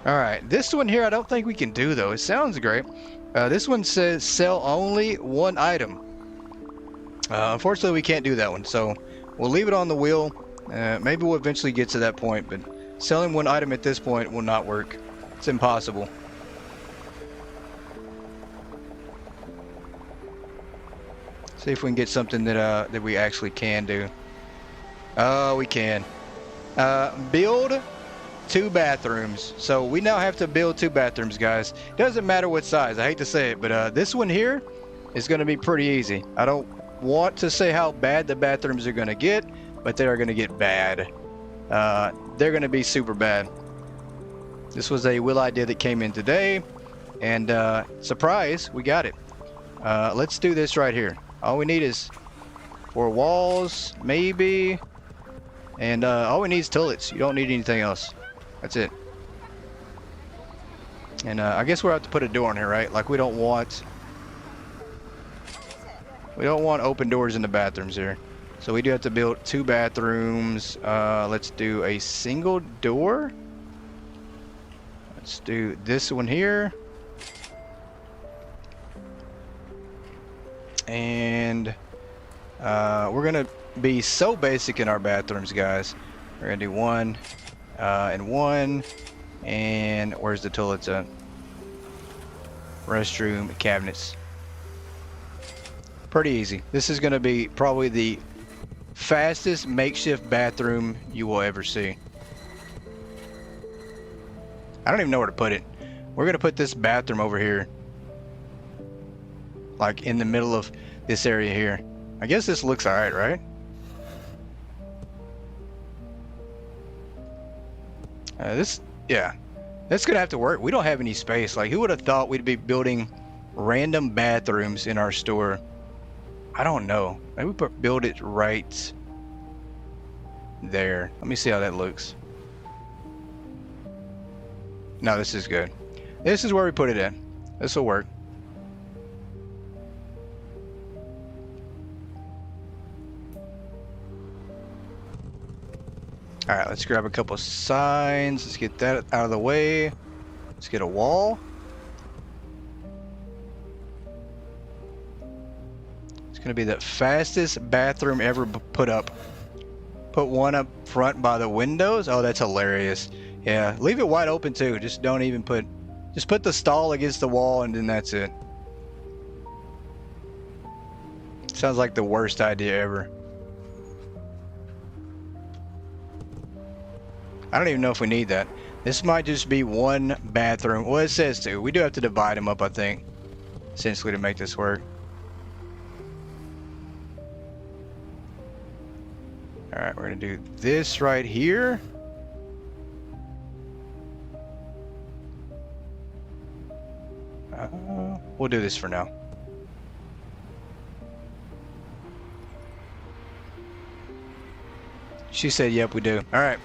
All right, this one here I don't think we can do though. It sounds great. This one says sell only 1 item. Unfortunately, we can't do that one, so we'll leave it on the wheel. Maybe we'll eventually get to that point, but selling 1 item at this point will not work. It's impossible. See if we can get something that we actually can do. Oh, we can. Build 2 bathrooms. So we now have to build 2 bathrooms, guys. Doesn't matter what size. I hate to say it, but this one here is going to be pretty easy. I don't want to say how bad the bathrooms are going to get, but they are going to get bad. They're going to be super bad. This was a Will idea that came in today, and surprise, we got it. Let's do this right here. All we need is 4 walls, maybe, and all we need is toilets. You don't need anything else. That's it. And I guess we'll have to put a door in here, right? Like we don't want... We don't want open doors in the bathrooms here. So we do have to build 2 bathrooms. Let's do a single door. Let's do this one here. And we're gonna be so basic in our bathrooms, guys. We're gonna do 1 and 1. And where's the toilets at? Restroom cabinets. Pretty easy. This is gonna be probably the fastest makeshift bathroom you will ever see. I don't even know where to put it. We're gonna put this bathroom over here, like in the middle of this area here. I guess this looks alright, right? Yeah, that's gonna have to work. We don't have any space. Like, who would have thought we'd be building random bathrooms in our store? I don't know. Maybe build it right there. Let me see how that looks. No, this is good. This is where we put it in. This will work. Alright, let's grab a couple signs. Let's get that out of the way. Let's get a wall. It's going to be the fastest bathroom ever put up. Put one up front by the windows. Oh, that's hilarious. Yeah, leave it wide open too. Just don't even put... Just put the stall against the wall and then that's it. Sounds like the worst idea ever. I don't even know if we need that. This might just be 1 bathroom. Well, it says 2. We do have to divide them up, I think, essentially, to make this work. Alright, we're going to do this right here. We'll do this for now. She said, yep, we do. Alright.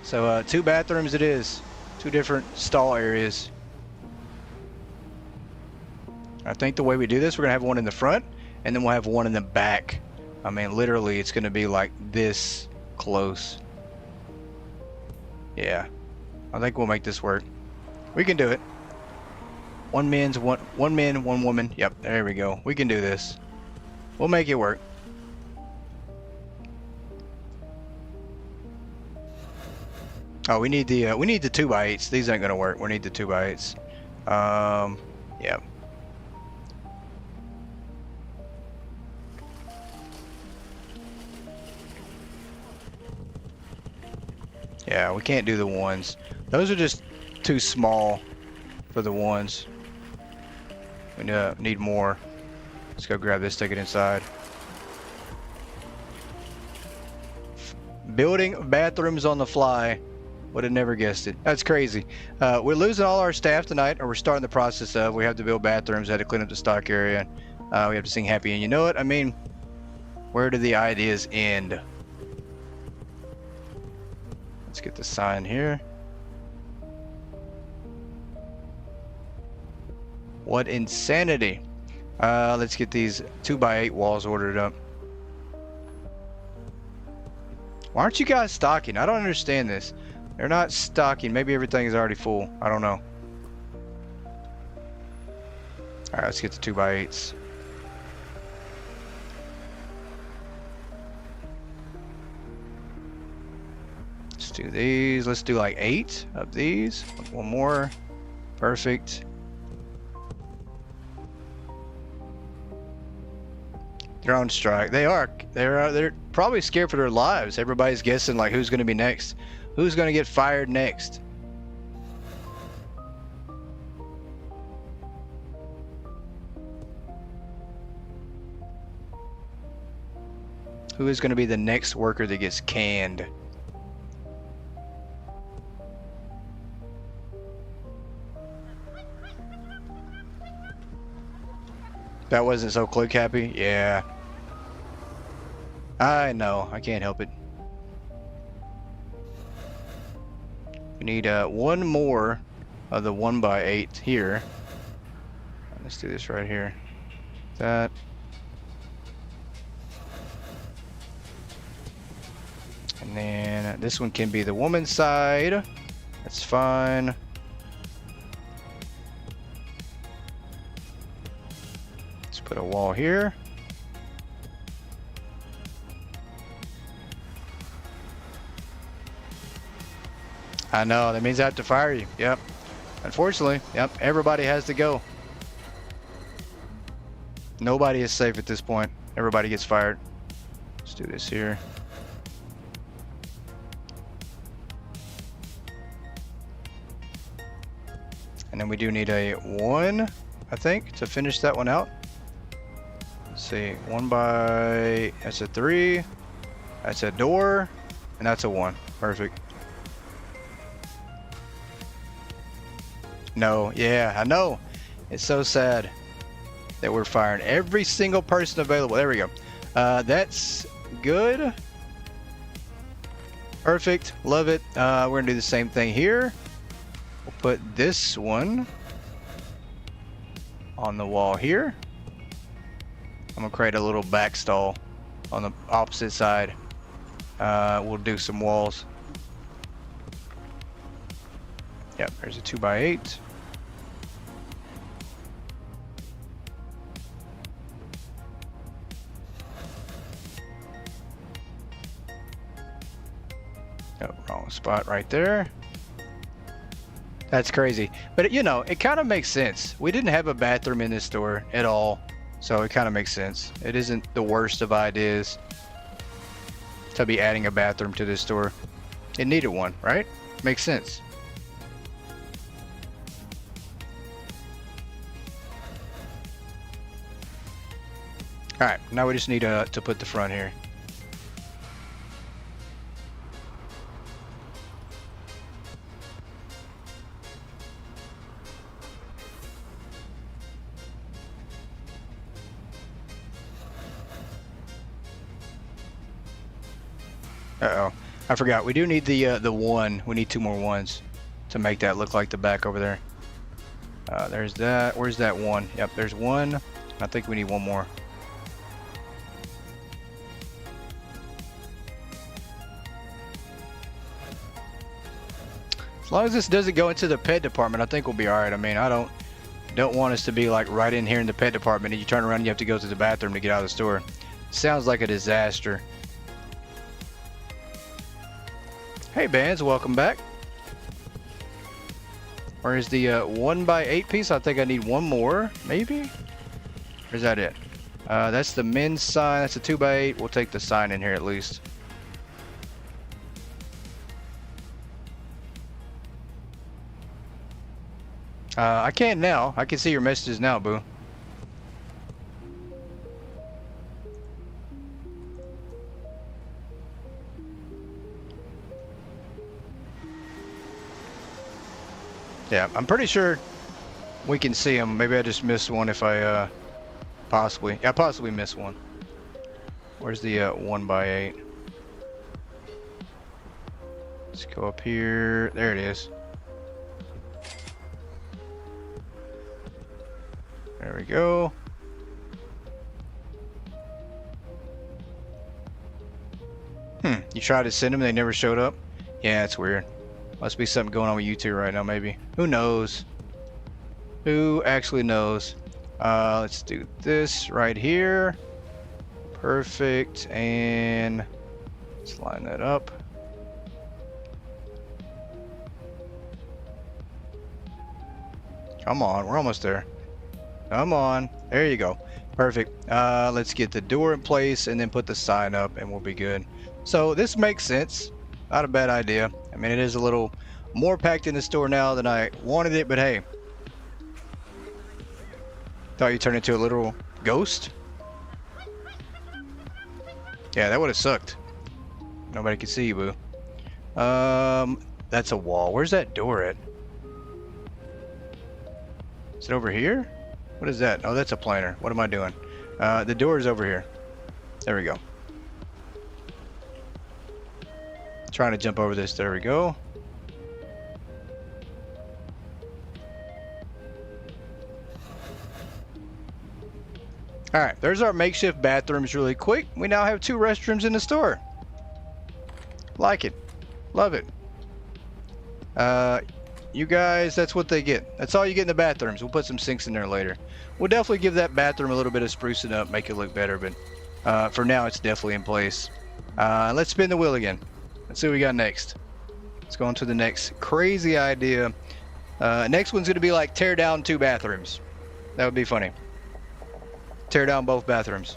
So 2 bathrooms it is. 2 different stall areas. I think the way we do this, we're going to have one in the front, and then we'll have one in the back. I mean, literally, it's going to be like this close. Yeah. I think we'll make this work. We can do it. One man, one woman. Yep, there we go. We can do this. We'll make it work. Oh, we need the 2x8s. These ain't gonna work. We need the 2x8s. Yeah. Yeah, we can't do the 1s. Those are just too small for the 1s. We need more. Let's go grab this, take it inside. Building bathrooms on the fly. Would have never guessed it. That's crazy. We're losing all our staff tonight, or we're starting the process of. We have to build bathrooms, had to clean up the stock area. We have to sing happy, and you know what? I mean, where do the ideas end? Let's get the sign here. What insanity. Let's get these 2x8 walls ordered up. Why aren't you guys stocking? I don't understand this. They're not stocking. Maybe everything is already full. I don't know. Alright, let's get the 2x8s. Let's do these. Let's do like 8 of these. One more. Perfect. They're on strike. They are. They're probably scared for their lives. Everybody's guessing like who's going to be next. Who's going to get fired next? Who is going to be the next worker that gets canned? That wasn't so click happy? Yeah. I know. I can't help it. We need 1 more of the 1x8 here. Let's do this right here. That. And then this one can be the woman's side. That's fine. Let's put a wall here. I know, that means I have to fire you. Yep. Unfortunately, yep, everybody has to go. Nobody is safe at this point. Everybody gets fired. Let's do this here. And then we do need a 1, I think, to finish that one out. Let's see, 1 by, that's a 3. That's a door, and that's a 1. Perfect. No, yeah, I know. It's so sad that we're firing every single person available. There we go. That's good. Perfect. Love it. We're going to do the same thing here. We'll put this one on the wall here. I'm going to create a little back stall on the opposite side. We'll do some walls. Yep, there's a 2 by 8. Oh, wrong spot right there. That's crazy. But you know, it kind of makes sense. We didn't have a bathroom in this store at all. So it kind of makes sense. It isn't the worst of ideas to be adding a bathroom to this store. It needed one, right? Makes sense. Alright, now we just need to put the front here. Uh-oh. I forgot. We do need the 1. We need 2 more 1s to make that look like the back over there. There's that. Where's that 1? Yep, there's 1. I think we need 1 more. As long as this doesn't go into the pet department, I think we'll be alright. I mean, I don't want us to be like right in here in the pet department and you turn around and you have to go to the bathroom to get out of the store. Sounds like a disaster. Hey Bands, welcome back. Where's the 1 by 8 piece? I think I need 1 more, maybe? Or is that it? That's the men's sign. That's a 2 by 8. We'll take the sign in here at least. I can now. I can see your messages now, boo. Yeah, I'm pretty sure we can see them. Maybe I just missed one if I possibly missed one. Where's the 1 by 8? Let's go up here. There it is. There we go. You tried to send them, they never showed up? Yeah, it's weird. Must be something going on with YouTube right now, maybe. Who knows? Who actually knows? Let's do this right here. Perfect. And let's line that up. Come on, we're almost there. Come on. There you go. Perfect. Let's get the door in place and then put the sign up and we'll be good. So this makes sense. Not a bad idea. I mean, it is a little more packed in the store now than I wanted it, but hey. Thought you turned into a literal ghost? Yeah, that would have sucked. Nobody could see you, boo. That's a wall. Where's that door at? Is it over here? What is that? Oh, that's a planter. What am I doing? The door is over here. There we go. Trying to jump over this. There we go. Alright, there's our makeshift bathrooms really quick. We now have 2 restrooms in the store. Like it. Love it. You guys, that's what they get. That's all you get in the bathrooms. We'll put some sinks in there later. We'll definitely give that bathroom a little bit of sprucing up, make it look better, but for now it's definitely in place. Let's spin the wheel again. Let's see what we got next. Let's go on to the next crazy idea. Next one's going to be like tear down 2 bathrooms. That would be funny. Tear down both bathrooms.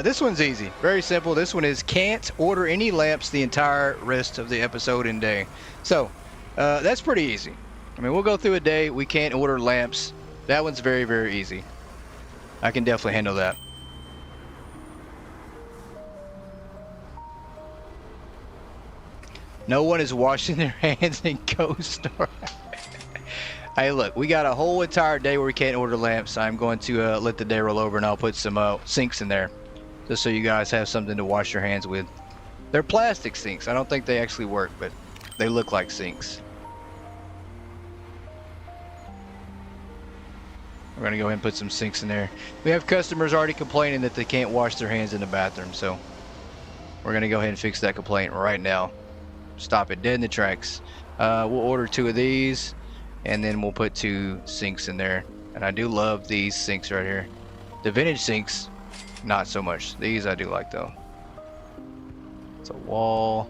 This one's easy. Very simple. This one is can't order any lamps the entire rest of the episode and day. So, that's pretty easy. I mean, we'll go through a day. We can't order lamps. That one's very, very easy. I can definitely handle that. No one is washing their hands in CoStar. Hey, look, we got a whole entire day where we can't order lamps. I'm going to let the day roll over, and I'll put some sinks in there, just so you guys have something to wash your hands with. They're plastic sinks. I don't think they actually work, but they look like sinks. We're going to go ahead and put some sinks in there. We have customers already complaining that they can't wash their hands in the bathroom, so we're going to go ahead and fix that complaint right now. Stop it dead in the tracks. We'll order 2 of these, and then we'll put 2 sinks in there. And I do love these sinks right here. The vintage sinks, not so much. These I do like though. It's a wall.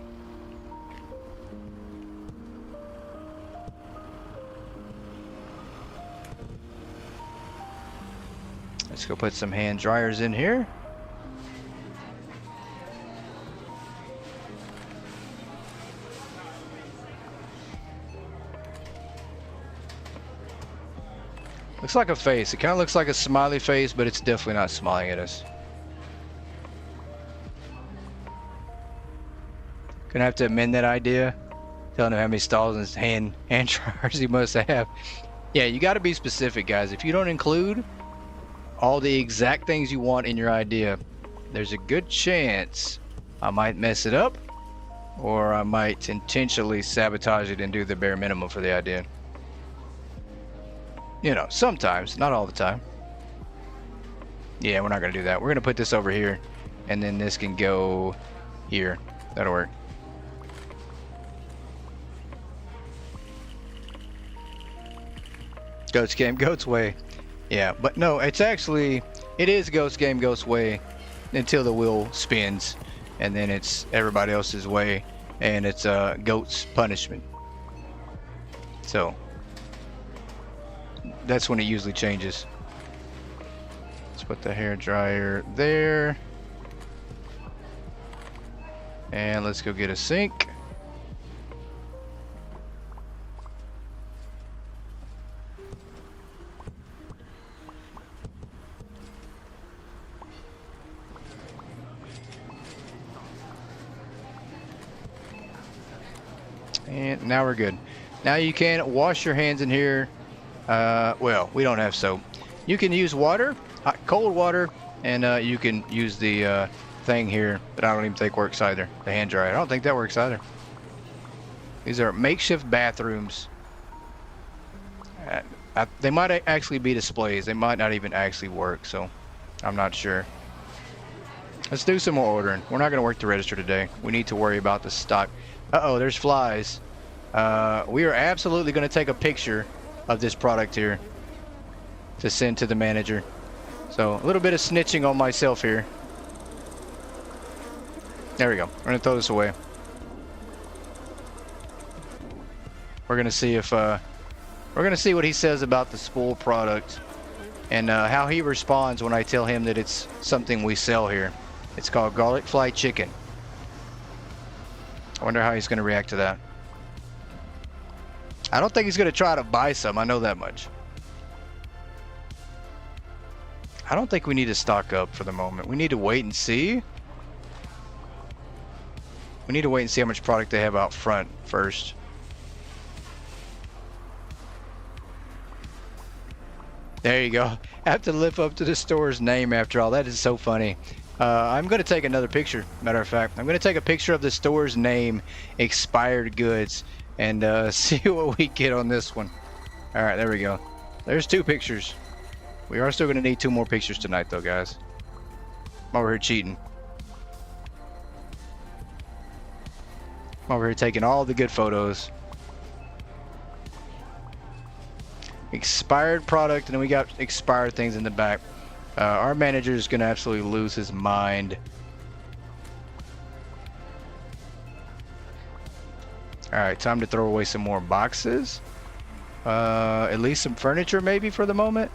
Let's go put some hand dryers in here. Looks like a face. It kind of looks like a smiley face, but it's definitely not smiling at us. Gonna have to amend that idea. Telling him how many stalls and hand dryers he must have. Yeah, you got to be specific, guys. If you don't include all the exact things you want in your idea, there's a good chance I might mess it up, or I might intentionally sabotage it and do the bare minimum for the idea. You know, sometimes, not all the time. Yeah, we're not gonna do that. We're gonna put this over here, and then this can go here. That'll work. Goats game, goats way. Yeah, but no, it's actually, it is goats game, goats way until the wheel spins, and then it's everybody else's way, and it's goats punishment. So that's when it usually changes. Let's put the hair dryer there, and let's go get a sink. And now we're good. Now you can wash your hands in here. Well, we don't have soap. You can use water, hot, cold water, and you can use the thing here, but I don't even think works either. The hand dryer. I don't think that works either. These are makeshift bathrooms. They might actually be displays. They might not even actually work, so I'm not sure. Let's do some more ordering. We're not going to work the register today. We need to worry about the stock. Uh-oh, there's flies. We are absolutely going to take a picture of this product here to send to the manager. So a little bit of snitching on myself here. There we go. We're going to throw this away. We're going to see if we're going to see what he says about the spool product, and how he responds when I tell him that it's something we sell here. It's called garlic fly chicken. I wonder how he's going to react to that. I don't think he's going to try to buy some. I know that much. I don't think we need to stock up for the moment. We need to wait and see. We need to wait and see how much product they have out front first. There you go. I have to live up to the store's name after all. That is so funny. I'm going to take another picture. Matter of fact, I'm going to take a picture of the store's name, Expired Goods, and see what we get on this one. All right, there we go. There's 2 pictures. We are still going to need 2 more pictures tonight, though, guys. I'm over here cheating. I'm over here taking all the good photos. Expired product, and then we got expired things in the back. Our manager is going to absolutely lose his mind. Alright, time to throw away some more boxes. At least some furniture maybe for the moment.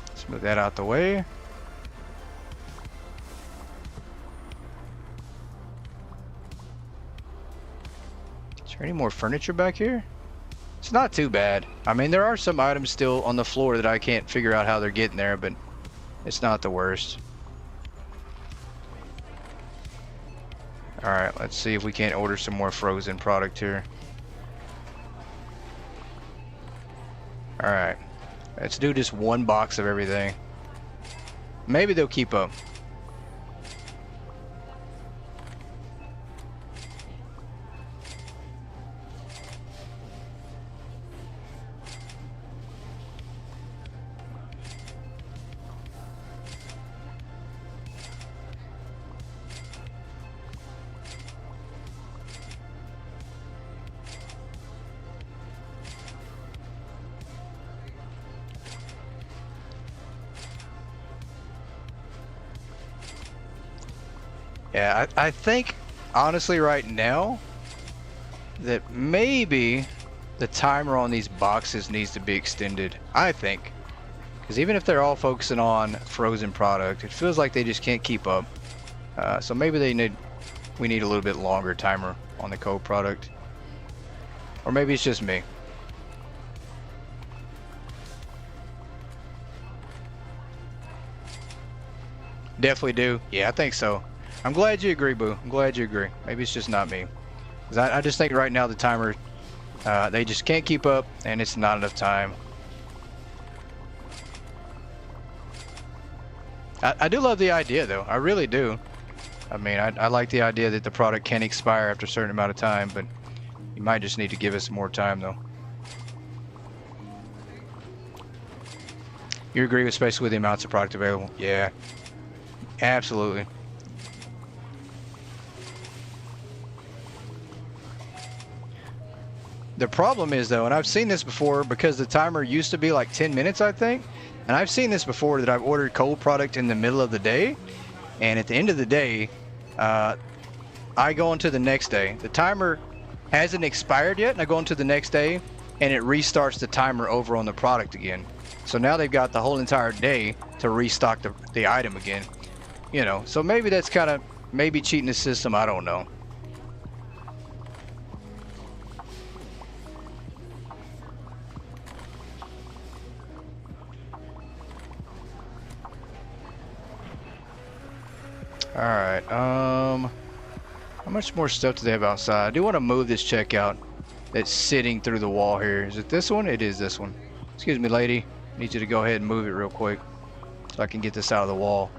Let's move that out the way. Is there any more furniture back here? It's not too bad. I mean, there are some items still on the floor that I can't figure out how they're getting there, but it's not the worst. Alright, let's see if we can't order some more frozen product here. Alright, let's do just 1 box of everything. Maybe they'll keep up. Yeah, I think, honestly, right now, that maybe the timer on these boxes needs to be extended. I think. Because even if they're all focusing on frozen product, it feels like they just can't keep up. So maybe we need a little bit longer timer on the cold product. Or maybe it's just me. Definitely do. Yeah, I think so. I'm glad you agree, Boo. I'm glad you agree. Maybe it's just not me. 'Cause I just think right now the timer, they just can't keep up, and it's not enough time. I do love the idea, though. I really do. I mean, I like the idea that the product can expire after a certain amount of time, but you might just need to give us more time, though. You agree, especially with the amounts of product available? Yeah, absolutely. The problem is, though, and I've seen this before, because the timer used to be like 10 minutes, I think, and I've seen this before, that I've ordered cold product in the middle of the day, and at the end of the day, I go into the next day. The timer hasn't expired yet, and I go into the next day, and it restarts the timer over on the product again. So now they've got the whole entire day to restock the item again. You know, so maybe that's kind of, maybe cheating the system, I don't know. Alright, how much more stuff do they have outside? I do want to move this checkout that's sitting through the wall here. Is it this one? It is this one. Excuse me, lady. I need you to go ahead and move it real quick so I can get this out of the wall.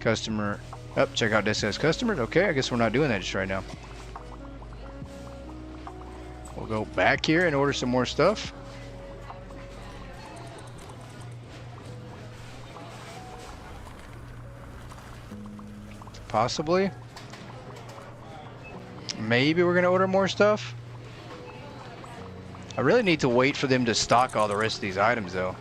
Customer. Oh, checkout desk says customers. Okay, I guess we're not doing that just right now. We'll go back here and order some more stuff. Possibly. Maybe we're gonna order more stuff. I really need to wait for them to stock all the rest of these items, though.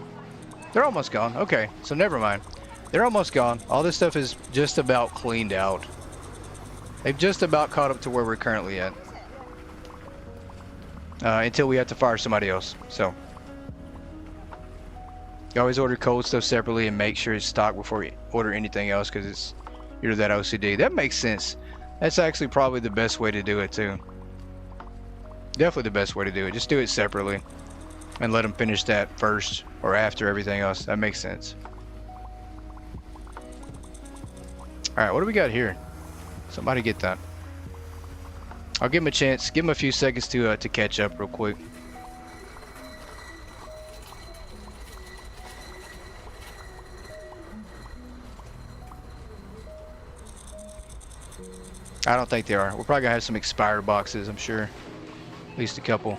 They're almost gone. Okay, so never mind. They're almost gone. All this stuff is just about cleaned out. They've just about caught up to where we're currently at. Until we have to fire somebody else. So you always order cold stuff separately and make sure it's stocked before you order anything else, because you're that OCD. That makes sense. That's actually probably the best way to do it, too. Definitely the best way to do it. Just do it separately and let them finish that first or after everything else. That makes sense. Alright, what do we got here? Somebody get that. I'll give him a chance. Give him a few seconds to catch up real quick. I don't think they are. We're probably gonna have some expired boxes, I'm sure. At least a couple.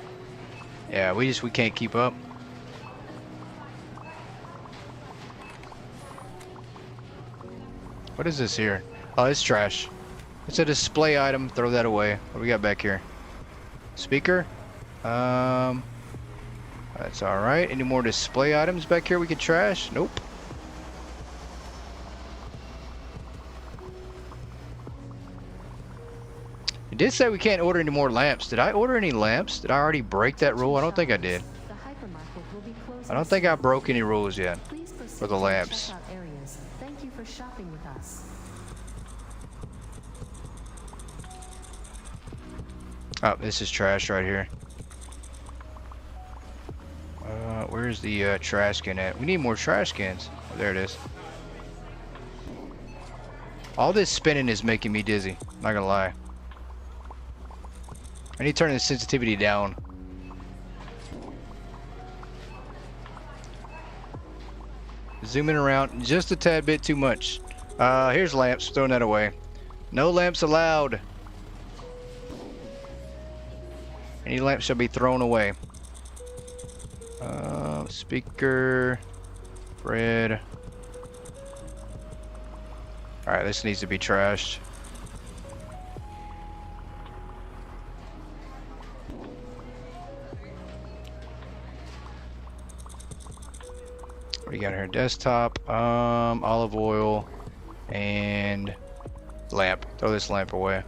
Yeah, we can't keep up. What is this here? Oh, it's trash. It's a display item. Throw that away. What do we got back here? Speaker? That's alright. Any more display items back here we can trash? Nope. It did say we can't order any more lamps. Did I order any lamps? Did I already break that rule? I don't think I did.
The hypermarket will be closing
I don't think I
soon.
broke any rules yet
Please proceed
for the
to
lamps.
checkout areas. Thank you for shopping with us.
Oh, this is trash right here. Where's the trash can at? We need more trash cans. Oh, there it is. All this spinning is making me dizzy. Not gonna lie. I need to turn the sensitivity down. Zooming around just a tad bit too much. Here's lamps. Throwing that away. No lamps allowed. Any lamp shall be thrown away. Speaker, bread. Alright, this needs to be trashed. What do you got here? Desktop, olive oil, and lamp. Throw this lamp away.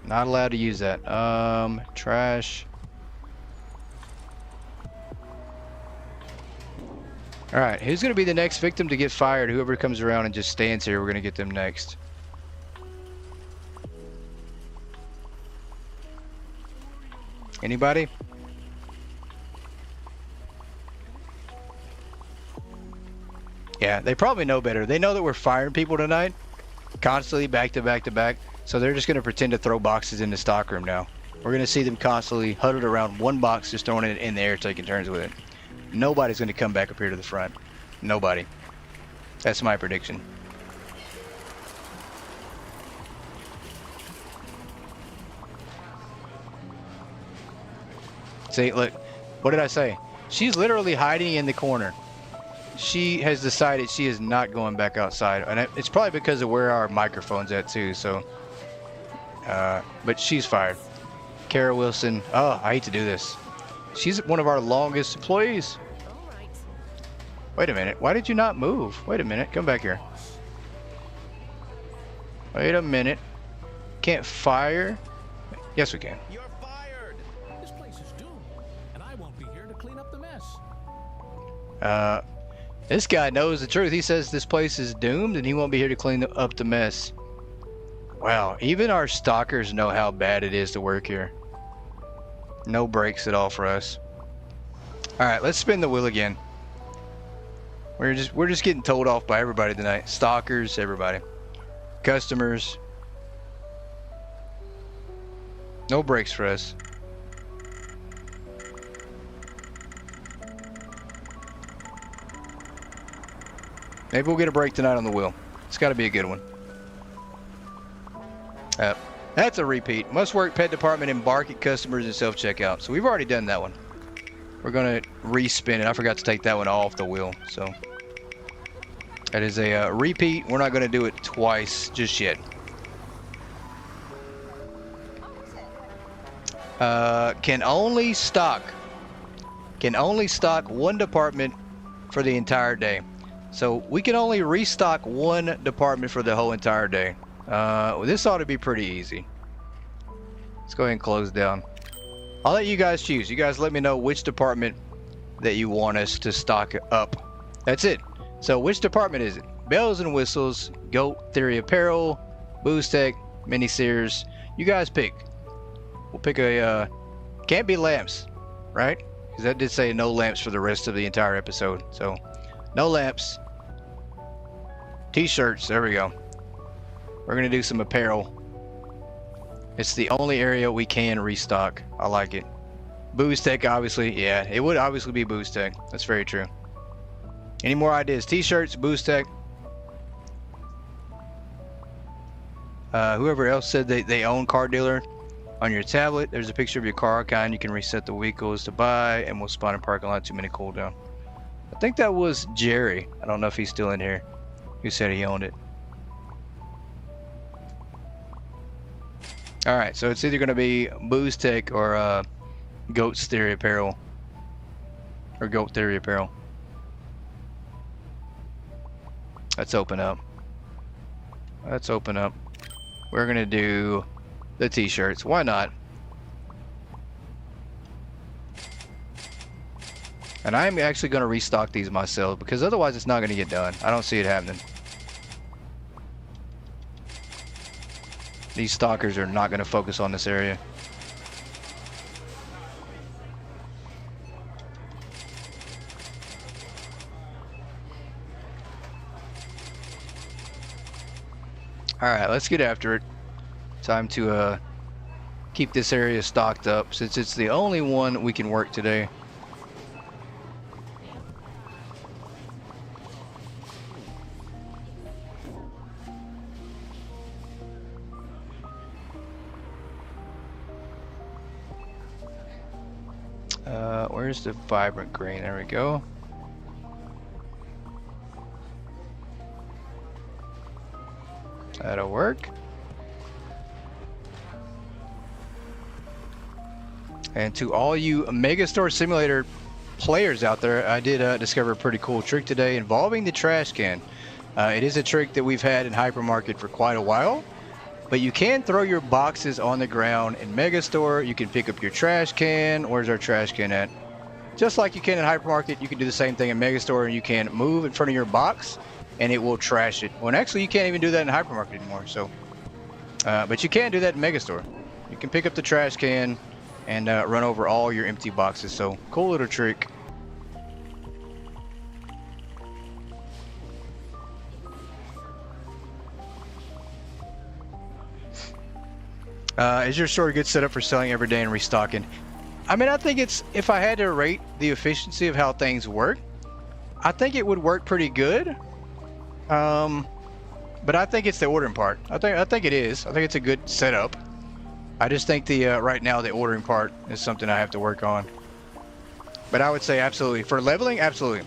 Not allowed to use that. Trash. Alright, who's gonna be the next victim to get fired? Whoever comes around and just stands here, we're gonna get them next. Anybody? Yeah, they probably know better. They know that we're firing people tonight, constantly back to back to back. So they're just going to pretend to throw boxes in the stockroom now. We're going to see them constantly huddled around one box, just throwing it in the air, taking turns with it. Nobody's going to come back up here to the front. Nobody. That's my prediction. See, look. What did I say? She's literally hiding in the corner. She has decided she is not going back outside. And it's probably because of where our microphone's at, too, so... but she's fired. Kara Wilson. Oh, I hate to do this. She's one of our longest employees.
All right.
Wait a minute. Why did you not move? Wait a minute. Come back here. Wait a minute. Can't fire? Yes, we can.
You're fired.
This place is doomed, and I won't be here to clean up the mess.
This guy knows the truth. He says this place is doomed and he won't be here to clean up the mess. Wow, even our stalkers know how bad it is to work here. No breaks at all for us. Alright, let's spin the wheel again. We're just getting told off by everybody tonight. Stalkers, everybody. Customers. No breaks for us. Maybe we'll get a break tonight on the wheel. It's got to be a good one. That's a repeat. Must work pet department, embark at customers and self-checkout. So we've already done that one. We're going to respin it. I forgot to take that one off the wheel. So that is a repeat. We're not going to do it twice just yet. Can only stock one department for the entire day. So we can only restock one department for the whole entire day. This ought to be pretty easy. Let's go ahead and close down. I'll let you guys choose. You guys let me know which department that you want us to stock up. That's it. So which department is it? Bells and whistles, Goat Theory Apparel, Booze Tech, Mini Sears. You guys pick. We'll pick a, can't be lamps, right? Because that did say no lamps for the rest of the entire episode. So no lamps. T-shirts, there we go. We're gonna do some apparel. It's the only area we can restock. I like it. Booze Tech, obviously. Yeah, it would obviously be Booze Tech. That's very true. Any more ideas? T-shirts, Booze Tech. Whoever else said they own Car Dealer. On your tablet, there's a picture of your car icon. You can reset the vehicles to buy and will spawn in parking lot 2 minute cooldown. I think that was Jerry. I don't know if he's still in here. Who said he owned it. Alright, so it's either going to be Booze Tech or Goat's Theory Apparel. Or Goat Theory Apparel. Let's open up. Let's open up. We're going to do the t-shirts. Why not? And I'm actually going to restock these myself because otherwise it's not going to get done. I don't see it happening. These stalkers are not going to focus on this area. Alright, let's get after it. Time to keep this area stocked up since it's the only one we can work today. Where's the vibrant green? There we go. That'll work. And to all you Megastore Simulator players out there, I did discover a pretty cool trick today involving the trash can. It is a trick that we've had in Hypermarket for quite a while, but you can throw your boxes on the ground in Megastore. You can pick up your trash can. Where's our trash can at? Just like you can in Hypermarket, you can do the same thing in Megastore, and you can move in front of your box and it will trash it. Well, and actually you can't even do that in Hypermarket anymore, so but you can do that in Megastore. You can pick up the trash can and run over all your empty boxes. So cool little trick. Is your store a good setup for selling every day and restocking? I mean, I think it's, if I had to rate the efficiency of how things work, I think it would work pretty good. But I think it's the ordering part. I think it is. I think it's a good setup. I just think the right now the ordering part is something I have to work on. But I would say absolutely for leveling, absolutely,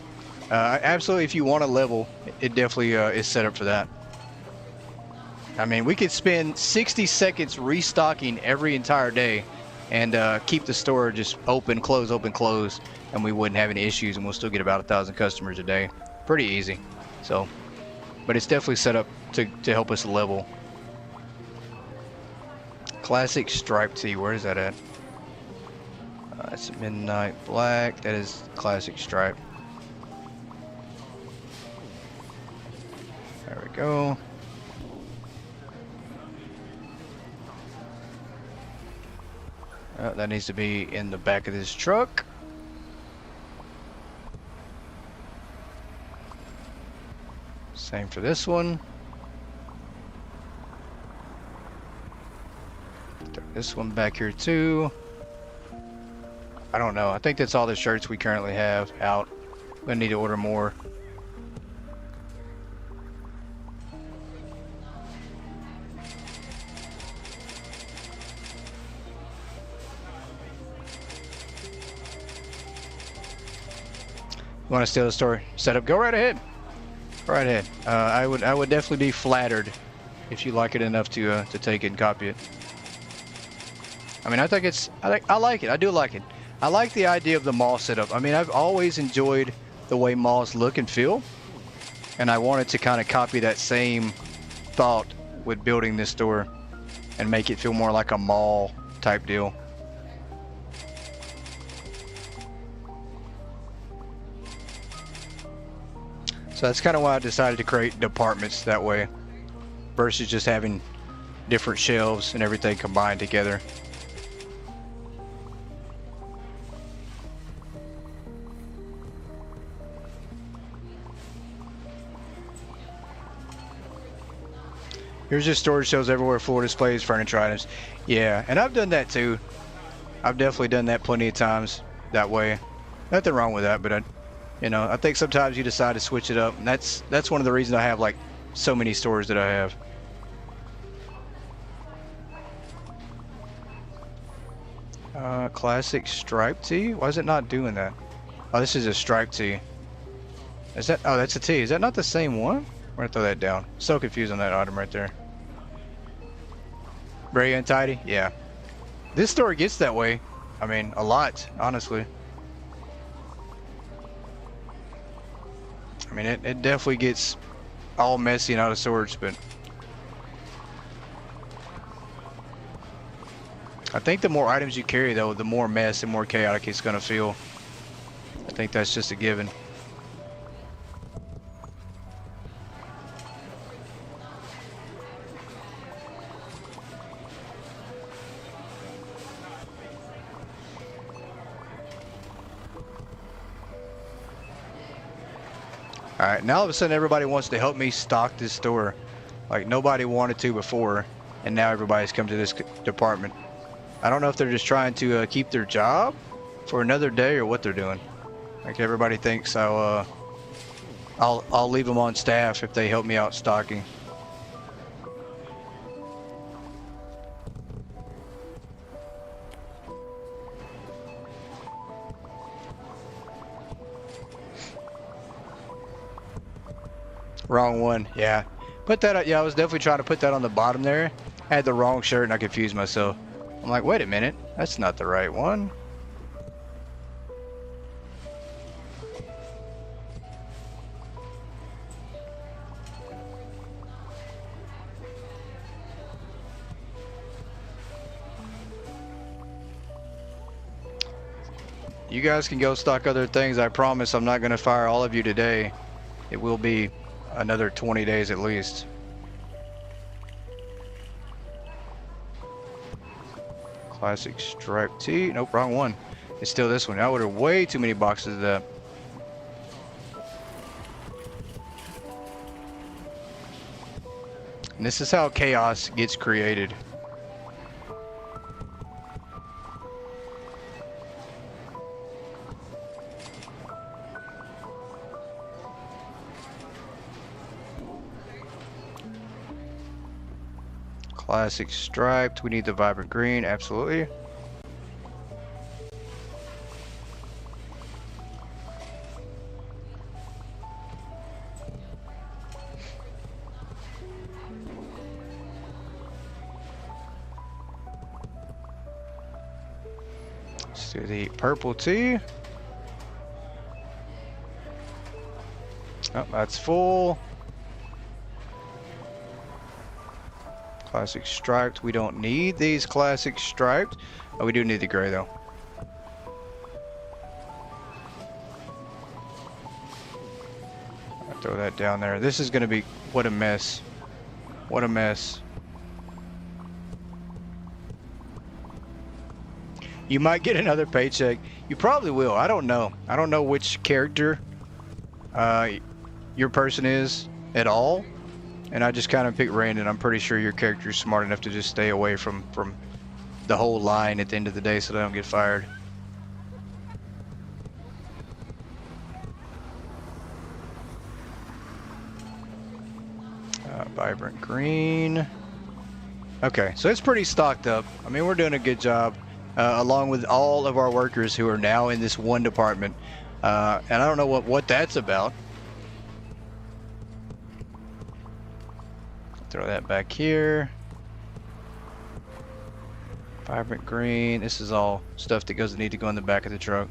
absolutely. If you want to level, it definitely is set up for that. I mean, we could spend 60 seconds restocking every entire day, and keep the store just open, close, and we wouldn't have any issues, and we'll still get about 1,000 customers a day. Pretty easy. So, but it's definitely set up to help us level. Classic striped tee, where is that at? It's midnight black. That is classic stripe. There we go. That needs to be in the back of this truck. Same for this one. Throw this one back here too. I don't know. I think that's all the shirts we currently have out. I'm gonna need to order more. You want to steal the store setup? Go right ahead. Go right ahead. I would definitely be flattered if you like it enough to take it and copy it. I mean, I think it's I like it. I do like it. I like the idea of the mall setup. I mean, I've always enjoyed the way malls look and feel, and I wanted to kind of copy that same thought with building this store and make it feel more like a mall type deal. So that's kind of why I decided to create departments that way versus just having different shelves and everything combined together. Here's just storage shelves everywhere, floor displays, furniture items. Yeah, and I've done that too. I've definitely done that plenty of times that way. Nothing wrong with that, but you know, I think sometimes you decide to switch it up, and that's one of the reasons I have like so many stores that I have. Classic striped tee? Why is it not doing that? Oh, this is a striped tee. Is that? Oh, that's a tee. Is that not the same one? I'm gonna throw that down. So confused on that item right there. Very untidy? Yeah. This store gets that way. I mean, a lot, honestly. I mean, it definitely gets all messy and out of sorts, but I think the more items you carry, though, the more mess and more chaotic it's gonna feel. I think that's just a given. Alright, now all of a sudden everybody wants to help me stock this store. Like nobody wanted to before, and now everybody's come to this department. I don't know if they're just trying to keep their job for another day or what they're doing. Like everybody thinks I'll leave them on staff if they help me out stocking. Wrong one, yeah. Put that, yeah, I was definitely trying to put that on the bottom there. I had the wrong shirt and I confused myself. I'm like, wait a minute, that's not the right one. You guys can go stock other things. I promise I'm not going to fire all of you today. It will be another 20 days at least. Classic striped tee. Nope, wrong one. It's still this one. I ordered way too many boxes of that. And this is how chaos gets created. Classic striped. We need the vibrant green. Absolutely. Let's do the purple tee. Oh, that's full. Classic striped. We don't need these classic striped. Oh, we do need the gray though. I'll throw that down there. This is going to be, what a mess. What a mess. You might get another paycheck. You probably will. I don't know. I don't know which character your person is at all. And I just kind of picked random. I'm pretty sure your character is smart enough to just stay away from the whole line at the end of the day so they don't get fired. Vibrant green. Okay, so it's pretty stocked up. I mean, we're doing a good job, along with all of our workers who are now in this one department. And I don't know what that's about. Throw that back here. Vibrant green. This is all stuff that need to go in the back of the truck.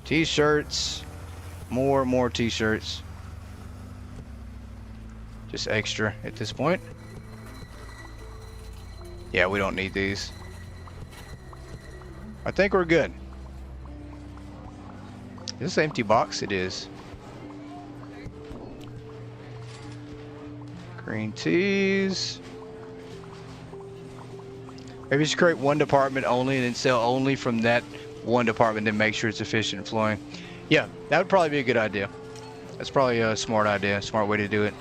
T-shirts. More t-shirts. Just extra at this point. Yeah, we don't need these. I think we're good. Is this an empty box? It is. Green tees. Maybe just create one department only and then sell only from that one department and make sure it's efficient and flowing. Yeah, that would probably be a good idea. That's probably a smart idea, smart way to do it.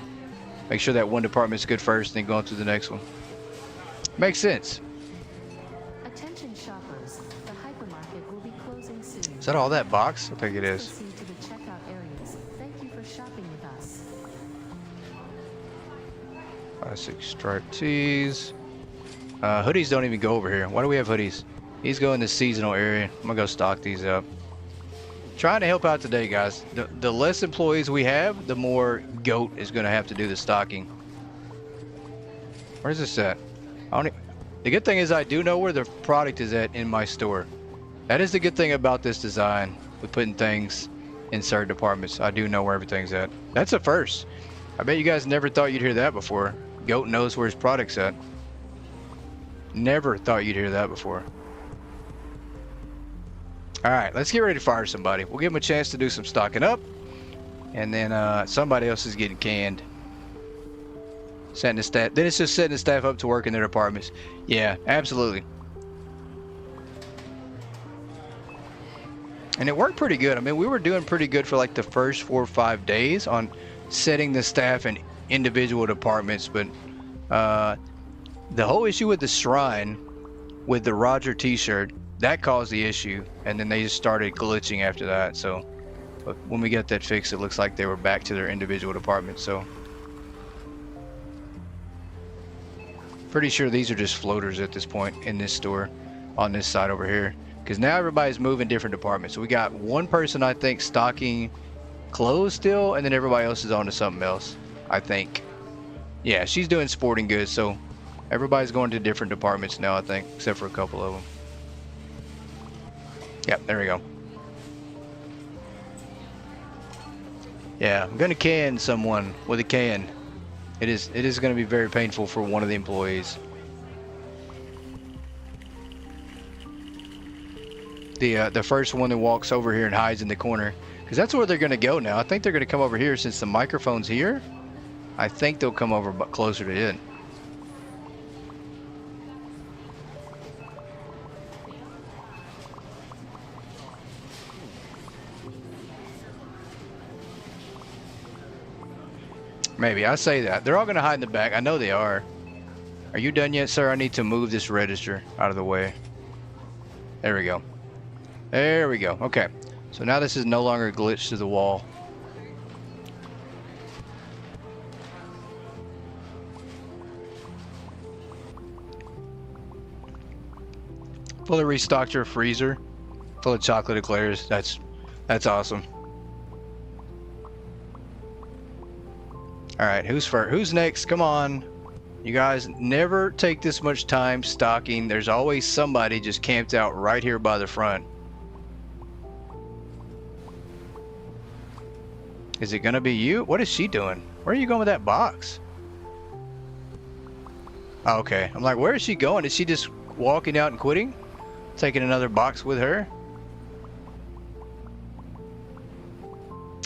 Make sure that one department's good first, then go on to the next one. Makes sense.
Attention shoppers, the hypermarket will be closing soon.
Is that all that box? I think it is.
Proceed to the checkout areas. Thank you for shopping with us.
Classic striped tees. Hoodies don't even go over here. Why do we have hoodies? These go in the seasonal area. I'm gonna go stock these up. Trying to help out today, guys. The less employees we have, the more GOAT is gonna have to do the stocking. Where's this at? The good thing is I do know where the product is at in my store. That is the good thing about this design with putting things in certain departments. I do know where everything's at. That's a first. I bet you guys never thought you'd hear that before. GOAT knows where his product's at. Never thought you'd hear that before. Alright, let's get ready to fire somebody. We'll give them a chance to do some stocking up. And then somebody else is getting canned. Setting the staff. Then it's just setting the staff up to work in their departments. Yeah, absolutely. And it worked pretty good. I mean, we were doing pretty good for like the first 4 or 5 days on setting the staff in individual departments. But the whole issue with the shrine, with the Roger t-shirt, that caused the issue. And then they just started glitching after that. So but when we get that fixed, it looks like they were back to their individual departments. So pretty sure these are just floaters at this point in this store on this side over here. Because now everybody's moving different departments. So we got one person, I think, stocking clothes still, and then everybody else is on to something else, I think. Yeah, she's doing sporting goods, so everybody's going to different departments now, I think, except for a couple of them. Yep, there we go. Yeah, I'm gonna can someone with a can. It is gonna be very painful for one of the employees. The first one that walks over here and hides in the corner, because that's where they're going to go now. I think they're going to come over here since the microphone's here. I think they'll come over closer to it. Maybe. I say that. They're all going to hide in the back. I know they are. Are you done yet, sir? I need to move this register out of the way. There we go. There we go. Okay. So now this is no longer glitched to the wall. Fully restocked your freezer full of chocolate eclairs. That's awesome. All right, who's first? Who's next? Come on. You guys never take this much time stocking. There's always somebody just camped out right here by the front. Is it gonna be you? What is she doing? Where are you going with that box? Oh, okay. I'm like, where is she going? Is she just walking out and quitting? Taking another box with her?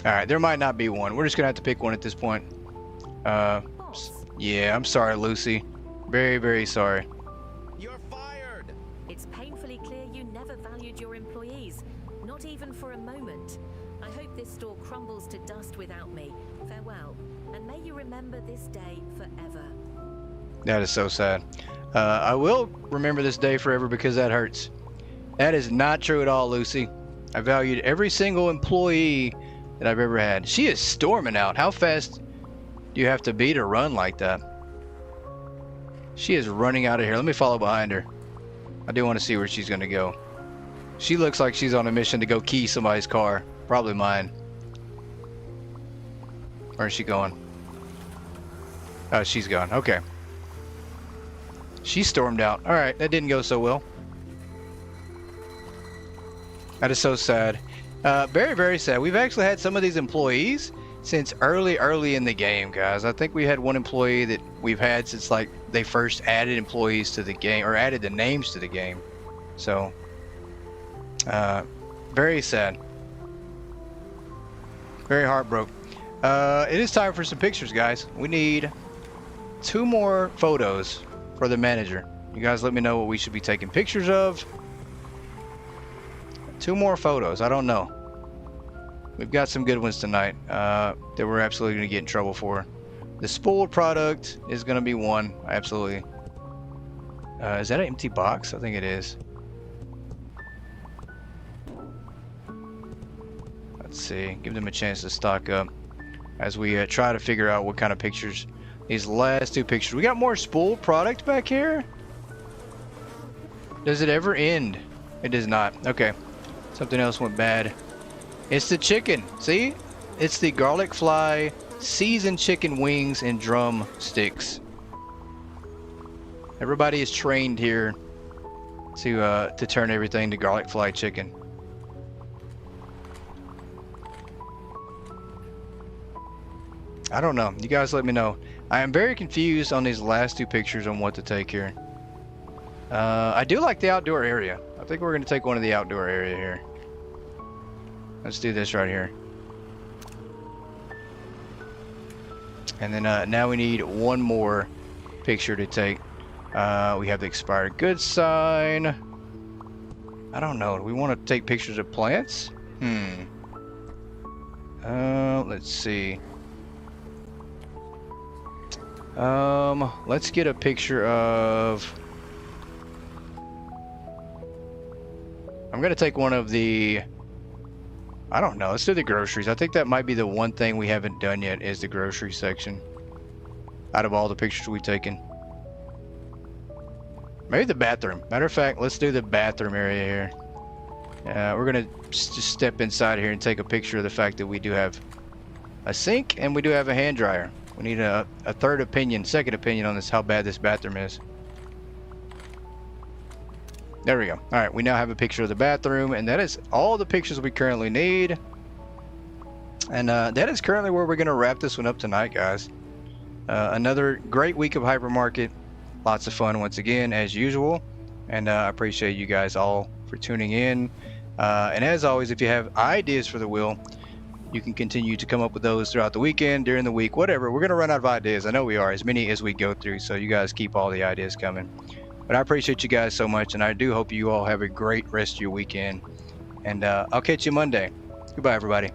Alright, there might not be one. We're just gonna have to pick one at this point. Yeah, I'm sorry, Lucy. Very, very sorry.
You're fired!
It's painfully clear you never valued your employees, not even for a moment. I hope this store crumbles to dust without me. Farewell, and may you remember this day forever.
That is so sad. I will remember this day forever because that hurts. That is not true at all, Lucy. I valued every single employee that I've ever had. She is storming out. How fast do you have to be to run like that? She is running out of here. Let me follow behind her. I do want to see where she's going to go. She looks like she's on a mission to go key somebody's car. Probably mine. Where is she going? Oh, she's gone. Okay. She stormed out. Alright, that didn't go so well. That is so sad. Very, very sad. We've actually had some of these employees since early in the game, guys. I think we had one employee that we've had since like they first added employees to the game, or added the names to the game. So, very sad. Very heartbroken. It is time for some pictures, guys. We need 2 more photos for the manager. You guys let me know what we should be taking pictures of. 2 more photos. I don't know. We've got some good ones tonight that we're absolutely going to get in trouble for. The spooled product is going to be one. Absolutely. Is that an empty box? I think it is. Let's see. Give them a chance to stock up as we try to figure out what kind of pictures. These last 2 pictures. We got more spooled product back here. Does it ever end? It does not. Okay. Something else went bad. It's the chicken. See? It's the garlic fly seasoned chicken wings and drum sticks. Everybody is trained here to turn everything to garlic fly chicken. I don't know. You guys let me know. I am very confused on these last two pictures on what to take here. I do like the outdoor area. I think we're going to take one of the outdoor area here. Let's do this right here. And then now we need one more picture to take. We have the expired goods sign. I don't know. Do we want to take pictures of plants? Let's see. Let's get a picture of... I'm gonna take one of the... I don't know. Let's do the groceries. I think that might be the one thing we haven't done yet is the grocery section. Out of all the pictures we've taken. Maybe the bathroom. Matter of fact, let's do the bathroom area here. We're gonna just step inside here and take a picture of the fact that we do have a sink and we do have a hand dryer. We need a third opinion, second opinion on this, how bad this bathroom is. There we go. All right, we now have a picture of the bathroom, and that is all the pictures we currently need. And that is currently where we're going to wrap this one up tonight, guys. Another great week of Hypermarket. Lots of fun once again, as usual. And I appreciate you guys all for tuning in. And as always, if you have ideas for the wheel, you can continue to come up with those throughout the weekend, during the week, whatever. We're going to run out of ideas. I know we are, as many as we go through. So you guys keep all the ideas coming. But I appreciate you guys so much, and I do hope you all have a great rest of your weekend. And I'll catch you Monday. Goodbye, everybody.